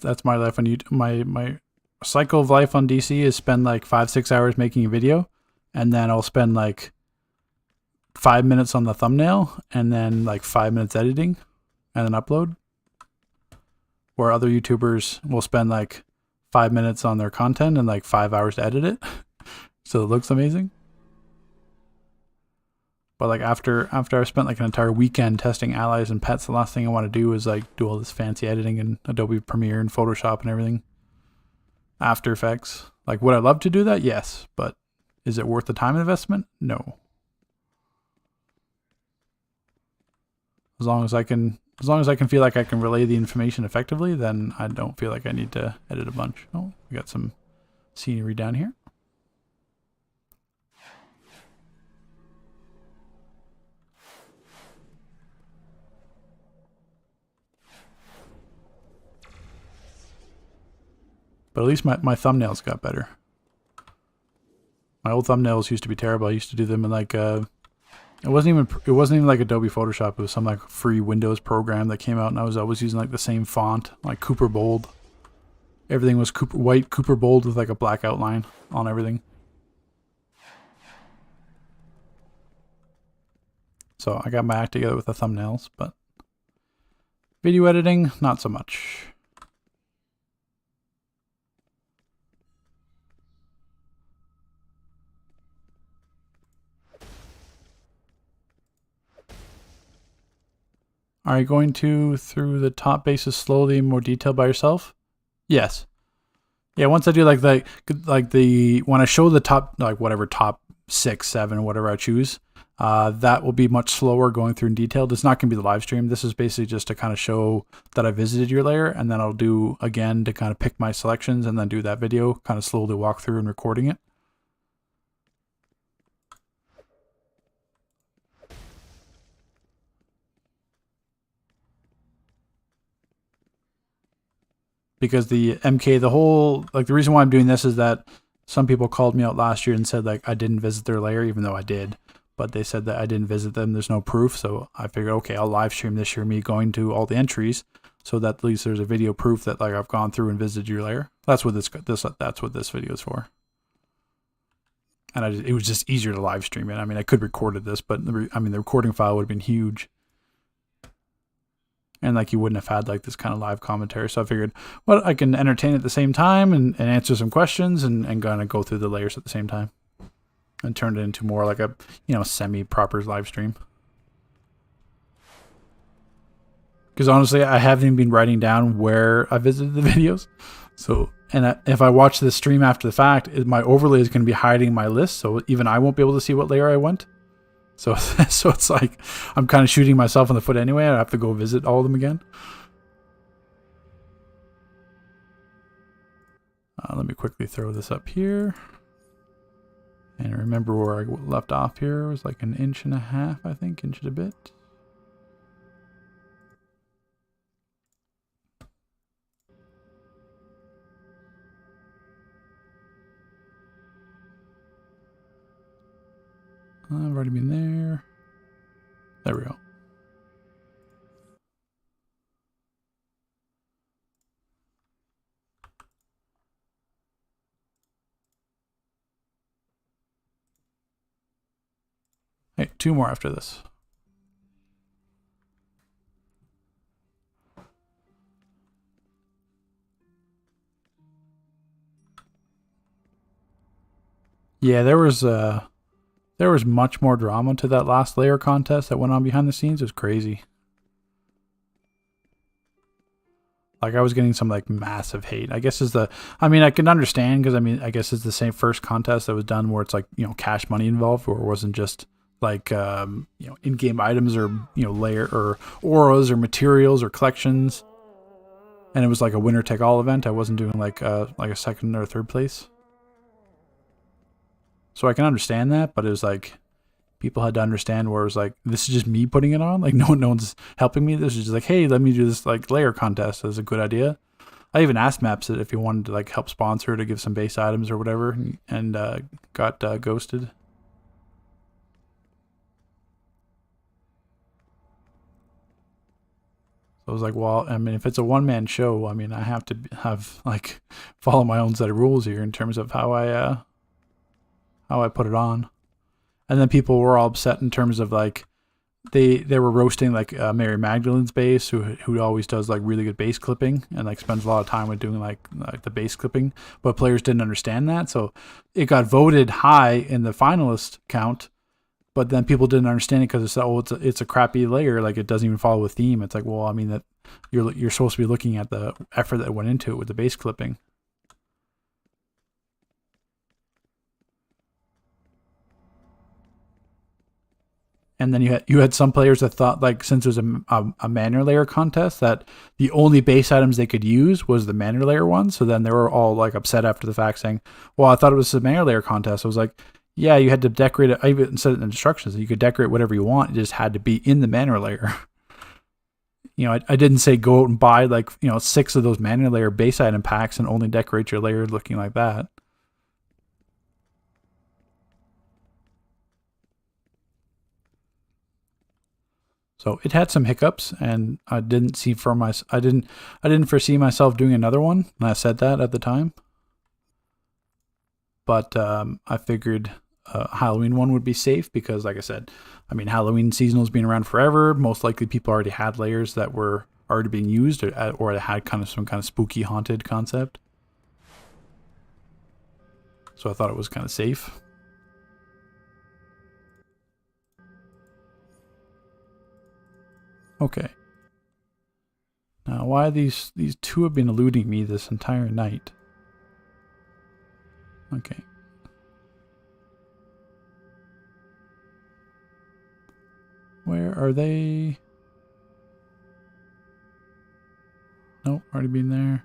[SPEAKER 1] that's my life on YouTube. My cycle of life on DC is spend like 5-6 hours making a video, and then I'll spend like 5 minutes on the thumbnail, and then like 5 minutes editing, and then upload. Where other YouTubers will spend like 5 minutes on their content and like 5 hours to edit it, so it looks amazing. But like after I've spent like an entire weekend testing allies and pets, the last thing I want to do is like do all this fancy editing in Adobe Premiere and Photoshop and everything. After Effects. Like, would I love to do that? Yes, but is it worth the time investment? No. As long as I can feel like I can relay the information effectively, then I don't feel like I need to edit a bunch. Oh, we got some scenery down here. But at least my thumbnails got better. My old thumbnails used to be terrible. I used to do them in like it wasn't even like Adobe Photoshop. It was some like free Windows program that came out, and I was always using like the same font, like Cooper Bold. Everything was white Cooper Bold with like a black outline on everything. So I got my act together with the thumbnails, but video editing, not so much. Are you going through the top bases slowly in more detail by yourself? Yes. Yeah, once I do like the when I show the top, like whatever, top 6, 7, whatever I choose, that will be much slower going through in detail. It's not going to be the live stream. This is basically just to kind of show that I visited your lair, and then I'll do again to kind of pick my selections and then do that video, kind of slowly walk through and recording it. Because the MK, the whole, like the reason why I'm doing this is that some people called me out last year and said like I didn't visit their lair, even though I did. But they said that I didn't visit them. There's no proof. So I figured, okay, I'll live stream this year, me going to all the entries, so that at least there's a video proof that like I've gone through and visited your lair. That's what this video is for. And it was just easier to live stream it. I mean, I could recorded this, but the recording file would have been huge. And like you wouldn't have had like this kind of live commentary. So I figured, well, I can entertain at the same time and answer some questions and kind of go through the layers at the same time. And turn it into more like a, semi-proper live stream. Because honestly, I haven't even been writing down where I visited the videos. So, and if I watch this stream after the fact, my overlay is going to be hiding my list. So even I won't be able to see what layer I went. So it's like I'm kind of shooting myself in the foot anyway. I have to go visit all of them again. Let me quickly throw this up here. And remember where I left off here was like 1.5 inches, I think, inch and a bit. I've already been there. There we go. Hey, 2 more after this. Yeah, there was much more drama to that last layer contest that went on behind the scenes. It was crazy. Like, I was getting some like massive hate. I guess I can understand, because I guess it's the same first contest that was done where it's like, cash money involved, where it wasn't just like in-game items or layer or auras or materials or collections, and it was like a winner take all event. I wasn't doing like a second or third place, so I can understand that. But it was like, people had to understand where it was like, this is just me putting it on. Like, no one's helping me. This is just like, hey, let me do this like layer contest. That's a good idea. I even asked Maps if he wanted to like help sponsor to give some base items or whatever, and got ghosted. So I was like, well, if it's a one-man show, I have to have like follow my own set of rules here in terms of how I put it on. And then people were all upset in terms of like they were roasting like Mary Magdalene's bass, who always does like really good bass clipping and like spends a lot of time with doing like the bass clipping, but players didn't understand that, so it got voted high in the finalist count. But then people didn't understand it because it's a crappy layer, like it doesn't even follow a theme. It's like, well, that you're supposed to be looking at the effort that went into it with the bass clipping. And then you had some players that thought, like, since it was a mana layer contest, that the only base items they could use was the mana layer one. So then they were all like upset after the fact, saying, well, I thought it was a mana layer contest. I was like, yeah, you had to decorate it. I even said it in the instructions that you could decorate whatever you want. It just had to be in the mana layer. I didn't say go out and buy like 6 of those mana layer base item packs and only decorate your layer looking like that. So it had some hiccups, and I didn't foresee myself doing another one, and I said that at the time. But I figured Halloween one would be safe because, like I said, Halloween seasonal's been around forever. Most likely, people already had layers that were already being used, or it had some kind of spooky haunted concept. So I thought it was kind of safe. Okay. Now, why these 2 have been eluding me this entire night? Okay. Where are they? Nope, already been there.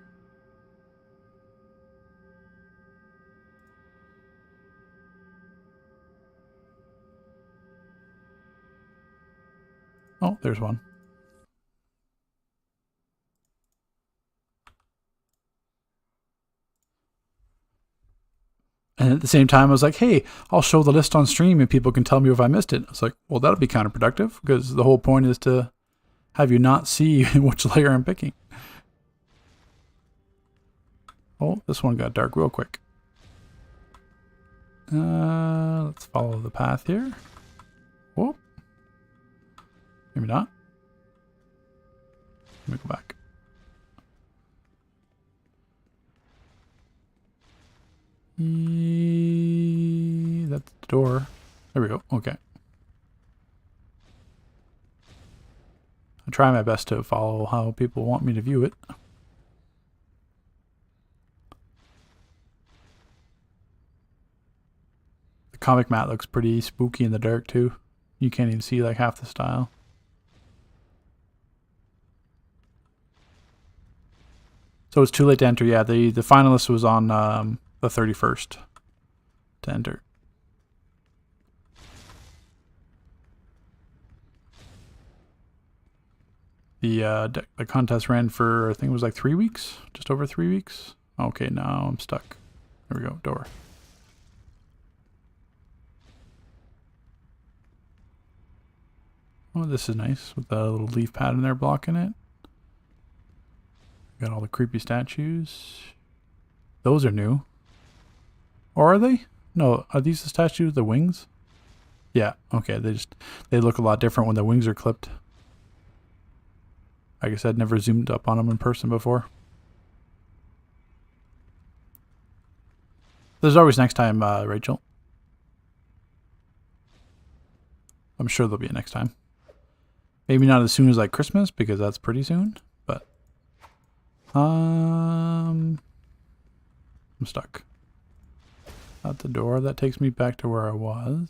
[SPEAKER 1] Oh, there's one. And at the same time, I was like, hey, I'll show the list on stream and people can tell me if I missed it. I was like, well, that'll be counterproductive because the whole point is to have you not see which layer I'm picking. Oh, this one got dark real quick. Let's follow the path here. Whoa. Maybe not. Let me go back. That's the door. There we go. Okay. I try my best to follow how people want me to view it. The comic mat looks pretty spooky in the dark too. You can't even see like half the style. So it's too late to enter. Yeah, the finalist was on the 31st to enter. The contest ran for, I think it was like 3 weeks, just over 3 weeks. Okay, now I'm stuck. There we go, door. Oh, this is nice with the little leaf pattern there blocking it. Got all the creepy statues. Those are new. Or are they? No, are these the statues with the wings? Yeah, okay, they look a lot different when the wings are clipped. I guess I'd never zoomed up on them in person before. There's always next time, Rachel. I'm sure there'll be a next time. Maybe not as soon as like Christmas, because that's pretty soon, but I'm stuck. At the door, that takes me back to where I was.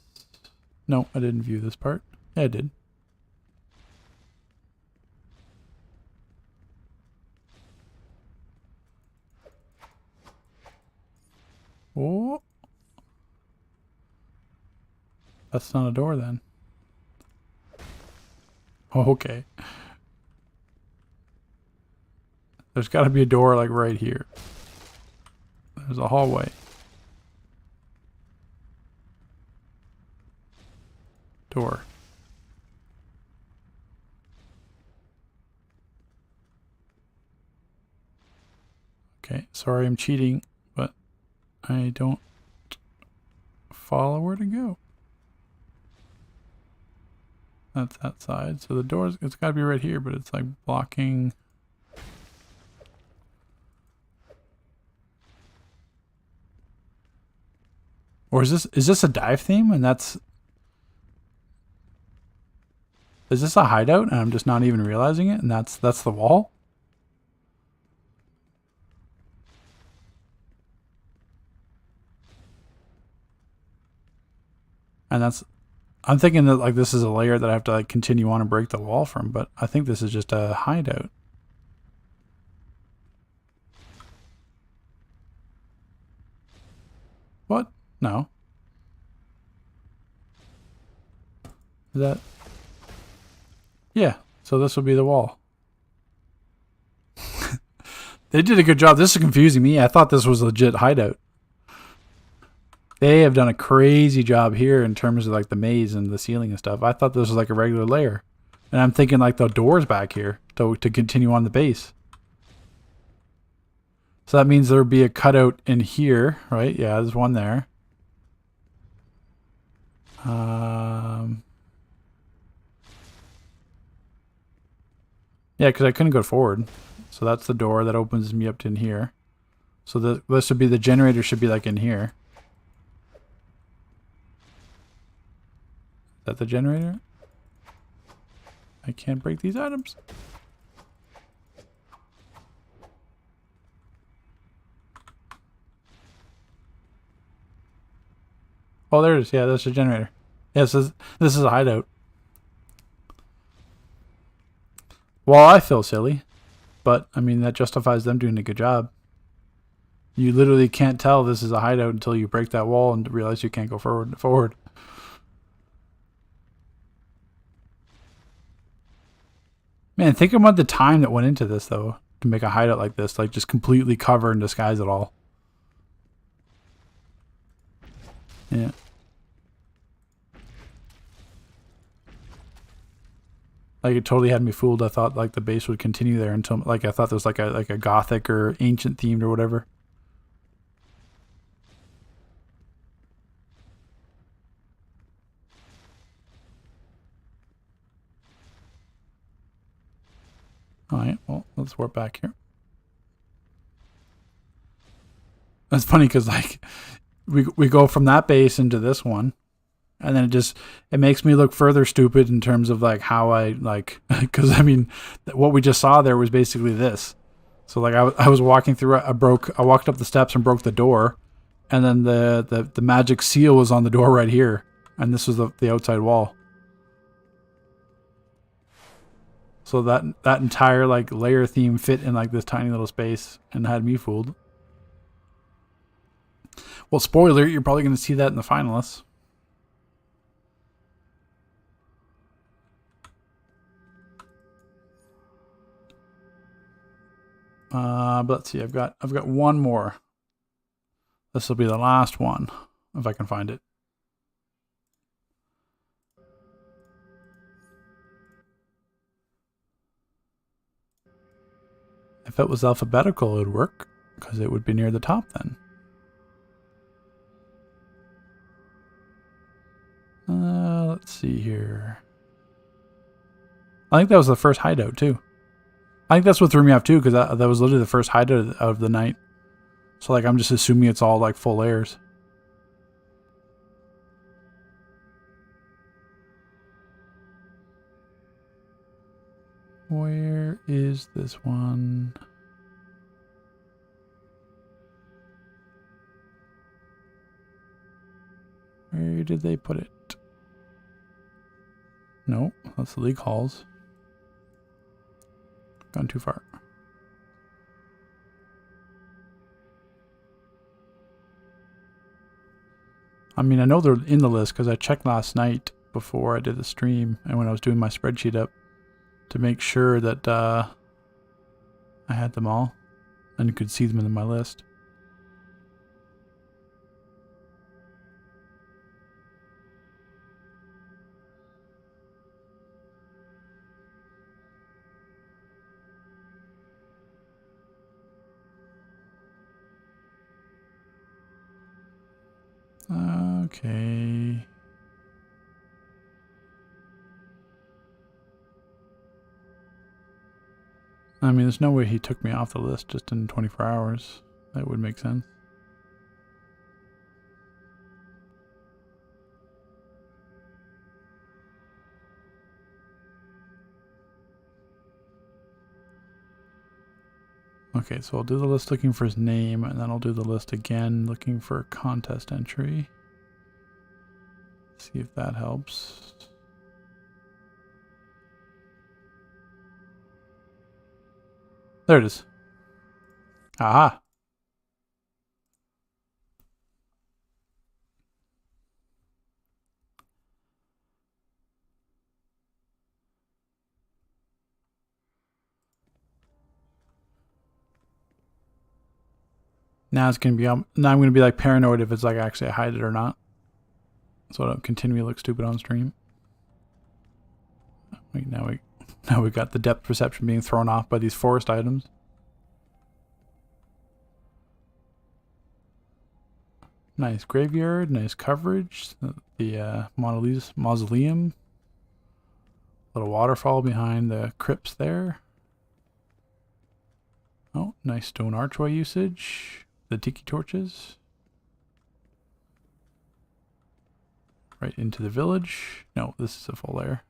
[SPEAKER 1] No, I didn't view this part. Yeah, I did. Oh. That's not a door then. Oh, okay. There's got to be a door like right here. There's a hallway. Door. Okay, sorry I'm cheating, but I don't follow where to go. That's that side. So the doors, it's got to be right here, but it's like blocking. Or is this a dive theme? And is this a hideout and I'm just not even realizing it? And that's the wall? And I'm thinking that like this is a layer that I have to like continue on and break the wall from, but I think this is just a hideout. What? No. Is that? Yeah, so this will be the wall. They did a good job. This is confusing me. I thought this was a legit hideout. They have done a crazy job here in terms of like the maze and the ceiling and stuff. I thought this was like a regular layer. And I'm thinking like the doors back here to continue on the base. So that means there would be a cutout in here, right? Yeah, there's one there. Yeah, because I couldn't go forward. So that's the door that opens me up to in here. So this would be, the generator should be like in here. Is that the generator? I can't break these items. Oh, there it is. Yeah, that's the generator. Yeah, this is a hideout. Well, I feel silly, but I mean that justifies them doing a good job. You literally can't tell this is a hideout until you break that wall and realize you can't go forward. Man, think about the time that went into this though, to make a hideout like this, like just completely cover and disguise it all. Yeah. Like it totally had me fooled. I thought like the base would continue there until like I thought there was like a gothic or ancient themed or whatever. Alright, well, let's warp back here. That's funny because like we go from that base into this one. And then it makes me look further stupid in terms of like how I like, because I mean, what we just saw there was basically this. So like I was walking through, I walked up the steps and broke the door, and then the magic seal was on the door right here, and this was the outside wall. So that entire like layer theme fit in like this tiny little space and had me fooled. Well, spoiler, you're probably going to see that in the finalists. But let's see. I've got one more. This will be the last one if I can find it. If it was alphabetical, it would work because it would be near the top then. Let's see here. I think that was the first hideout too. I think that's what threw me off too, because that was literally the first hideout of the night. So like I'm just assuming it's all like full layers. Where is this one? Where did they put it? No, that's the league halls. Gone too far. I mean, I know they're in the list because I checked last night before I did the stream and when I was doing my spreadsheet up to make sure that I had them all and you could see them in my list. Okay. I mean, there's no way he took me off the list just in 24 hours. That would make sense. Okay, so I'll do the list looking for his name, and then I'll do the list again looking for a contest entry. See if that helps. There it is. Aha. Now it's gonna be now I'm gonna be like paranoid if it's like actually I hide it or not. So I don't continue to look stupid on stream. Wait, now we got the depth perception being thrown off by these forest items. Nice graveyard, nice coverage. The mausoleum. Little waterfall behind the crypts there. Oh, nice stone archway usage. The tiki torches. Right into the village. No, this is a full layer.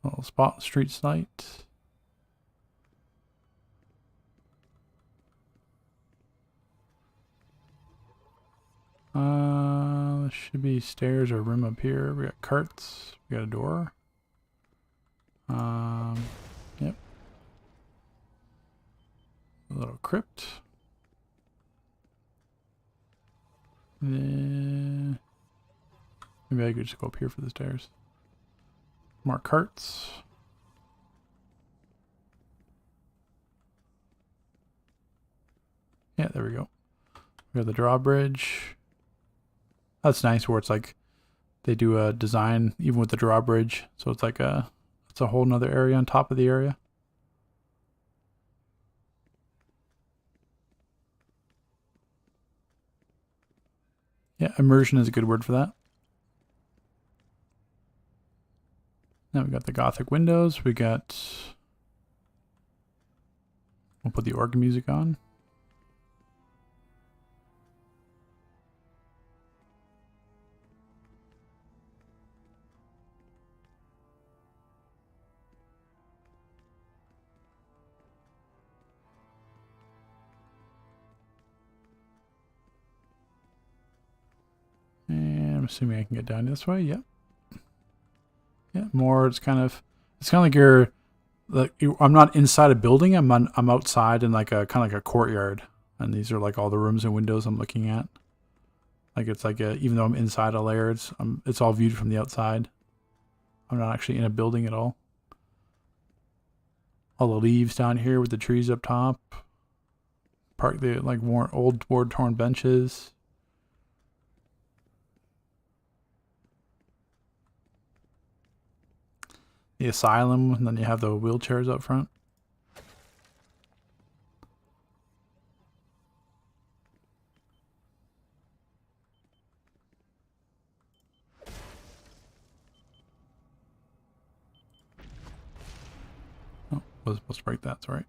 [SPEAKER 1] Little spot, street light. There should be stairs or room up here. We got carts. We got a door. Yep. A little crypt. Maybe I could just go up here for the stairs. More carts. Yeah, there we go. We got the drawbridge. That's nice where it's like they do a design even with the drawbridge. So it's like it's a whole nother area on top of the area. Yeah, immersion is a good word for that. Now we got the Gothic windows. We got... We'll put the organ music on. And I'm assuming I can get down this way. Yep. Yeah, more. It's kind of like you're. I'm not inside a building. I'm outside in like a kind of like a courtyard, and these are like all the rooms and windows I'm looking at. Like it's like even though I'm inside a layer, it's all viewed from the outside. I'm not actually in a building at all. All the leaves down here with the trees up top. park the like old war-torn benches. The asylum, and then you have the wheelchairs up front. Oh, I was supposed to break that, sorry.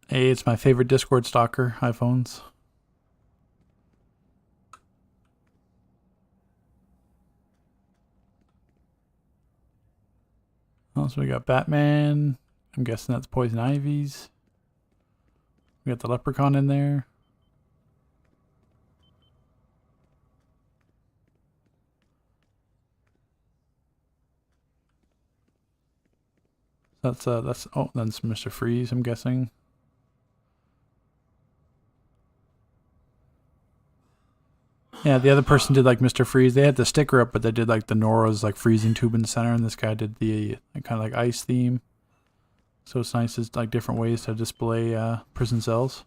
[SPEAKER 1] Hey, it's my favorite Discord stalker, iPhones. Oh, so we got Batman. I'm guessing that's Poison Ivy's. We got the Leprechaun in there. That's oh, that's Mr. Freeze, I'm guessing. Yeah, the other person did like Mr. Freeze. They had the sticker up, but they did like the Nora's like freezing tube in the center, and this guy did the kind of like ice theme. So it's nice. It's like different ways to display prison cells.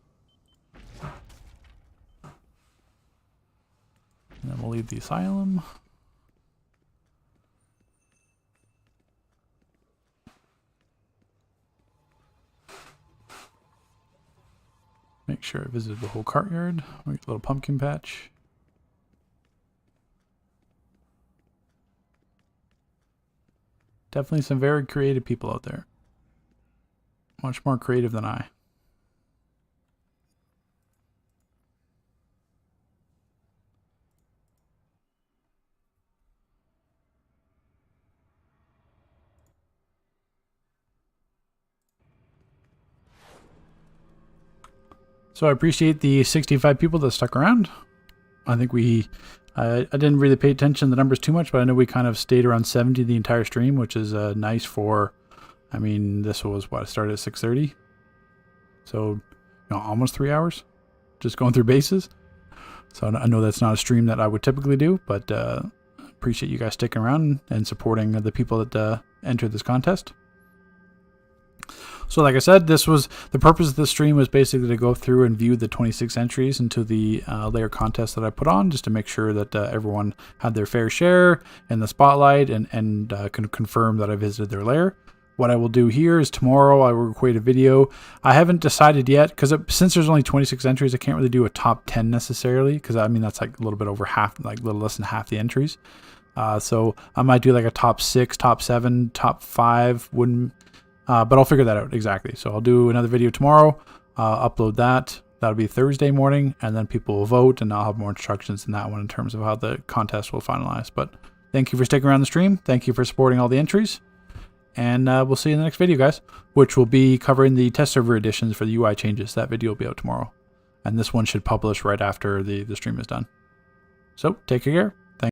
[SPEAKER 1] And then we'll leave the asylum. Make sure I visited the whole courtyard. We get a little pumpkin patch. Definitely some very creative people out there. Much more creative than I. So I appreciate the 65 people that stuck around. I think I didn't really pay attention to the numbers too much, but I know we kind of stayed around 70 the entire stream, which is nice for, I mean, this was what, I started at 6:30. So, almost 3 hours just going through bases. So I know that's not a stream that I would typically do, but appreciate you guys sticking around and supporting the people that entered this contest. So like I said, this was the purpose of the stream was basically to go through and view the 26 entries into the Lair contest that I put on, just to make sure that everyone had their fair share in the spotlight and can confirm that I visited their lair. What I will do here is tomorrow I will record a video. I haven't decided yet because since there's only 26 entries, I can't really do a top 10 necessarily, because I mean that's like a little bit over half, like a little less than half the entries. So I might do like a top 6, top 7, top 5. Wouldn't. But I'll figure that out exactly. So I'll do another video tomorrow, upload that. That'll be Thursday morning, and then people will vote, and I'll have more instructions in that one in terms of how the contest will finalize. But thank you for sticking around the stream. Thank you for supporting all the entries. And we'll see you in the next video, guys, which will be covering the test server additions for the UI changes. That video will be out tomorrow. And this one should publish right after the stream is done. So take care.